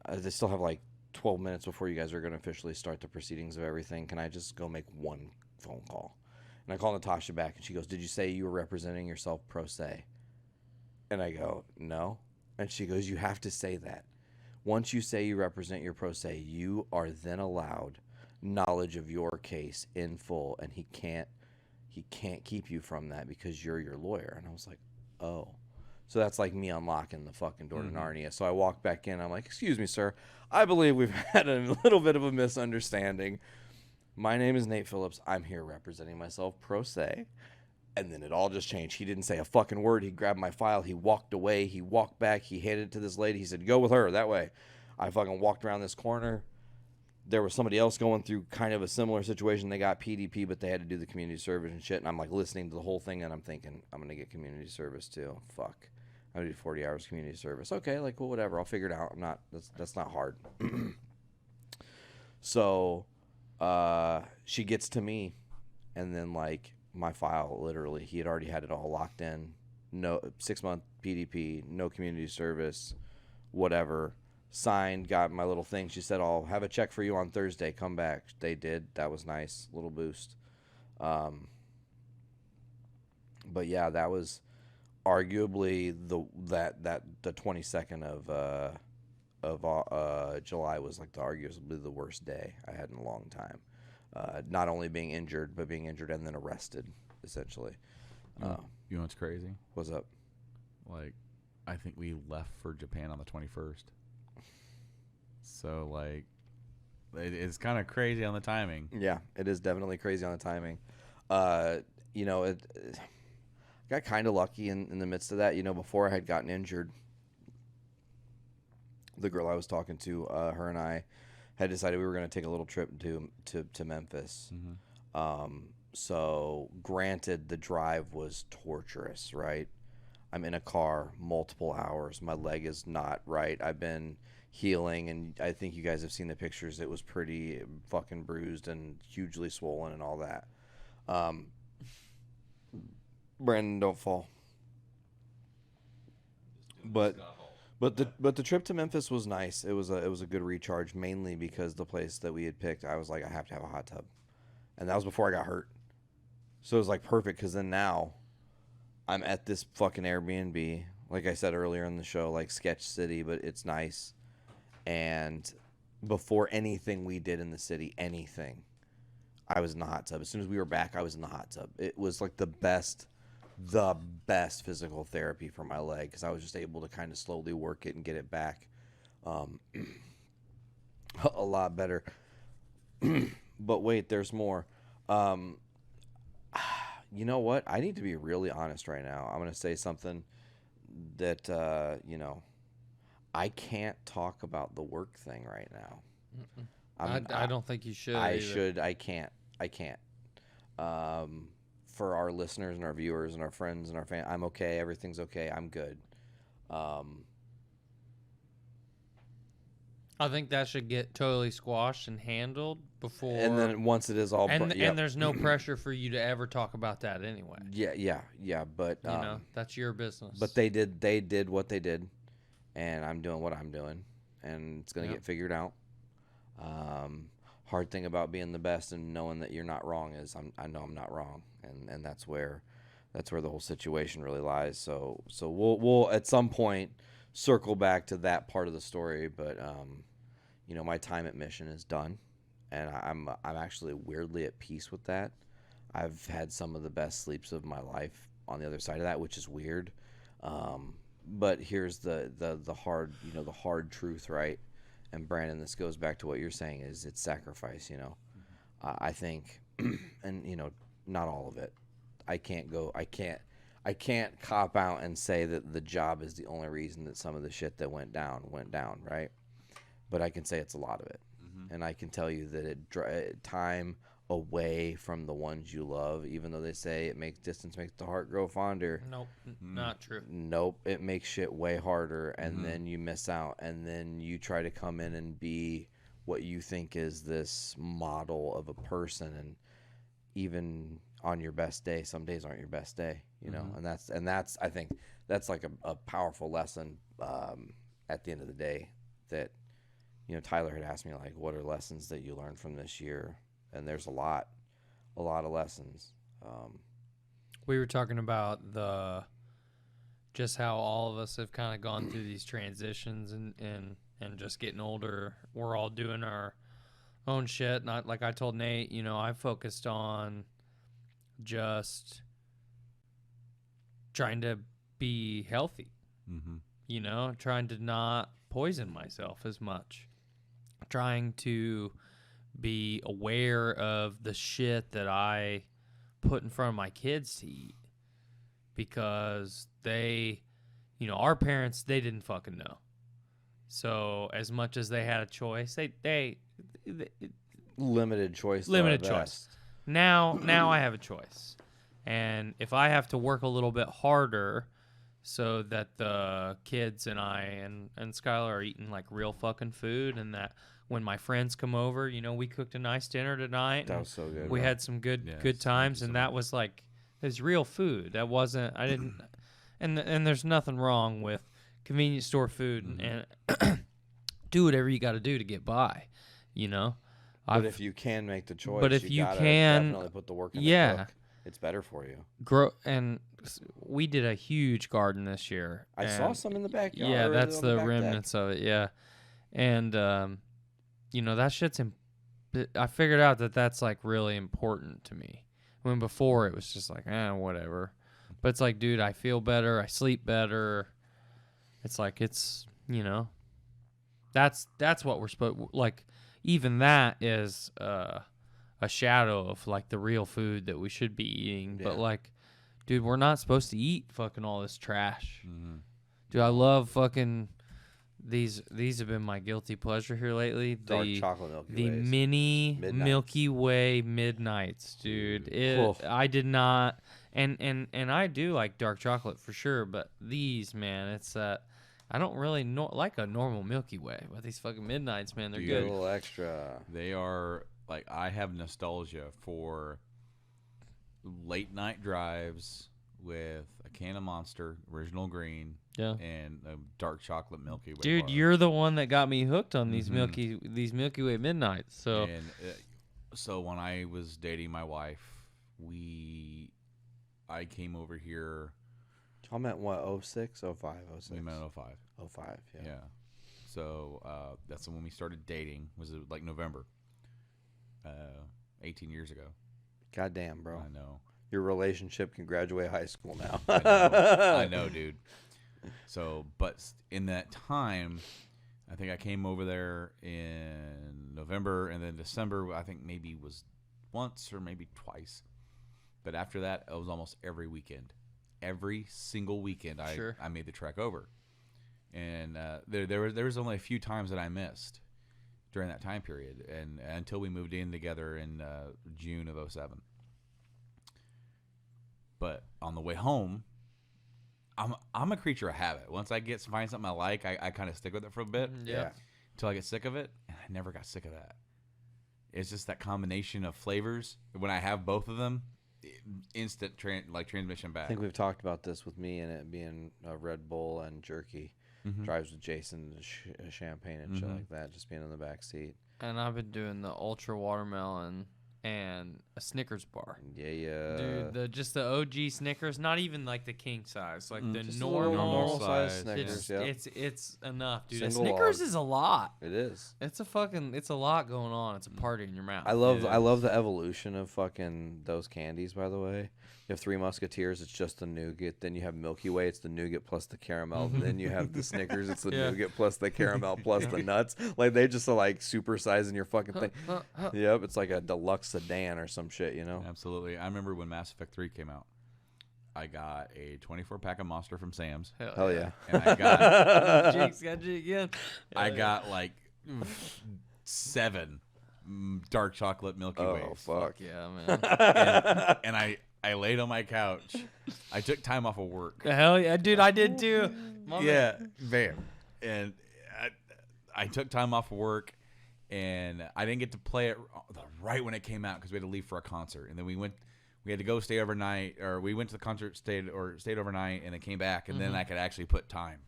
S6: They still have like 12 minutes before you guys are going to officially start the proceedings of everything. Can I just go make one phone call? And I call Natasha back, and she goes, did you say you were representing yourself pro se? And I go, no. And she goes, you have to say that. Once you say you represent your pro se, you are then allowed knowledge of your case in full, and he can't keep you from that because you're your lawyer. And I was like, oh. So that's like me unlocking the fucking door to Narnia. So I walk back in. I'm like, excuse me, sir. I believe we've had a little bit of a misunderstanding. My name is Nate Phillips. I'm here representing myself pro se. And then it all just changed. He didn't say a fucking word. He grabbed my file. He walked away. He walked back. He handed it to this lady. He said, go with her that way. I fucking walked around this corner. There was somebody else going through kind of a similar situation. They got PDP, but they had to do the community service and shit. And I'm like listening to the whole thing, and I'm thinking, I'm going to get community service too. Fuck. I'm going to do 40 hours community service. Okay, like, well, whatever. I'll figure it out. That's not hard. So she gets to me, and then, like, my file, literally, he had already had it all locked in. No 6-month PDP, no community service, whatever. Signed, got my little thing. She said, I'll have a check for you on Thursday. Come back. They did. That was nice. Little boost. But yeah, that was arguably the 22nd of July was like arguably the worst day I had in a long time. Not only being injured, but being injured and then arrested, essentially.
S8: You know what's crazy?
S6: What's up?
S8: Like, I think we left for Japan on the 21st. So, like, it's kind of crazy on the timing.
S6: Yeah, it is definitely crazy on the timing. You know, it got kind of lucky in the midst of that. You know, before I had gotten injured, the girl I was talking to, her and I had decided we were going to take a little trip to Memphis. So granted, the drive was torturous, right? I'm in a car multiple hours. My leg is not right. I've been healing, and I think you guys have seen the pictures. It was pretty fucking bruised and hugely swollen and all that. Brandon, don't fall. But the trip to Memphis was nice. It was a good recharge, mainly because the place that we had picked, I was like, I have to have a hot tub, and that was before I got hurt. So it was like perfect, because then now I'm at this fucking Airbnb, like I said earlier in the show, like Sketch City, but it's nice. And before anything we did in the city, I was in the hot tub. As soon as we were back, I was in the hot tub. It was like the best physical therapy for my leg, because I was just able to kind of slowly work it and get it back a lot better. But wait, there's more. You know what? I need to be really honest right now. I'm going to say something that, you know, I can't talk about the work thing right now.
S7: I don't think you should.
S6: I can't. For our listeners and our viewers and our friends and our fans, I'm okay. Everything's okay. I'm good.
S7: I think that should get totally squashed and handled before.
S6: And then once it is all,
S7: and there's no pressure for you to ever talk about that anyway.
S6: Yeah. But
S7: you know, that's your business.
S6: But they did what they did, and I'm doing what I'm doing, and it's gonna get figured out. Hard thing about being the best and knowing that you're not wrong is I know I'm not wrong, and that's where the whole situation really lies. So we'll at some point circle back to that part of the story, but you know, my time at Mission is done, and I'm actually weirdly at peace with that. I've had some of the best sleeps of my life on the other side of that, which is weird. But here's the hard, you know, the hard truth, right? And Brandon, this goes back to what you're saying, is it's sacrifice, you know. I think, and you know, not all of it. I can't cop out and say that the job is the only reason that some of the shit that went down, right? But I can say it's a lot of it. And I can tell you that time away from the ones you love, even though they say distance makes the heart grow fonder.
S7: Nope, not true.
S6: Nope, it makes shit way harder, and then you miss out, and then you try to come in and be what you think is this model of a person, and even on your best day, some days aren't your best day, you know. And that's I think that's like a powerful lesson at the end of the day. That, you know, Tyler had asked me, like, what are lessons that you learned from this year? And there's a lot of lessons.
S7: We were talking about just how all of us have kind of gone through these transitions and just getting older. We're all doing our own shit. Not like I told Nate, you know, I focused on just trying to be healthy, you know, trying to not poison myself as much, trying to be aware of the shit that I put in front of my kids to eat, because they, you know, our parents, they didn't fucking know. So as much as they had a choice, they
S6: Limited choice.
S7: limited choice. Now I have a choice. And if I have to work a little bit harder so that the kids and I and Skylar are eating like real fucking food, and that when my friends come over, you know, we cooked a nice dinner tonight.
S6: That was so good.
S7: We had some good times, and that was like, it was real food. That wasn't, I didn't, and there's nothing wrong with convenience store food and do whatever you got to do to get by, you know.
S6: But if you can make the choice,
S7: but if you
S6: gotta
S7: can,
S6: definitely put the work in. The cook. It's better for you.
S7: And we did a huge garden this year.
S6: I saw some in the backyard.
S7: Yeah, that's the
S6: back
S7: remnants
S6: deck.
S7: of it. Yeah, and you know, that shit's. I figured out that that's like really important to me. When before it was just like, whatever. But it's like, dude, I feel better. I sleep better. It's like, it's, you know, that's what we're supposed, like, even that is a shadow of like the real food that we should be eating. But like, dude, we're not supposed to eat fucking all this trash. Dude, I love fucking these have been my guilty pleasure here lately.
S6: Dark chocolate Milky
S7: the
S6: Ways.
S7: mini
S6: Midnights.
S7: Milky Way Midnights, dude. I did not, and I do like dark chocolate for sure, but these, man, it's I don't really like a normal Milky Way, but these fucking Midnights, man, they're
S6: A
S7: good.
S6: little extra.
S8: They are, like, I have nostalgia for late night drives with a can of Monster, original green, and a dark chocolate Milky Way.
S7: Dude,
S8: bar.
S7: you're the one that got me hooked on these Milky Way Midnights. So,
S8: And so when I was dating my wife, I came over here.
S6: I meant what, 06, 05, 06?
S8: We met in 05.
S6: 05, yeah.
S8: Yeah. So that's when we started dating. Was it like November? 18 years ago.
S6: Goddamn, bro.
S8: I know.
S6: Your relationship can graduate high school now.
S8: I know, dude. So, but in that time, I think I came over there in November, and then December, I think maybe was once or maybe twice. But after that, it was almost every weekend. Every single weekend, I made the trek over. And there was only a few times that I missed during that time period, and until we moved in together in June of 07. But on the way home, I'm a creature of habit. Once I find something I like, I kind of stick with it for a bit.
S6: Yeah.
S8: Until I get sick of it, and I never got sick of that. It's just that combination of flavors. When I have both of them, instant transmission back.
S6: I think we've talked about this with me and it being Red Bull and jerky. Drives with Jason, champagne and shit like that, just being in the back seat.
S7: and I've been doing the ultra watermelon and a Snickers bar.
S6: Yeah.
S7: Dude, just the OG Snickers, not even like the king size, like the
S6: Just a
S7: normal
S6: size Snickers.
S7: It's enough, dude.
S6: Single
S7: Snickers
S6: log.
S7: is a lot.
S6: It is.
S7: It's a lot going on. It's a party in your mouth.
S6: I love the evolution of fucking those candies, by the way. You have Three Musketeers, it's just the nougat. Then you have Milky Way, it's the nougat plus the caramel. Then you have the Snickers, it's the nougat plus the caramel plus the nuts. Like, they just are like supersizing your fucking thing. Yep, it's like a deluxe sedan or some shit, you know?
S8: Absolutely. I remember when Mass Effect 3 came out. I got a 24-pack of Monster from Sam's.
S6: Hell yeah.
S8: And I got
S7: Jake's got you again.
S8: I got like 7 dark chocolate Milky
S6: Oh
S8: Ways.
S6: fuck.
S7: Yeah, man.
S8: And I laid on my couch. I took time off of work.
S7: Hell yeah, dude, I did too. My man.
S8: Yeah, bam. And I took time off of work, and I didn't get to play it right when it came out because we had to leave for a concert. And then we had to go stay overnight, or we went to the concert, stayed overnight, and then came back, and then I could actually put time.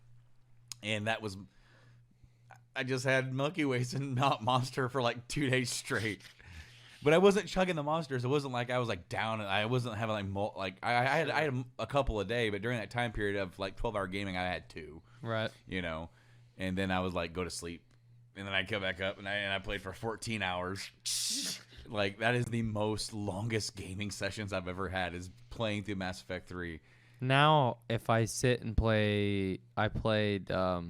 S8: And that was, I just had Milky Ways and Monster for like 2 days straight. But I wasn't chugging the Monsters. It wasn't like I was like down. I wasn't having like I had a couple a day, but during that time period of like 12-hour gaming, I had 2.
S7: Right.
S8: You know, and then I was like go to sleep, and then I come back up and I played for 14 hours. Like that is the most longest gaming sessions I've ever had, is playing through Mass Effect 3.
S7: Now, if I sit and play, I played the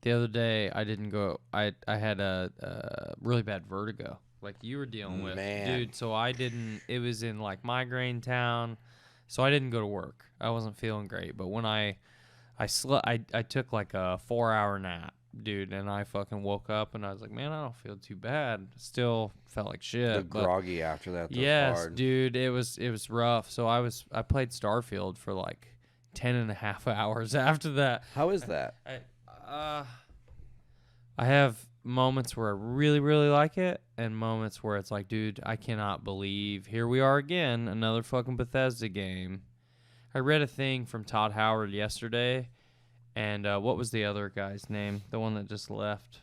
S7: other day. I didn't go. I had a really bad vertigo, like you were dealing with, dude. So I didn't. It was in like migraine town, so I didn't go to work. I wasn't feeling great. But when I took like a 4-hour nap, dude, and I fucking woke up and I was like, man, I don't feel too bad. Still felt like shit.
S6: The
S7: but
S6: groggy after that.
S7: yes,
S6: hard.
S7: dude, it was rough. So I played Starfield for like 10.5 hours after that.
S6: How is that?
S7: I have moments where I really, really like it, and moments where it's like, dude, I cannot believe here we are again, another fucking Bethesda game. I read a thing from Todd Howard yesterday, and what was the other guy's name? The one that just left?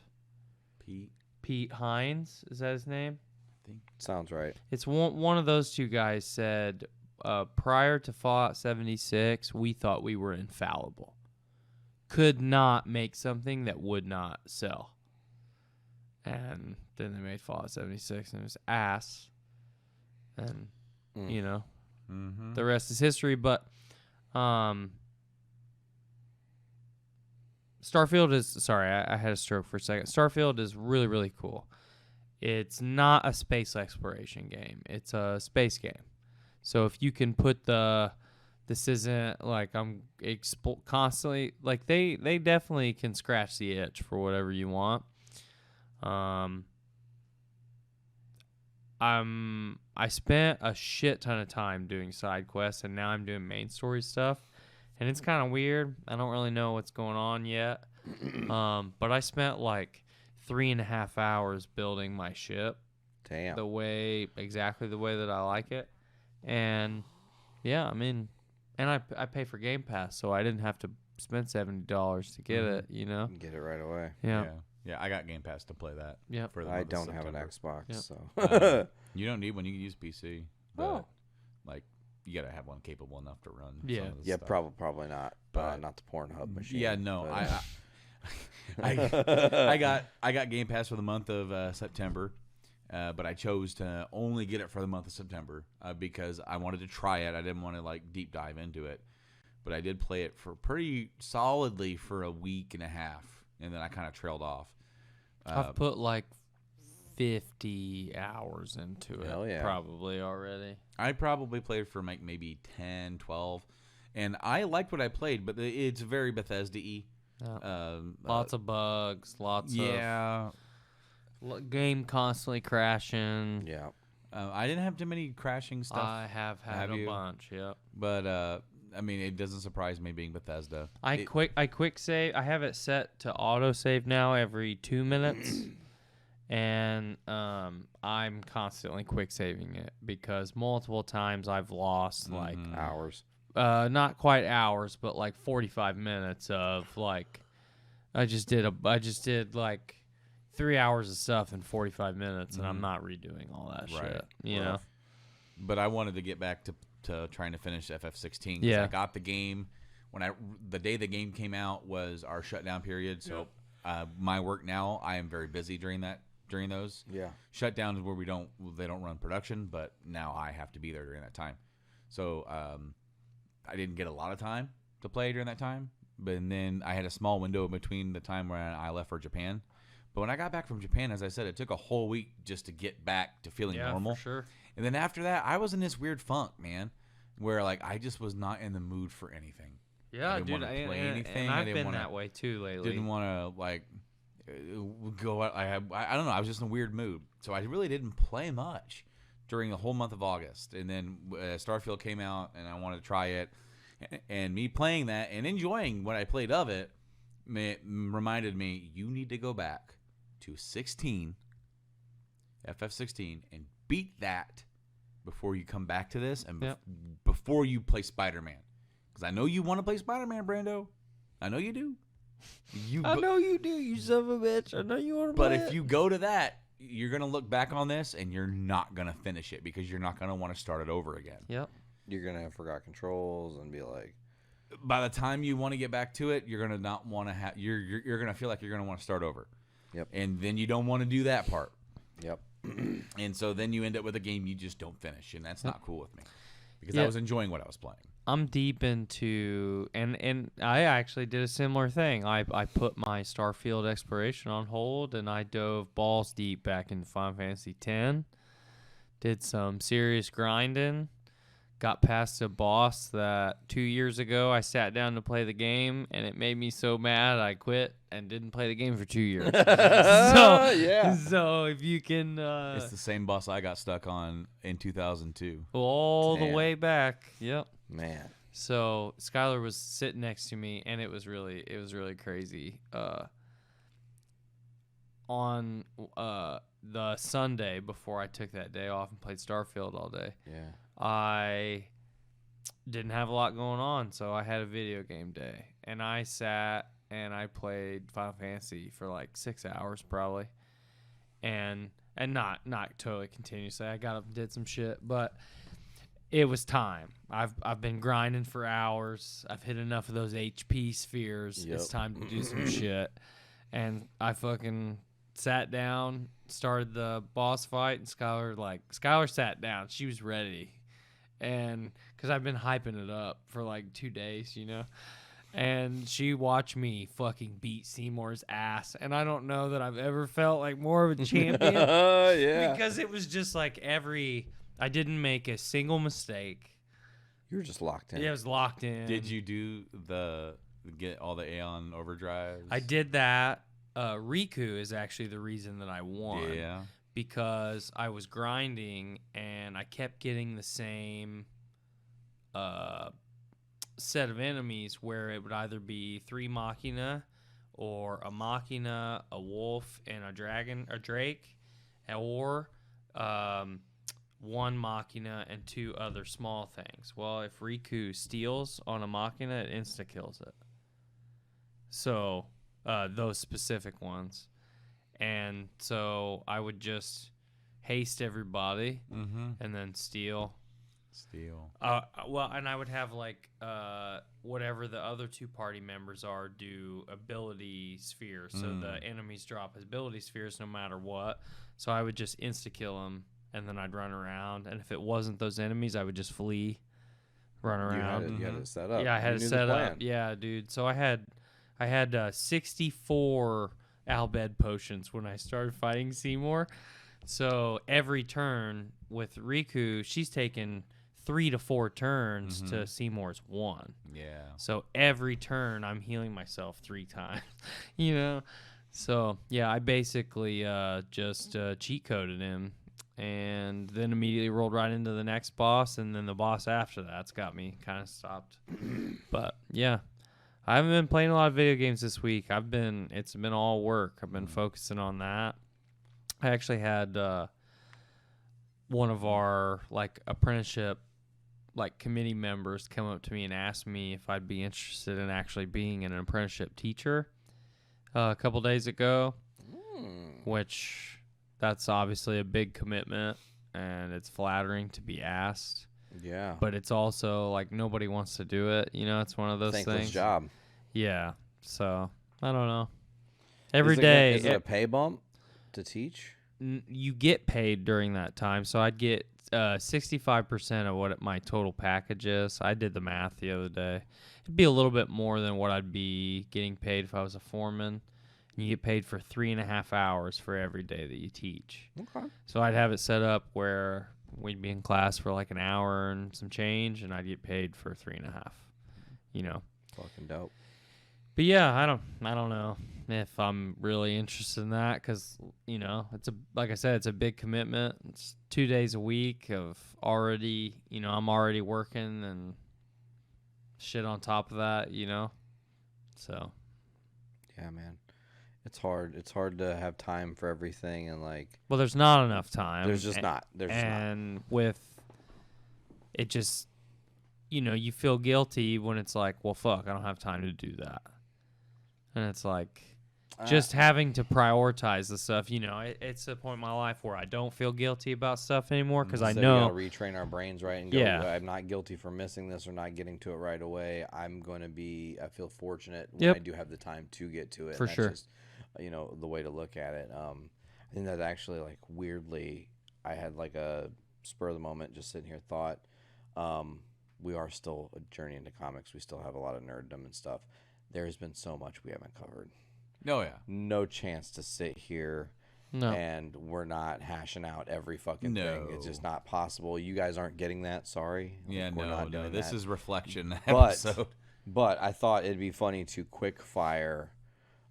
S7: Pete Hines, is that his name?
S8: I think
S6: Sounds right.
S7: It's one of those two guys said, prior to Fallout 76, we thought we were infallible. Could not make something that would not sell. And then they made Fallout 76, and it was ass. And, you know, the rest is history. But Starfield is... Sorry, I had a stroke for a second. Starfield is really, really cool. It's not a space exploration game. It's a space game. So if you can put this isn't like I'm constantly like they definitely can scratch the itch for whatever you want. I spent a shit ton of time doing side quests, and now I'm doing main story stuff, and it's kind of weird. I don't really know what's going on yet. But I spent like 3.5 hours building my ship.
S6: Damn.
S7: Exactly the way that I like it. And yeah, I mean, and I pay for Game Pass, so I didn't have to spend $70 to get it, you know?
S6: Get it right away.
S7: Yeah.
S8: Yeah, I got Game Pass to play that.
S7: Yep.
S8: For the
S6: I
S8: month of
S6: don't have an
S8: September.
S6: Xbox,
S7: Yep.
S6: so.
S8: You don't need one. You can use PC. But,
S7: Oh.
S8: like, you got to have one capable enough to run.
S7: Yeah.
S8: Some of the
S6: Yeah,
S8: stuff.
S6: probably not.
S8: But-
S6: Not the Pornhub machine.
S8: Yeah, no.
S6: but-
S8: I got Game Pass for the month of September, but I chose to only get it for the month of September because I wanted to try it. I didn't want to like deep dive into it, but I did play it for pretty solidly for a week and a half, and then I kind of trailed off.
S7: I've put like 50 hours into it.
S6: Hell yeah.
S7: Probably already.
S8: I probably played for like maybe 10, 12, and I liked what I played, but it's very Bethesda-y.
S7: Yeah. Lots of bugs. Lots
S8: yeah.
S7: of game constantly crashing.
S6: Yeah.
S8: I didn't have too many crashing stuff.
S7: I have had
S8: Have
S7: a
S8: you?
S7: bunch. Yep.
S8: But I mean, it doesn't surprise me being Bethesda.
S7: I quick save. I have it set to auto save now every 2 minutes, and I'm constantly quick saving it because multiple times I've lost like
S6: Hours.
S7: not quite hours, but like 45 minutes of like I just did like 3 hours of stuff in 45 minutes, and I'm not redoing all that
S8: Right.
S7: shit. You know.
S8: But I wanted to get back to trying to finish FF16.
S7: Yeah.
S8: I got the game the day the game came out was our shutdown period. So my work now, I am very busy during those.
S6: Yeah.
S8: Shutdowns where they don't run production, but now I have to be there during that time. So I didn't get a lot of time to play during that time. But then I had a small window in between the time when I left for Japan. But when I got back from Japan, as I said, it took a whole week just to get back to feeling normal.
S7: For sure.
S8: And then after that, I was in this weird funk, man, where like I just was not in the mood for anything.
S7: Yeah,
S8: I didn't
S7: dude.
S8: want to play anything.
S7: And
S8: I
S7: I've
S8: didn't
S7: been
S8: wanna,
S7: that way too lately.
S8: Didn't want to like. go out. I don't know. I was just in a weird mood, so I really didn't play much during the whole month of August. And then Starfield came out, and I wanted to try it. And me playing that and enjoying what I played of it reminded me, you need to go back to 16, FF16, and beat that before you come back to this and before you play Spider-Man. Because I know you want to play Spider-Man, Brando. I know you do.
S7: I know you do, you son of a bitch. I know you want to play
S8: But if you go to that, you're going to look back on this and you're not going to finish it because you're not going to want to start it over again.
S7: Yep.
S6: You're going to have forgot controls and be like...
S8: By the time you want to get back to it, you're going to not want to have... You're going to feel like you're going to want to start over.
S6: Yep.
S8: And then you don't want to do that part.
S6: Yep.
S8: And so then you end up with a game you just don't finish, and that's not cool with me because I was enjoying what I was playing.
S7: I'm deep into, and I actually did a similar thing. I put my Starfield exploration on hold, and I dove balls deep back into Final Fantasy X. Did some serious grinding. Got past a boss that 2 years ago I sat down to play the game, and it made me so mad I quit and didn't play the game for 2 years. So if you can...
S8: it's the same boss I got stuck on in 2002.
S7: All the way back. Yep.
S6: Man.
S7: So Skylar was sitting next to me, and it was really crazy. On the Sunday before I took that day off and played Starfield all day, I didn't have a lot going on, so I had a video game day, and I sat and I played Final Fantasy for like 6 hours probably, and not totally continuously. I got up and did some shit, but it was time. I've been grinding for hours. I've hit enough of those HP spheres. It's time to do some shit. And I fucking sat down, started the boss fight, and Skylar sat down. She was ready. And because I've been hyping it up for like 2 days, you know? And she watched me fucking beat Seymour's ass. And I don't know that I've ever felt like more of a champion. Because it was just like I didn't make a single mistake.
S6: You were just locked in.
S7: Yeah, I was locked in.
S8: Did you do get all the Aeon overdrives?
S7: I did that. Riku is actually the reason that I won.
S8: Yeah.
S7: Because I was grinding and I kept getting the same set of enemies where it would either be 3 Machina or a Machina, a wolf, and a drake, or 1 Machina and 2 other small things. Well, if Riku steals on a Machina, it insta-kills it. So, those specific ones. And so I would just haste everybody and then steal. Well, and I would have like whatever the other 2 party members are do ability spheres. So the enemies drop ability spheres no matter what. So I would just insta-kill them. And then I'd run around, and if it wasn't those enemies, I would just flee, run around.
S6: You had it set up.
S7: Yeah, I had it set up. Yeah, dude. So I had 64 Albed potions when I started fighting Seymour. So every turn with Riku, she's taken 3 to 4 turns to Seymour's 1.
S8: Yeah.
S7: So every turn, I'm healing myself 3 times. You know. So yeah, I basically just cheat coded him. And then immediately rolled right into the next boss, and then the boss after that's got me kind of stopped. But yeah, I haven't been playing a lot of video games this week. It's been all work. I've been focusing on that. I actually had one of our like apprenticeship like committee members come up to me and ask me if I'd be interested in actually being an apprenticeship teacher a couple days ago, which. That's obviously a big commitment, and it's flattering to be asked.
S6: Yeah.
S7: But it's also, like, nobody wants to do it. You know, it's one of those
S6: Thankless
S7: things.
S6: job.
S7: Yeah. So, I don't know. Every day.
S6: Is it a pay bump to teach?
S7: You get paid during that time. So, I'd get 65% of what my total package is. I did the math the other day. It'd be a little bit more than what I'd be getting paid if I was a foreman. You get paid for 3.5 hours for every day that you teach.
S6: Okay.
S7: So I'd have it set up where we'd be in class for like an hour and some change, and I'd get paid for 3.5. You know.
S6: Fucking dope.
S7: But yeah, I don't know if I'm really interested in that because like I said, it's a big commitment. It's 2 days a week of already, I'm already working and shit on top of that, So
S6: Yeah, man. It's hard. It's hard to have time for everything and
S7: well, there's not enough time.
S6: there's just not.
S7: And with it just you feel guilty when it's like, well, fuck, I don't have time to do that. And it's like just having to prioritize the stuff, it's a point in my life where I don't feel guilty about stuff anymore because I know.
S6: We gotta retrain our brains, right? And go, I'm not guilty for missing this or not getting to it right away. I feel fortunate when I do have the time to get to it.
S7: For sure.
S6: Just, the way to look at it. I think that actually, weirdly, I had a spur of the moment, just sitting here, thought, we are still a journey into comics. We still have a lot of nerddom and stuff. There has been so much we haven't covered.
S8: Oh, yeah.
S6: No chance to sit here and we're not hashing out every fucking thing. It's just not possible. You guys aren't getting that. Sorry.
S8: Yeah,
S6: we're not doing
S8: This
S6: that.
S8: is reflection
S6: episode. But I thought it'd be funny to quick fire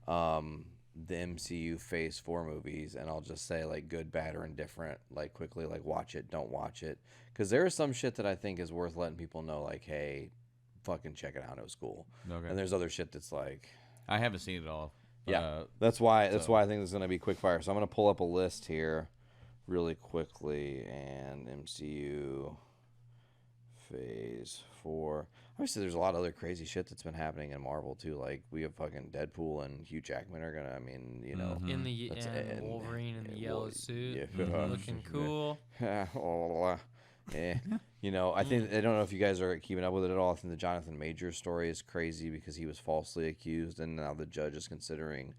S6: the MCU Phase 4 movies, and I'll just say good, bad, or indifferent, quickly, watch it, don't watch it, because there is some shit that I think is worth letting people know, hey, fucking check it out, it was cool.
S8: Okay.
S6: And there's other shit that's
S8: I haven't seen it all.
S6: Yeah, that's why I think it's gonna be quick fire. So I'm gonna pull up a list here, really quickly, and MCU Phase 4. Obviously, there's a lot of other crazy shit that's been happening in Marvel too. We have fucking Deadpool and Hugh Jackman are gonna.
S7: In the and Wolverine in the yellow suit, looking cool.
S6: I think I don't know if you guys are keeping up with it at all. I think the Jonathan Majors story is crazy because he was falsely accused, and now the judge is considering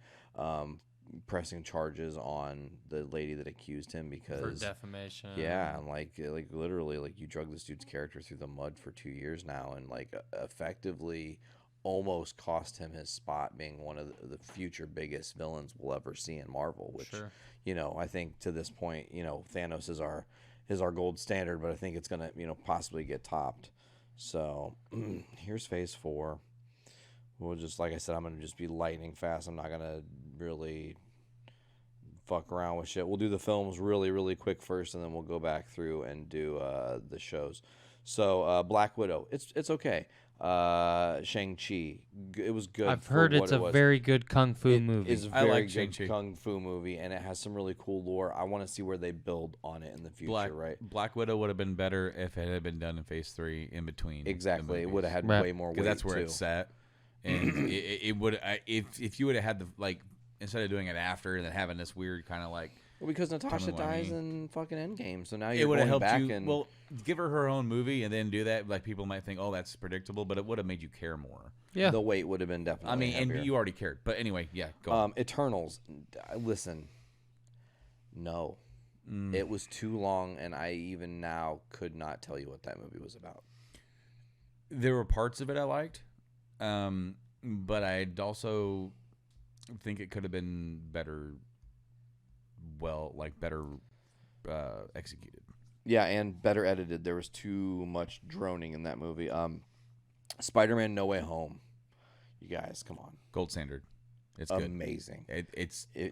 S6: pressing charges on the lady that accused him because
S7: for defamation.
S6: Yeah, and literally, you drug this dude's character through the mud for 2 years now, and effectively almost cost him his spot being one of the future biggest villains we'll ever see in Marvel. Which, I think to this point, Thanos is our gold standard, but I think it's gonna possibly get topped. So here's Phase 4. We'll just, like I said, I'm gonna just be lightning fast. I'm not gonna really fuck around with shit. We'll do the films really, really quick first, and then we'll go back through and do the shows. So Black Widow, it's okay. Shang-Chi, it was good.
S7: I've heard it's a very good kung fu movie.
S6: It's a very good kung fu movie, and it has some really cool lore. I want to see where they build on it in the future, right?
S8: Black Widow would have been better if it had been done in Phase 3 in between.
S6: Exactly, it would have had way more weight.
S8: Because that's where it's set, and it would if you would have had the instead of doing it after and then having this weird kind of
S6: Well, because Natasha dies in fucking Endgame, so now
S8: it
S6: you're
S8: would have
S6: going
S8: helped
S6: back
S8: you.
S6: and
S8: Well, give her own movie and then do that. People might think, oh, that's predictable, but it would have made you care more.
S7: Yeah,
S6: the weight would have been definitely.
S8: I mean,
S6: heavier.
S8: and you already cared. But anyway, yeah, go on.
S6: Eternals. Listen, no, it was too long, and I even now could not tell you what that movie was about.
S8: There were parts of it I liked, but I'd also think it could have been better. Better executed.
S6: Yeah, and better edited. There was too much droning in that movie. Spider-Man: No Way Home. You guys, come on.
S8: Gold standard. It's
S6: amazing.
S8: Good.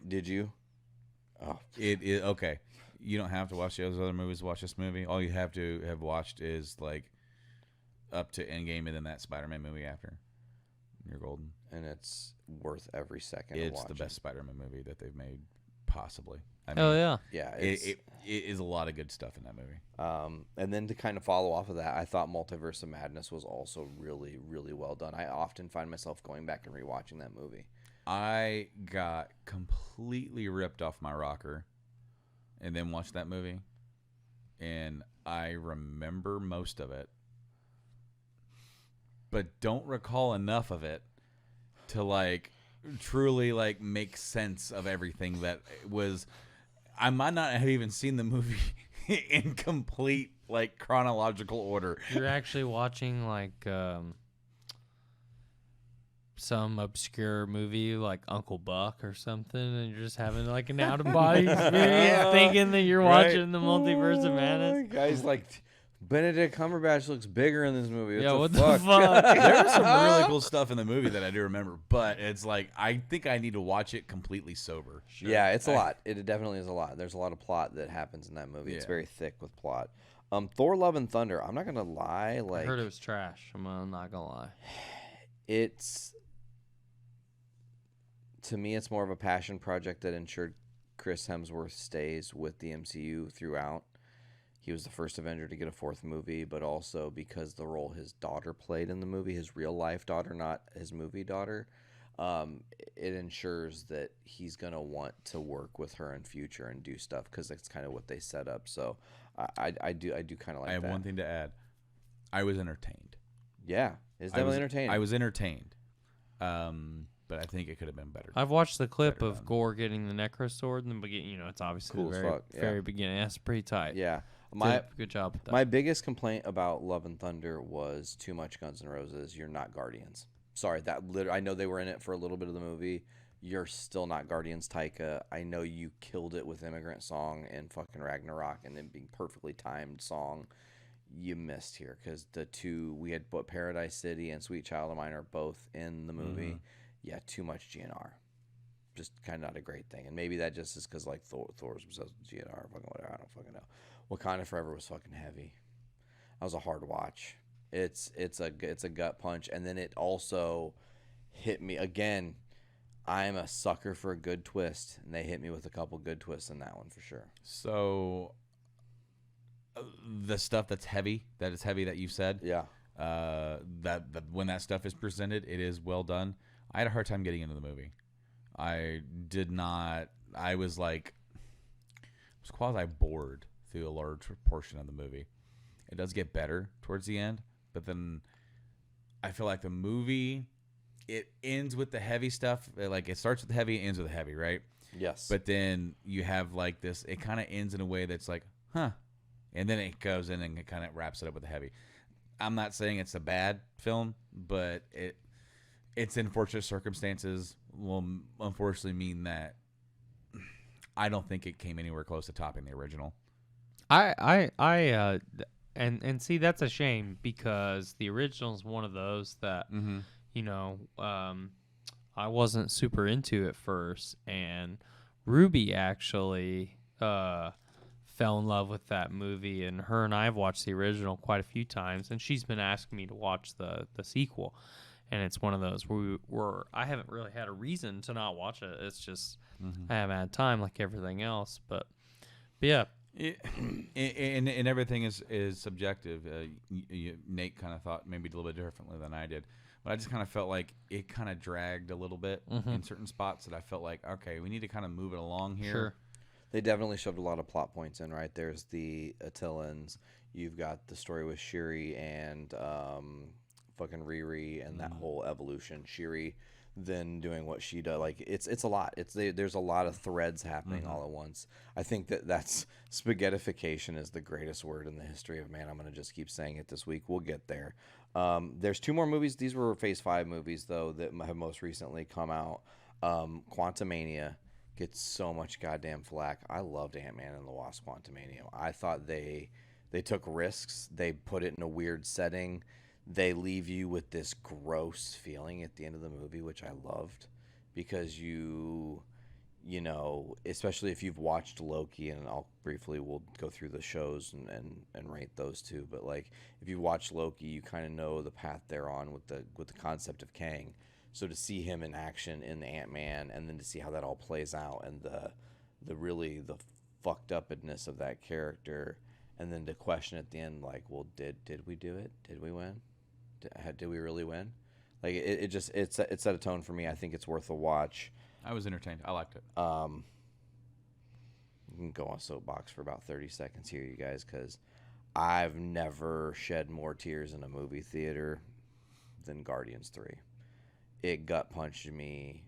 S6: Did you? Oh,
S8: it okay. You don't have to watch those other movies to watch this movie. All you have to have watched is up to Endgame and then that Spider-Man movie after. You're golden.
S6: And it's worth every second.
S8: It's the best Spider-Man movie that they've made, possibly. I mean,
S6: yeah.
S8: It is a lot of good stuff in that movie.
S6: And then to kind of follow off of that, I thought Multiverse of Madness was also really, really well done. I often find myself going back and rewatching that movie.
S8: I got completely ripped off my rocker and then watched that movie. And I remember most of it, but don't recall enough of it to truly make sense of everything that was. I might not have even seen the movie in complete chronological order.
S7: You're actually watching some obscure movie like Uncle Buck or something, and you're just having an out of body experience, thinking that you're watching the Multiverse of Madness.
S6: Guys Benedict Cumberbatch looks bigger in this movie.
S7: What the
S6: fuck?
S7: fuck?
S8: There was some really cool stuff in the movie that I do remember, but it's like I think I need to watch it completely sober.
S6: Yeah, it's a lot. It definitely is a lot. There's a lot of plot that happens in that movie. It's
S8: Yeah.
S6: very thick with plot. Thor: Love and Thunder. I'm not gonna lie. Like,
S7: I heard it was trash. I'm not gonna lie.
S6: it's to me, it's more of a passion project that ensured Chris Hemsworth stays with the MCU throughout. He was the first Avenger to get a fourth movie, but also because the role his daughter played in the movie, his real life daughter, not his movie daughter, it ensures that he's going to want to work with her in future and do stuff because that's kind of what they set up. So I do kind of like that.
S8: I have one thing to add. I was entertained.
S6: Yeah, it's definitely entertaining.
S8: I was entertained. But I think it could have been better.
S7: I've watched the clip
S8: Better
S7: of
S8: done.
S7: Gore getting the Necro Sword in the beginning. You know, it's obviously
S6: Cool
S7: the
S6: as
S7: very,
S6: fuck, yeah.
S7: very beginning. That's pretty tight.
S6: Yeah.
S7: Good job with that.
S6: My biggest complaint about Love and Thunder was too much Guns N' Roses. You're not Guardians. Sorry, I know they were in it for a little bit of the movie. You're still not Guardians, Taika. I know you killed it with Immigrant Song and fucking Ragnarok and then being perfectly timed song. You missed here because the two we had Paradise City and Sweet Child of Mine are both in the movie.
S8: Mm-hmm.
S6: Yeah, too much GNR. Just kind of not a great thing. And maybe that just is because like Thor's obsessed with GNR. Fucking whatever. I don't fucking know. Wakanda Forever was fucking heavy. That was a hard watch. It's a gut punch, and then it also hit me again. I'm a sucker for a good twist, and they hit me with a couple good twists in that one for sure.
S8: So the stuff that you said,
S6: Yeah.
S8: that when that stuff is presented, it is well done. I had a hard time getting into the movie. I did not. I was like, I was quasi bored through a large portion of the movie. It does get better towards the end, but then I feel like the movie, it ends with the heavy stuff. Like it starts with the heavy, it ends with the heavy, right?
S6: Yes.
S8: But then you have like this. It kind of ends in a way that's like, huh, and then it goes in and it kind of wraps it up with the heavy. I'm not saying it's a bad film, but its unfortunate circumstances will unfortunately mean that I don't think it came anywhere close to topping the original.
S7: And see, that's a shame because the original is one of those that you know, I wasn't super into at first, and Ruby actually fell in love with that movie, and her and I have watched the original quite a few times, and she's been asking me to watch the sequel. And it's one of those where I haven't really had a reason to not watch it. It's just I haven't had time like everything else. But yeah.
S8: And everything is subjective. Nate kind of thought maybe a little bit differently than I did. But I just kind of felt like it kind of dragged a little bit in certain spots that I felt like, okay, we need to kind of move it along here.
S7: Sure.
S6: They definitely shoved a lot of plot points in, right? There's the Attillans. You've got the story with Shuri and fucking Riri and that whole evolution. Shuri then doing what she does. Like it's a lot. There's a lot of threads happening all at once. I think that's spaghettification is the greatest word in the history of man. I'm gonna just keep saying it this week. We'll get there. There's two more movies. These were Phase 5 movies though that have most recently come out. Quantumania gets so much goddamn flack. I loved Ant-Man and the Wasp Quantumania. I thought they took risks. They put it in a weird setting. They leave you with this gross feeling at the end of the movie, which I loved, because you know, especially if you've watched Loki, and we'll go through the shows and rate those two, but like if you watch Loki, you kind of know the path they're on with the concept of Kang. So to see him in action in Ant-Man, and then to see how that all plays out, and the really fucked upness of that character, and then to question at the end, like, well, did we do it? Did we win? Did we really win? Like it set a tone for me. I think it's worth a watch.
S8: I was entertained. I liked it.
S6: You can go on soapbox for about 30 seconds here, you guys, because I've never shed more tears in a movie theater than Guardians 3. It gut punched me.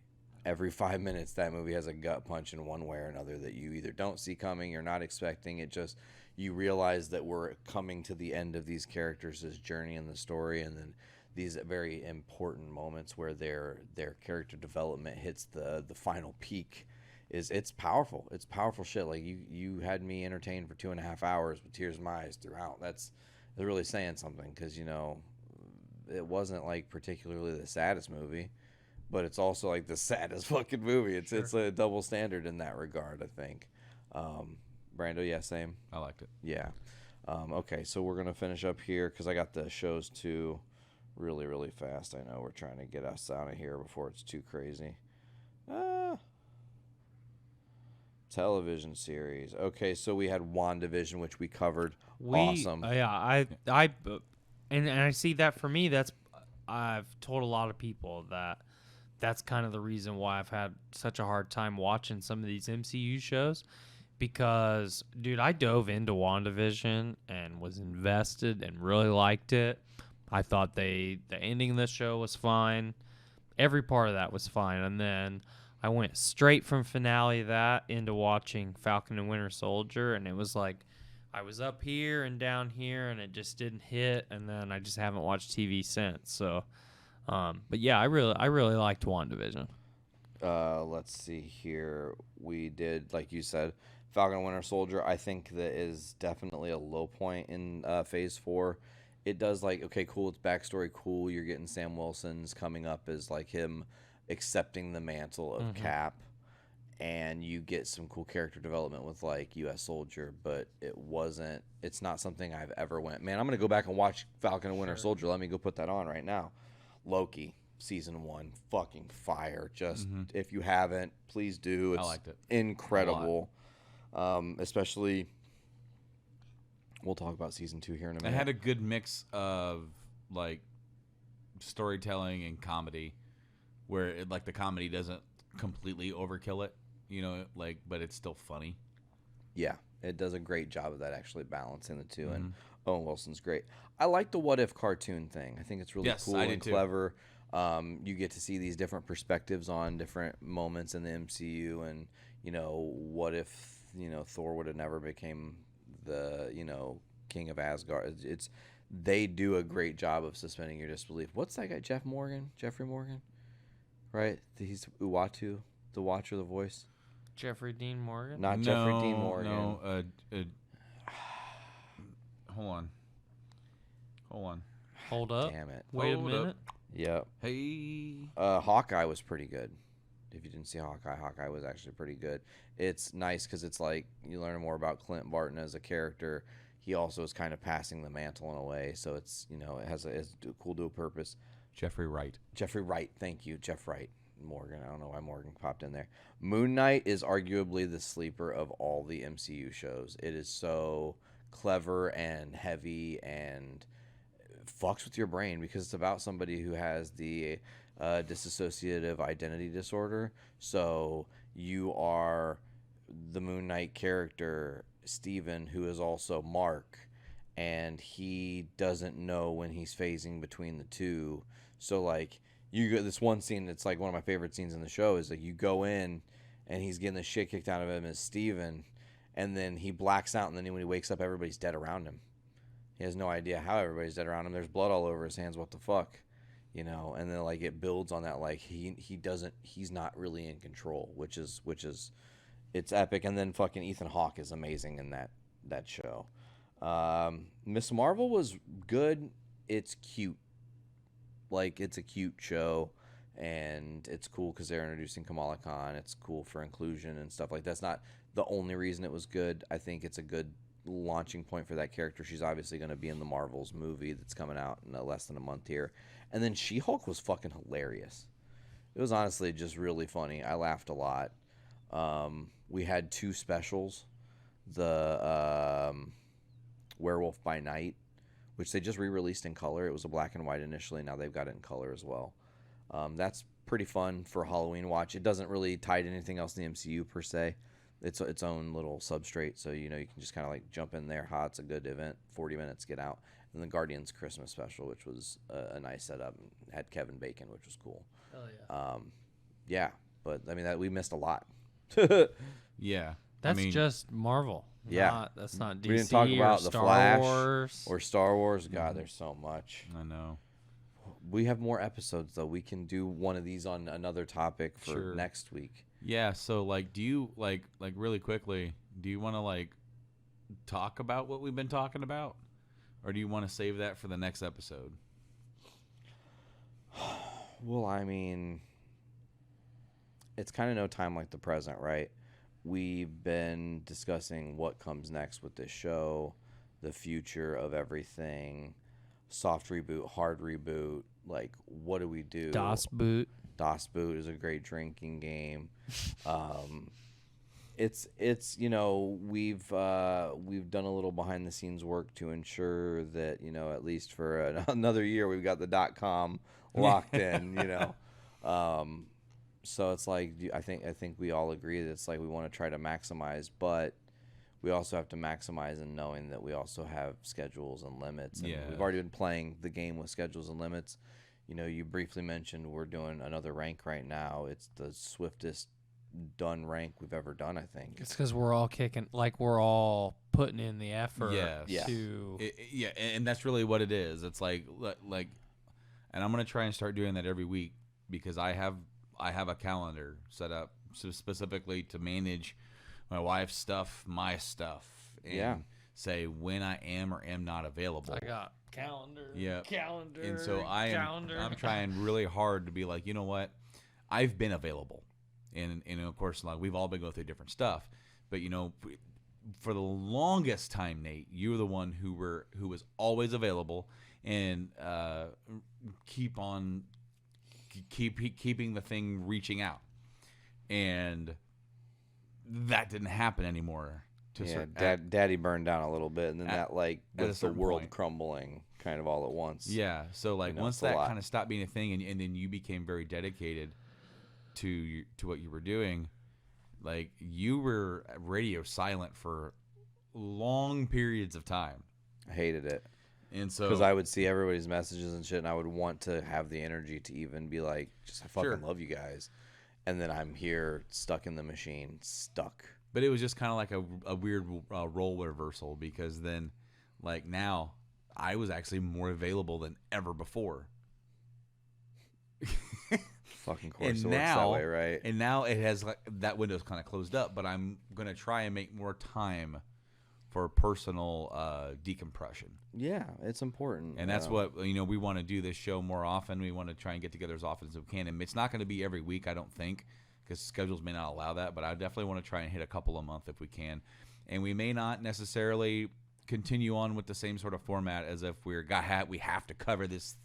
S6: Every 5 minutes, that movie has a gut punch in one way or another that you either don't see coming, you're not expecting. It just, you realize that we're coming to the end of these characters' journey in the story, and then these very important moments where their character development hits the final peak. It's powerful. It's powerful shit. Like you had me entertained for 2.5 hours with tears in my eyes throughout. is really saying something because it wasn't like particularly the saddest movie, but it's also like the saddest fucking movie. It's a double standard in that regard, I think. Brando, yeah, same.
S8: I liked it.
S6: Yeah. Okay, so we're gonna finish up here because I got the shows too, really, really fast. I know we're trying to get us out of here before it's too crazy. Television series. Okay, so we had WandaVision, which we covered. Awesome.
S7: And I see that for me. I've told a lot of people that's kind of the reason why I've had such a hard time watching some of these MCU shows. Because, dude, I dove into WandaVision and was invested and really liked it. I thought the ending of the show was fine. Every part of that was fine. And then I went straight from finale of that into watching Falcon and Winter Soldier. And it was like I was up here and down here, and it just didn't hit. And then I just haven't watched TV since. So, but yeah, I really liked WandaVision.
S6: Let's see here. We did, like you said, Falcon and Winter Soldier. I think that is definitely a low point in Phase 4. It does okay, cool, it's backstory, cool. You're getting Sam Wilson's coming up as like him accepting the mantle of Cap, and you get some cool character development with like U.S. Soldier, but it's not something I've ever went, man, I'm going to go back and watch Falcon and Winter Soldier. Let me go put that on right now. Loki. Season 1, fucking fire. Just if you haven't, please do. It's
S8: I liked it.
S6: Incredible. Especially, we'll talk about season 2 here in a minute.
S8: It had a good mix of like storytelling and comedy, where the comedy doesn't completely overkill it, but it's still funny.
S6: Yeah, it does a great job of that, actually balancing the two. And Owen Wilson's great. I like the What If cartoon thing. I think it's really cool and clever. You get to see these different perspectives on different moments in the MCU, and what if Thor would have never became the king of Asgard. They do a great job of suspending your disbelief. What's that guy? Jeffrey Morgan, right? He's Uatu, the Watcher, the voice.
S7: Jeffrey Dean Morgan.
S6: Not Jeffrey Dean Morgan.
S8: No. Hold on.
S7: Hold up.
S6: Damn it.
S7: Wait a minute.
S6: Yep.
S8: Hey.
S6: Hawkeye was pretty good. If you didn't see Hawkeye was actually pretty good. It's nice because it's like you learn more about Clint Barton as a character. He also is kind of passing the mantle in a way, so it's it has a cool dual purpose.
S8: Jeffrey Wright.
S6: Thank you, Jeff Wright. Morgan. I don't know why Morgan popped in there. Moon Knight is arguably the sleeper of all the MCU shows. It is so clever and heavy and fucks with your brain because it's about somebody who has the dissociative identity disorder. So you are the Moon Knight character, Steven, who is also Mark, and he doesn't know when he's phasing between the two. So like you go this one scene that's like one of my favorite scenes in the show is like you go in and he's getting the shit kicked out of him as Steven, and then he blacks out, and then when he wakes up everybody's dead around him. He has no idea how everybody's dead around him. There's blood all over his hands. What the fuck? And then like it builds on that, like he's not really in control, which is it's epic. And then fucking Ethan Hawke is amazing in that show. Miss Marvel was good. It's cute. Like it's a cute show, and it's cool because they're introducing Kamala Khan. It's cool for inclusion and stuff like that. That's not the only reason it was good. I think it's a good launching point for that character. She's obviously going to be in the Marvels movie that's coming out in less than a month here. And then She-Hulk was fucking hilarious. It was honestly just really funny. I laughed a lot. We had 2 specials. The Werewolf by Night, which they just re-released in color. It was a black and white initially. Now they've got it in color as well. That's pretty fun for a Halloween watch. It doesn't really tie to anything else in the MCU per se. It's its own little substrate, so you can just kind of like jump in there. It's a good event. 40 minutes, get out. And the Guardians Christmas special, which was a nice setup, had Kevin Bacon, which was cool.
S7: Oh yeah.
S6: Yeah, but I mean we missed a lot.
S8: Yeah,
S7: That's just Marvel.
S6: Yeah,
S7: that's not DC.
S6: We didn't talk about
S7: or
S6: the
S7: Star
S6: Flash
S7: Wars.
S6: or Star Wars. God, there's so much.
S8: I know.
S6: We have more episodes though. We can do one of these on another topic for next week.
S8: Yeah. So like, do you like really quickly? Do you want to like talk about what we've been talking about? or do you want to save that for the next episode?
S6: Well, I mean, it's kind of no time like the present, right? We've been discussing what comes next with this show, the future of everything, soft reboot, hard reboot. Like, what do we do?
S7: Das Boot.
S6: Das Boot is a great drinking game. It's we've done a little behind the scenes work to ensure that at least for another year we've got the .com locked in. So it's like I think we all agree that it's like we want to try to maximize, but we also have to maximize in knowing that we also have schedules and limits. And we've already been playing the game with schedules and limits. You briefly mentioned we're doing another rank right now. It's the swiftest done rank we've ever done, I think.
S7: It's because we're all we're all putting in the effort.
S8: Yes.
S7: To
S8: and that's really what it is. It's like, and I'm gonna try and start doing that every week because I have a calendar set up specifically to manage my wife's stuff, my stuff, and say when I am or am not available.
S7: I got calendar. Calendar.
S8: And so I'm trying really hard to be like, you know what, I've been available, and of course, like we've all been going through different stuff, but for the longest time, Nate, you were the one who was always available and keeping the thing reaching out, and that didn't happen anymore.
S6: Daddy burned down a little bit, and then with the world
S8: point.
S6: Crumbling kind of all at once.
S8: Yeah, so once that kind of stopped being a thing, and then you became very dedicated to what you were doing, like you were radio silent for long periods of time.
S6: I hated it.
S8: And so,
S6: because I would see everybody's messages and shit, and I would want to have the energy to even be like, I fucking love you guys. And then I'm here, stuck in the machine, stuck.
S8: But it was just kind of like a weird role reversal, because then, like now, I was actually more available than ever before.
S6: Fucking course it works that way, right?
S8: And now it has that window's kind of closed up, but I'm gonna try and make more time for personal decompression.
S6: Yeah, it's important.
S8: And that's what, we want to do this show more often. We want to try and get together as often as we can. And it's not going to be every week, I don't think, because schedules may not allow that. But I definitely want to try and hit a couple a month if we can. And we may not necessarily continue on with the same sort of format as if we have to cover this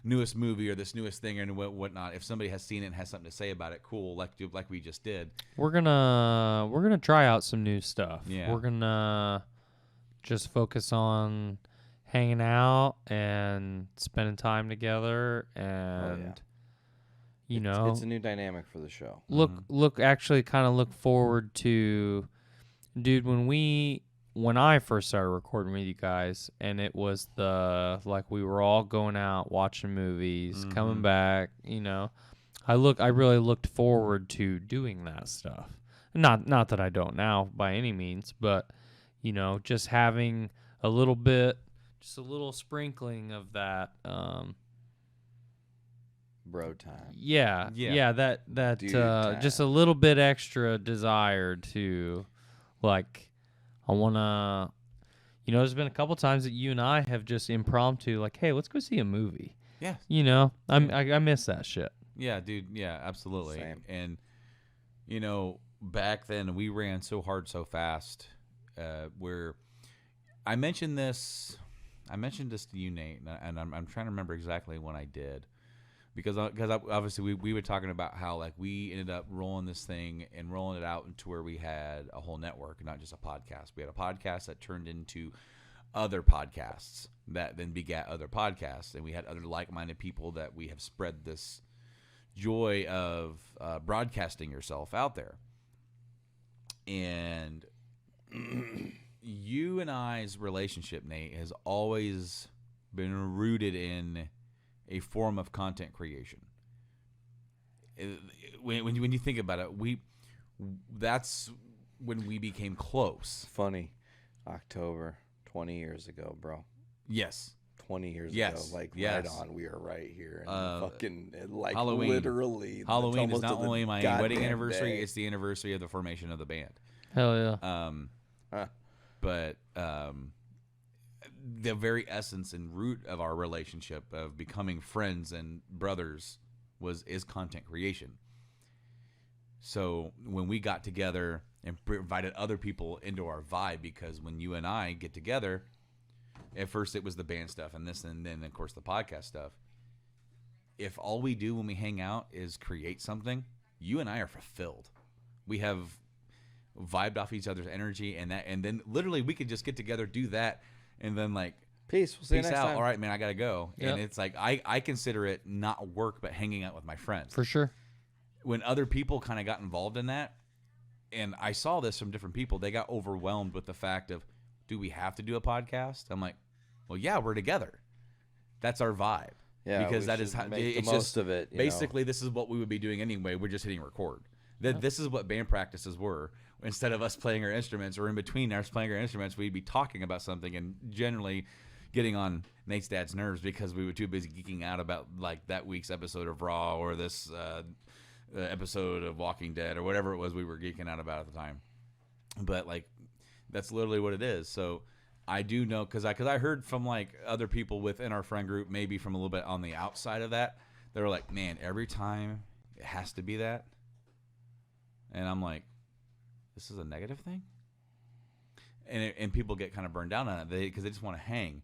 S8: newest movie or this newest thing and whatnot. If somebody has seen it and has something to say about it, cool, like we just did.
S7: We're gonna try out some new stuff.
S8: Yeah.
S7: We're gonna just focus on hanging out and spending time together, and
S6: it's a new dynamic for the show.
S7: Actually kind of look forward to, dude, when I first started recording with you guys, and it was we were all going out watching movies, coming back, I really looked forward to doing that stuff. Not that I don't now by any means, but just having a little sprinkling of that
S6: bro time.
S7: Yeah, that just a little bit extra desire to, like, I want to, there's been a couple times that you and I have just impromptu, like, hey, let's go see a movie.
S8: Yeah.
S7: I miss that shit.
S8: Yeah, dude. Yeah, absolutely.
S6: Same.
S8: And, back then we ran so hard, so fast, where I mentioned this to you, Nate, and I'm trying to remember exactly when I did, because obviously we were talking about how, like, we ended up rolling this thing and rolling it out into where we had a whole network, not just a podcast. We had a podcast that turned into other podcasts that then begat other podcasts, and we had other like-minded people that we have spread this joy of broadcasting yourself out there. And you and I's relationship, Nate, has always been rooted in a form of content creation. When you think about it, that's when we became close.
S6: Funny, October 20 years ago, bro.
S8: Yes.
S6: 20 years
S8: yes.
S6: ago, like,
S8: yes.
S6: right on. We are right here. And fucking, like,
S8: Halloween.
S6: Literally.
S8: Halloween is not only my wedding anniversary,
S6: day.
S8: it's the anniversary of the formation of the band.
S7: Hell yeah.
S8: But the very essence and root of our relationship of becoming friends and brothers is content creation. So when we got together and invited other people into our vibe, because when you and I get together, at first it was the band stuff and this, and then of course the podcast stuff. If all we do when we hang out is create something, you and I are fulfilled. We have vibed off each other's energy, and then literally we could just get together, do that, and then like
S6: Peace. We'll see you
S8: peace
S6: next
S8: out.
S6: time.
S8: All right, man, I gotta go.
S7: Yep.
S8: And it's like I consider it not work, but hanging out with my friends.
S7: For sure.
S8: When other people kind of got involved in that, and I saw this from different people, they got overwhelmed with the fact of, do we have to do a podcast? I'm like, well, yeah, we're together. That's our vibe.
S6: Yeah,
S8: because
S6: we
S8: that is
S6: should
S8: how
S6: make
S8: it's
S6: the most
S8: just
S6: of it.
S8: Basically, this is what we would be doing anyway. We're just hitting record. This is what band practices were. Instead of us playing our instruments, or in between us playing our instruments, we'd be talking about something and generally getting on Nate's dad's nerves because we were too busy geeking out about like that week's episode of Raw or this episode of Walking Dead or whatever it was we were geeking out about at the time. But like, that's literally what it is. So I do know because I heard from like other people within our friend group, maybe from a little bit on the outside of that, they were like, man, every time it has to be that. And I'm like, this is a negative thing? And people get kind of burned down on it because they just want to hang.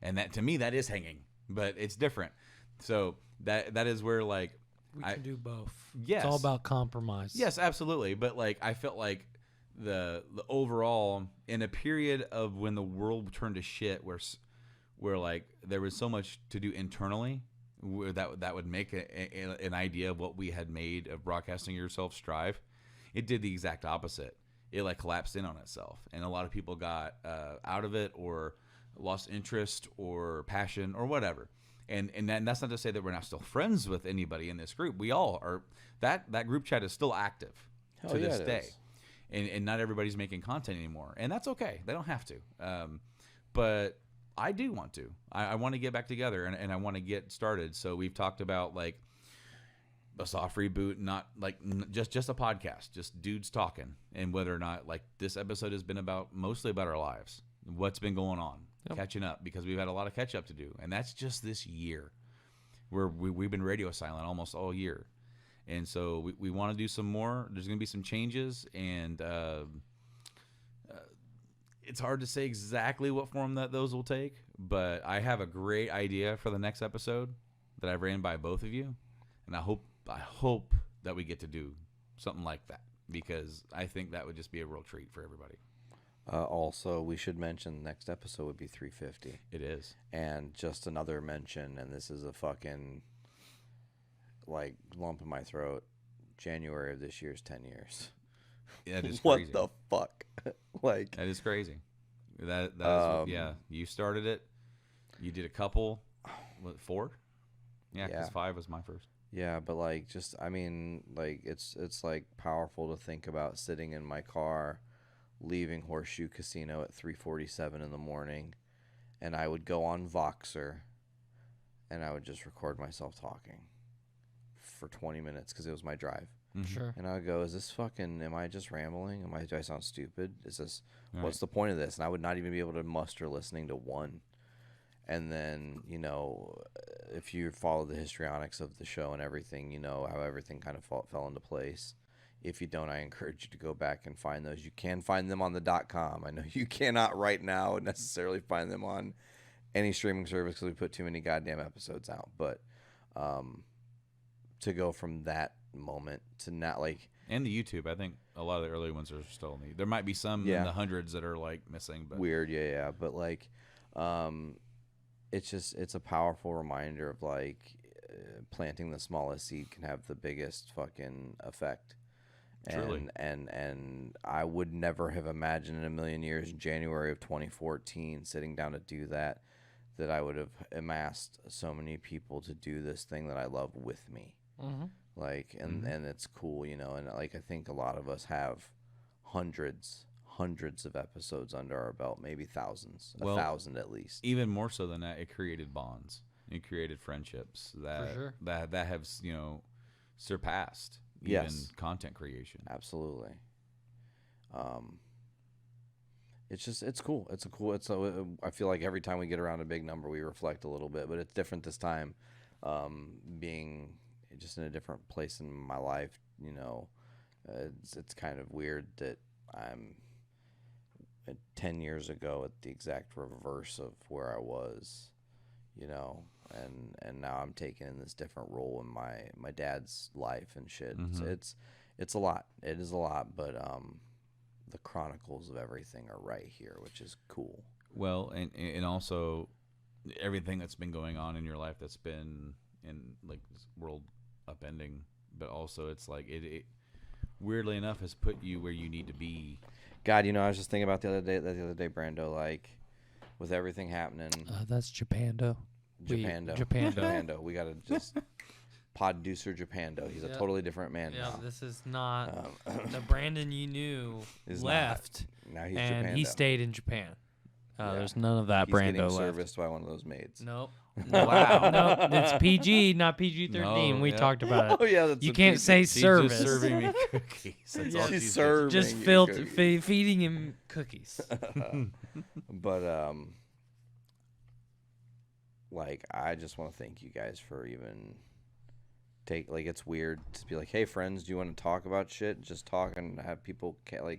S8: And that, to me, that is hanging, but it's different. So that is where like
S9: we can do both.
S8: Yes.
S9: It's all about compromise.
S8: Yes, absolutely. But like I felt like the overall in a period of when the world turned to shit, where like there was so much to do internally, where that would make an idea of what we had made of broadcasting yourself strive. It did the exact opposite. It like collapsed in on itself, and a lot of people got out of it or lost interest or passion or whatever. And that's not to say that we're not still friends with anybody in this group. We all are. That group chat is still active to this day. And not everybody's making content anymore. And that's okay. They don't have to. But I do want to. I want to get back together, and I want to get started. So we've talked about like a soft reboot, not like just a podcast, just dudes talking, and whether or not like this episode has been mostly about our lives, what's been going on, catching up, because we've had a lot of catch up to do, and that's just this year where we've been radio silent almost all year. And so we want to do some more. There's going to be some changes, and it's hard to say exactly what form that those will take, but I have a great idea for the next episode that I've ran by both of you, and I hope that we get to do something like that, because I think that would just be a real treat for everybody.
S6: Also, we should mention next episode would be 350.
S8: It is.
S6: And just another mention, and this is a fucking like lump in my throat. January of this year is 10 years.
S8: Yeah, that is
S6: what
S8: crazy.
S6: the fuck? Like
S8: that is crazy. That is, yeah. You started it. You did a couple. What, 4? Yeah, because 5 was my first.
S6: Yeah, but like just I mean like it's like powerful to think about sitting in my car, leaving Horseshoe Casino at 3:47 in the morning, and I would go on Voxer, and I would just record myself talking for 20 minutes because it was my drive.
S8: Mm-hmm.
S9: Sure.
S6: And I would go, is this fucking, am I just rambling? Do I sound stupid? Is this,
S8: Right.
S6: What's the point of this? And I would not even be able to muster listening to one. And then, you know, if you follow the histrionics of the show and everything, you know how everything kind of fell into place. If you don't, I encourage you to go back and find those. You can find them on the .com. I know you cannot right now necessarily find them on any streaming service because we put too many goddamn episodes out. But to go from that moment to not like,
S8: and the YouTube, I think a lot of the early ones are still in there might be some in the hundreds that are like missing, but
S6: weird, but like it's a powerful reminder of like planting the smallest seed can have the biggest fucking effect.
S8: Truly.
S6: And I would never have imagined in a million years in January of 2014 sitting down to do that I would have amassed so many people to do this thing that I love with me.
S9: Mm-hmm.
S6: Like, and it's cool, you know, and like, I think a lot of us have hundreds of episodes under our belt, maybe thousands, 1,000 at least.
S8: Even more so than that, it created bonds. It created friendships that have, you know, surpassed even content creation.
S6: Absolutely. it's cool. I feel like every time we get around a big number, we reflect a little bit, but it's different this time, being just in a different place in my life. It's kind of weird that I'm 10 years ago at the exact reverse of where I was, and now I'm taking in this different role in my dad's life and shit. It's a lot. It is a lot, but the chronicles of everything are right here, which is cool.
S8: Well, and also everything that's been going on in your life that's been in like this world upending, but also it's like it weirdly enough has put you where you need to be.
S6: God, I was just thinking about the other day, Brando, like with everything happening.
S7: That's Japando.
S6: Japando. We gotta just Podducer Japando. He's a totally different man now.
S7: This is not the Brandon you knew left.
S6: Now he's
S7: and
S6: Japando.
S7: he stayed in Japan. There's none of that
S6: he's
S7: Brando
S6: getting
S7: left.
S6: serviced by one of those maids.
S7: Nope.
S8: Wow.
S7: No, it's PG, not PG-13.
S8: No,
S7: we
S8: yeah.
S7: talked about it.
S6: Oh yeah, that's
S7: You
S6: a
S7: can't
S6: piece
S7: say
S6: of-
S8: She's
S7: service.
S8: just serving me cookies. That's all
S6: She's
S8: she's
S6: serving
S7: Just
S6: you cookies.
S7: feeding him cookies.
S6: But like I just want to thank you guys for even it's weird to be like, hey friends, do you want to talk about shit? Just talk and have people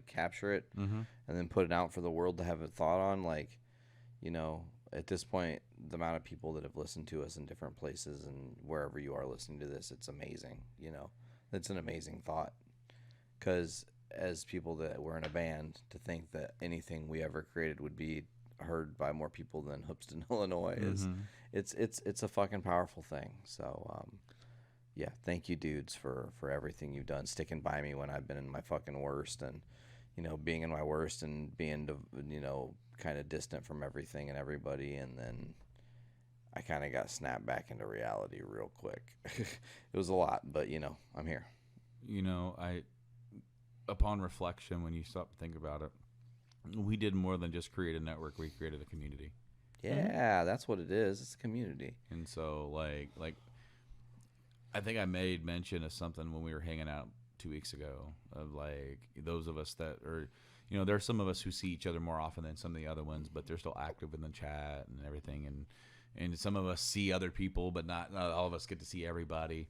S6: capture it and then put it out for the world to have a thought on. Like, at this point, the amount of people that have listened to us in different places and wherever you are listening to this, it's amazing. It's an amazing thought. Because as people that were in a band, to think that anything we ever created would be heard by more people than Hoopston, Illinois is it's a fucking powerful thing. So yeah, thank you dudes for everything you've done, sticking by me when I've been in my fucking worst, and being in my worst and being kind of distant from everything and everybody, and then I kind of got snapped back into reality real quick. It was a lot, but I'm here.
S8: Upon reflection, when you stop to think about it, we did more than just create a network. We created a community.
S6: Yeah, that's what it is. It's a community.
S8: And so, like, I think I made mention of something when we were hanging out 2 weeks ago of like those of us that are, there are some of us who see each other more often than some of the other ones, but they're still active in the chat and everything. And some of us see other people, but not all of us get to see everybody.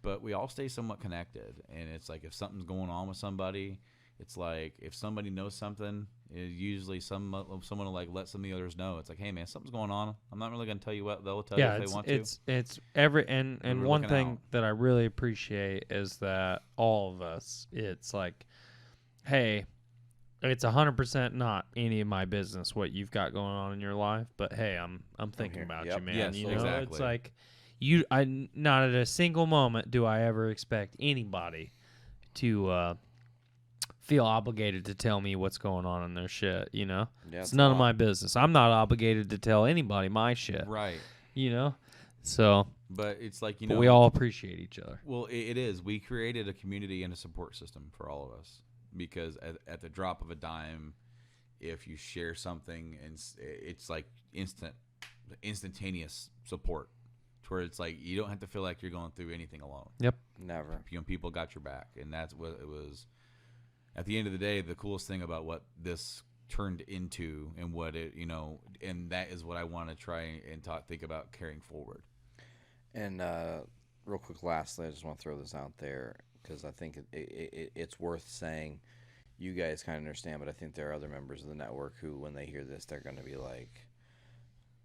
S8: But we all stay somewhat connected. And it's like if something's going on with somebody, it's like if somebody knows something, usually someone will like let some of the others know. It's like, hey man, something's going on. I'm not really gonna tell you what they'll tell you if they want to.
S7: It's every and
S8: We're
S7: one
S8: looking
S7: thing
S8: out.
S7: that I really appreciate is that all of us, it's like, hey, it's 100% not any of my business what you've got going on in your life, but hey, I'm thinking
S6: here.
S7: about
S6: Yep.
S7: you, man.
S8: Yes,
S7: It's
S8: exactly.
S7: like I not at a single moment do I ever expect anybody to feel obligated to tell me what's going on in their shit,
S6: Yeah,
S7: it's
S6: a
S7: none of
S6: lot.
S7: my business. I'm not obligated to tell anybody my shit,
S8: Right.
S7: So,
S8: But it's like,
S7: but we all appreciate each other.
S8: Well, it is. We created a community and a support system for all of us because at the drop of a dime, if you share something, and it's like instantaneous support, to where it's like you don't have to feel like you're going through anything alone.
S7: Yep.
S6: Never.
S8: People got your back, and that's what it was. At the end of the day, the coolest thing about what this turned into and what it, and that is what I want to try and think about carrying forward.
S6: And real quick, lastly, I just want to throw this out there because I think it's worth saying. You guys kind of understand, but I think there are other members of the network who, when they hear this, they're going to be like,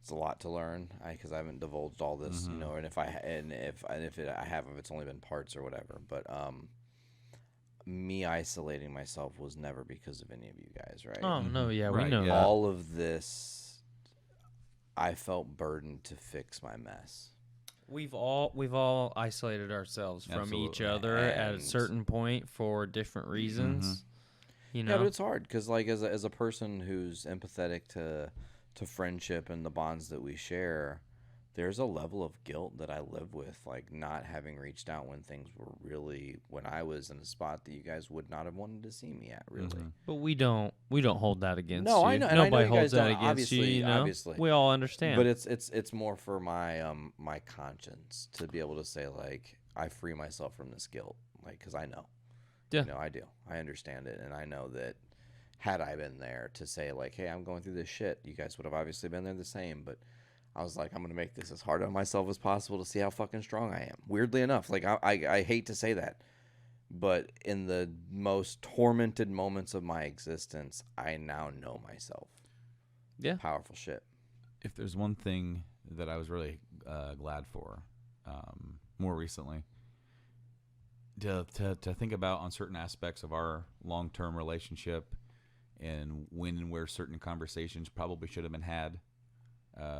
S6: "It's a lot to learn," because I haven't divulged all this, and if I have, if it's only been parts or whatever. But me isolating myself was never because of any of you guys, right?
S7: Oh no, yeah, we
S8: Right,
S7: know
S8: yeah.
S7: that.
S6: All of this, I felt burdened to fix my mess.
S7: We've all isolated ourselves from each
S8: Absolutely.
S7: other at a
S6: And-
S7: certain point for different reasons.
S6: Yeah, but it's hard because, like, as a person who's empathetic to friendship and the bonds that we share, there's a level of guilt that I live with, like not having reached out when things were really, when I was in a spot that you guys would not have wanted to see me at, really.
S7: But we don't hold that against
S6: No,
S7: you.
S6: I know, and I know
S7: Nobody
S6: you guys
S7: holds that
S6: don't,
S7: against you.
S6: obviously,
S7: You know?
S6: obviously.
S7: We all understand.
S6: But it's more for my my conscience to be able to say, like, I free myself from this guilt, like, because I know.
S7: Yeah.
S6: I do. I understand it, and I know that had I been there to say like, hey, I'm going through this shit. You guys would have obviously been there the same, but I was like, I'm gonna make this as hard on myself as possible to see how fucking strong I am. Weirdly enough, like I hate to say that, but in the most tormented moments of my existence, I now know myself.
S7: Yeah.
S6: Powerful shit.
S8: If there's one thing that I was really glad for more recently, to think about on certain aspects of our long-term relationship and when and where certain conversations probably should have been had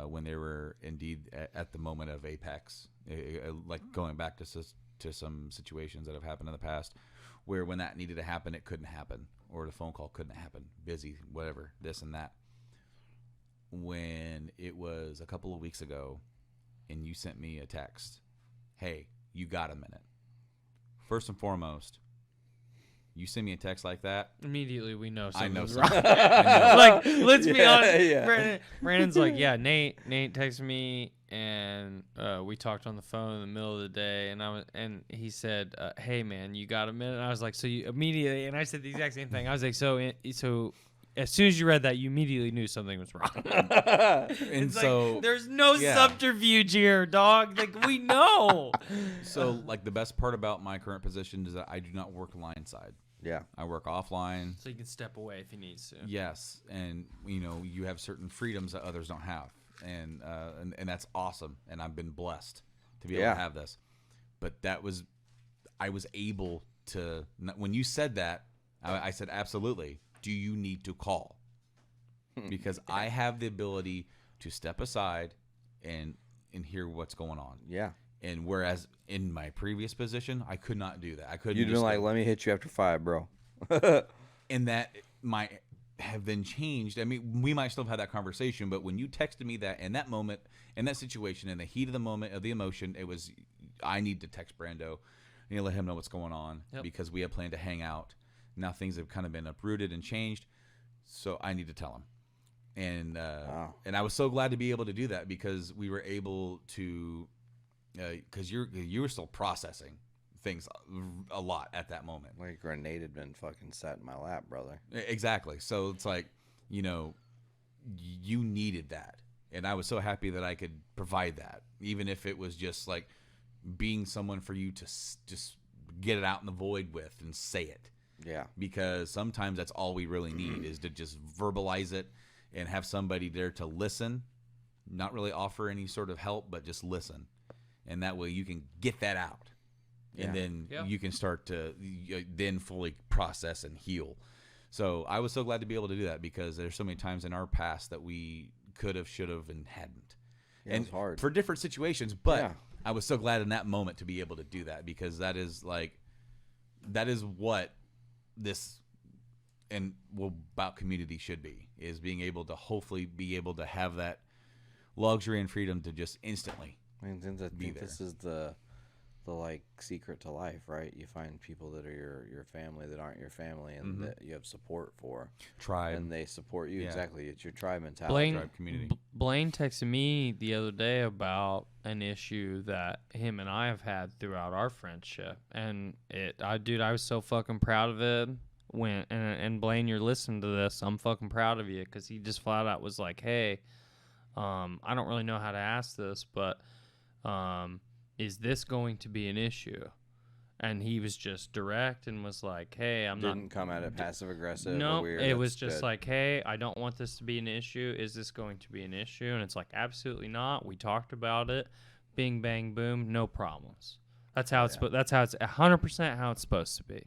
S8: when they were indeed at the moment of apex, like going back to some situations that have happened in the past where when that needed to happen, it couldn't happen, or the phone call couldn't happen, busy, whatever, this and that. When it was a couple of weeks ago and you sent me a text, hey, you got a minute. First and foremost, you send me a text like that,
S7: Immediately we know
S8: I know
S7: something's wrong.
S8: something. I know.
S7: Like, let's be honest.
S6: Yeah.
S7: Brandon's like, yeah, Nate texted me and we talked on the phone in the middle of the day, and he said, hey man, you got a minute? And I was like, so you immediately, and I said the exact same thing. I was like, so as soon as you read that, you immediately knew something was wrong.
S8: And
S7: It's
S8: so
S7: like, there's no
S8: yeah.
S7: subterfuge here, dog. Like, we know.
S8: So like the best part about my current position is that I do not work line side.
S6: Yeah.
S8: I work offline.
S7: So you can step away if he needs to.
S8: Yes, and you have certain freedoms that others don't have, and that's awesome. And I've been blessed to be able to have this. But I was able to. When you said that, I said absolutely. Do you need to call? Because I have the ability to step aside and hear what's going on.
S6: Yeah.
S8: And whereas in my previous position, I could not do that. I couldn't.
S6: You'd been like, let me hit you after 5, bro.
S8: And that might have been changed. I mean, we might still have had that conversation, but when you texted me that in that moment, in that situation, in the heat of the moment of the emotion, it was, I need to text Brando. I need to let him know what's going on because we had planned to hang out. Now things have kind of been uprooted and changed, so I need to tell him. And and I was so glad to be able to do that because we were able to, because you were still processing things a lot at that moment.
S6: Like a grenade had been fucking set in my lap, brother.
S8: Exactly. So it's like, you needed that, and I was so happy that I could provide that, even if it was just like being someone for you to just get it out in the void with and say it.
S6: Yeah.
S8: Because sometimes that's all we really need is to just verbalize it and have somebody there to listen, not really offer any sort of help, but just listen. And that way you can get that out. And then you can start to then fully process and heal. So I was so glad to be able to do that because there's so many times in our past that we could have, should have, and hadn't.
S6: Yeah,
S8: and
S6: it's hard.
S8: for different situations, but I was so glad in that moment to be able to do that because that is what this and about community should be, is being able to hopefully be able to have that luxury and freedom to just instantly
S6: I think this is the like secret to life, right? You find people that are your family that aren't your family and that you have support for.
S8: Tribe.
S6: And they support you. Exactly. It's your tribe mentality.
S8: Tribe community.
S7: Blaine texted me the other day about an issue that him and I have had throughout our friendship, and I was so fucking proud of it. And Blaine, you're listening to this, I'm fucking proud of you because he just flat out was like, hey, I don't really know how to ask this, but is this going to be an issue? And he was just direct and was like, hey,
S6: Didn't come at it passive aggressive.
S7: No,
S6: or weird.
S7: it was
S6: That's
S7: just
S6: good.
S7: like, hey, I don't want this to be an issue. Is this going to be an issue? And it's like, absolutely not. We talked about it. Bing, bang, boom. No problems. That's how it's. That's how it's 100% how it's supposed to be.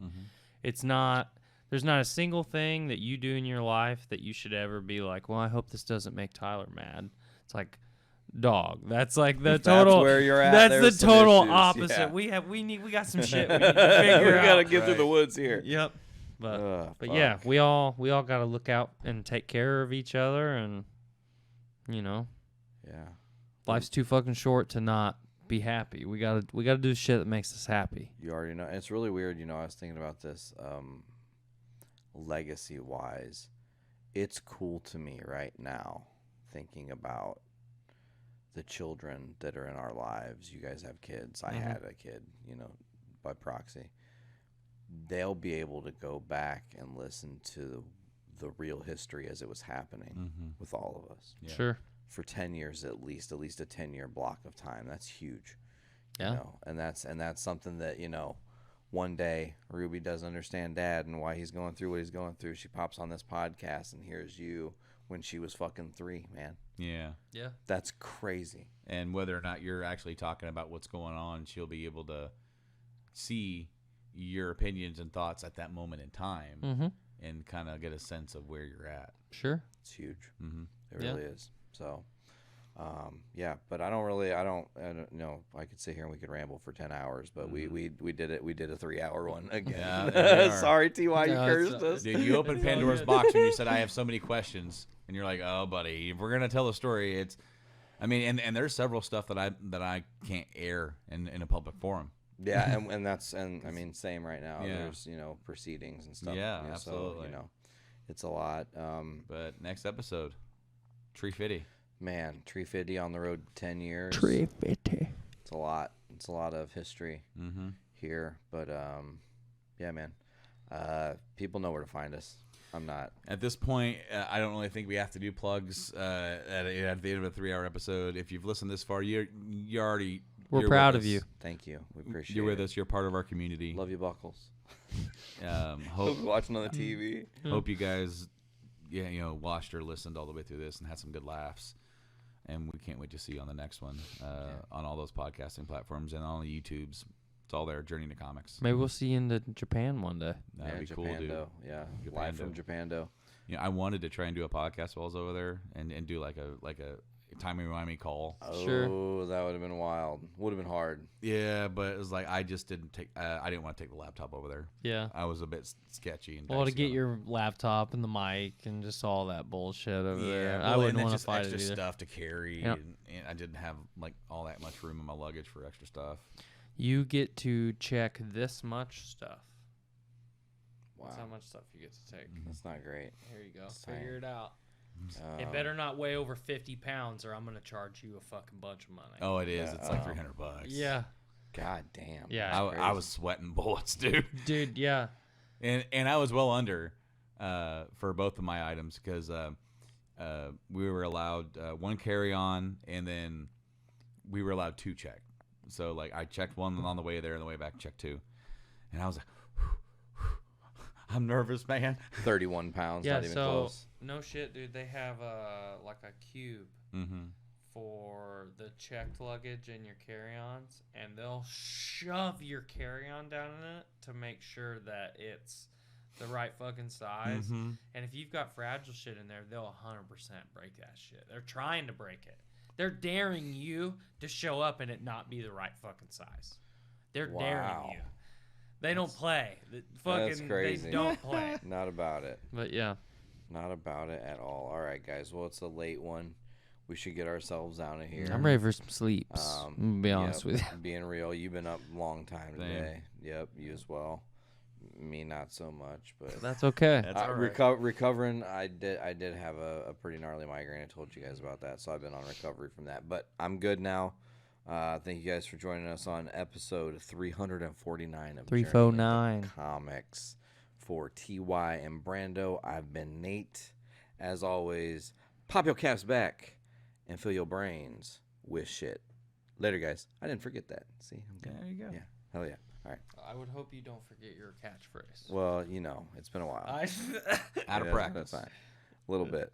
S7: It's not. There's not a single thing that you do in your life that you should ever be like, well, I hope this doesn't make Tyler mad. It's like, dog. That's like the total.
S6: That's where you're at.
S7: That's
S6: There's
S7: the
S6: some
S7: total
S6: issues.
S7: opposite.
S6: Yeah.
S7: We got some shit. We need to figure
S6: We
S7: out.
S6: gotta get through the woods here.
S7: Yep. But
S6: Fuck.
S7: yeah, we all got to look out and take care of each other, and
S6: Yeah.
S7: life's too fucking short to not be happy. We gotta do shit that makes us happy.
S6: You already know. It's really weird. I was thinking about this legacy-wise. It's cool to me right now thinking about the children that are in our lives. You guys have kids. I had a kid, by proxy. They'll be able to go back and listen to the real history as it was happening with all of us.
S8: Yeah.
S7: Sure.
S6: For 10 years at least a 10-year block of time. That's huge.
S7: Yeah.
S6: You know, and that's something that, you know, one day Ruby doesn't understand Dad and why he's going through what he's going through. She pops on this podcast and hears you when she was fucking 3, man.
S8: Yeah.
S7: Yeah.
S6: That's crazy.
S8: And whether or not you're actually talking about what's going on, she'll be able to see your opinions and thoughts at that moment in time and kind of get a sense of where you're at.
S7: Sure.
S6: It's huge. It
S7: Yeah.
S6: really is. So, yeah, but I don't know. I could sit here and we could ramble for 10 hours, but we did it. We did a 3-hour one again.
S8: Yeah, there we are.
S6: Sorry, T.Y., you
S7: No,
S6: cursed us.
S8: Dude, you opened Pandora's box when you said, I have so many questions. And you're like, oh, buddy, if we're going to tell a story, it's, I mean, and there's several stuff that I can't air in a public forum.
S6: Yeah, and I mean, same right now.
S8: Yeah.
S6: There's, you know, proceedings and stuff.
S8: Yeah,
S6: you know,
S8: absolutely.
S6: So, you know, it's a lot.
S8: But next episode, Tree Fitty.
S6: Man, Tree 50 on the road 10 years.
S7: 350.
S6: It's a lot. It's a lot of history here. But, yeah, man. People know where to find us. I'm not.
S8: At this point, I don't really think we have to do plugs at the end of a 3-hour episode. If you've listened this far, you're already.
S7: We're
S8: you're
S7: proud
S8: with
S7: of
S8: us.
S7: you.
S6: Thank you. We appreciate
S8: You're with
S6: it.
S8: us. You're part of our community.
S6: Love you, Buckles.
S8: Hope
S6: Watching on the TV.
S8: hope you guys, watched or listened all the way through this and had some good laughs. And we can't wait to see you on the next one on all those podcasting platforms and on the YouTubes. It's all there. Journey to Comics.
S7: Maybe we'll see you in Japan one day.
S8: That'd be cool, dude.
S6: Japando. Yeah, live from Japando.
S8: I wanted to try and do a podcast while I was over there and do like a timey-wimey call.
S7: Sure.
S6: Oh, that would have been wild. Would have been hard.
S8: Yeah, but it was like I just didn't take. I didn't want to take the laptop over there.
S7: Yeah.
S8: I was a bit sketchy. And
S7: Well, to
S8: dicey
S7: get
S8: on it.
S7: your laptop and the mic and just all that bullshit over there.
S8: well,
S7: I
S8: and
S7: wouldn't
S8: then
S7: want to
S8: just
S7: fight it
S8: extra
S7: either.
S8: stuff to carry,
S7: Yep.
S8: and I didn't have like all that much room in my luggage for extra stuff.
S7: You get to check this much stuff.
S6: Wow.
S7: That's how much stuff you get to take.
S6: That's not great.
S7: Here you go.
S6: That's
S7: Figure
S6: fine.
S7: it out. It better not weigh over 50 pounds or I'm going to charge you a fucking bunch of money.
S8: Oh, it is.
S6: Yeah,
S8: It's like $300.
S7: Yeah.
S6: God damn.
S7: Yeah.
S6: That's
S8: I
S6: crazy.
S8: was sweating bullets, dude.
S7: Dude, yeah.
S8: And I was well under for both of my items because we were allowed one carry-on and then we were allowed 2 check. So like I checked one on the way there and the way back checked 2, and I was like, I'm nervous, man.
S6: 31 pounds.
S7: Yeah,
S6: Not even
S7: so
S6: close.
S7: no shit, dude. They have like a cube for the checked luggage and your carry-ons, and they'll shove your carry-on down in it to make sure that it's the right fucking size. And if you've got fragile shit in there, they'll 100% break that shit. They're trying to break it. They're daring you to show up and it not be the right fucking size. They're
S6: Wow.
S7: daring you. They don't play.
S6: That's crazy.
S7: They don't play.
S6: Not about it.
S7: But yeah.
S6: Not about it at all. All right, guys. Well, it's a late one. We should get ourselves out of here.
S7: I'm ready for some sleeps. I'm gonna be honest with you.
S6: Being real, you've been up a long time
S8: Same.
S6: today. Yep, you as well. Me, not so much, but
S7: That's okay.
S8: That's all right.
S6: recovering. I did have a pretty gnarly migraine. I told you guys about that, so I've been on recovery from that. But I'm good now. Thank you guys for joining us on episode 349 of
S7: 349.
S6: Journey into Comics. For TY and Brando, I've been Nate. As always, pop your caps back and fill your brains with shit. Later, guys. I didn't forget that. See, I'm good.
S8: There you go.
S6: Yeah, hell yeah. All right.
S7: I would hope you don't forget your catchphrase.
S6: Well, it's been a while.
S8: Out of
S6: Yeah,
S8: practice.
S6: That's fine. A little bit.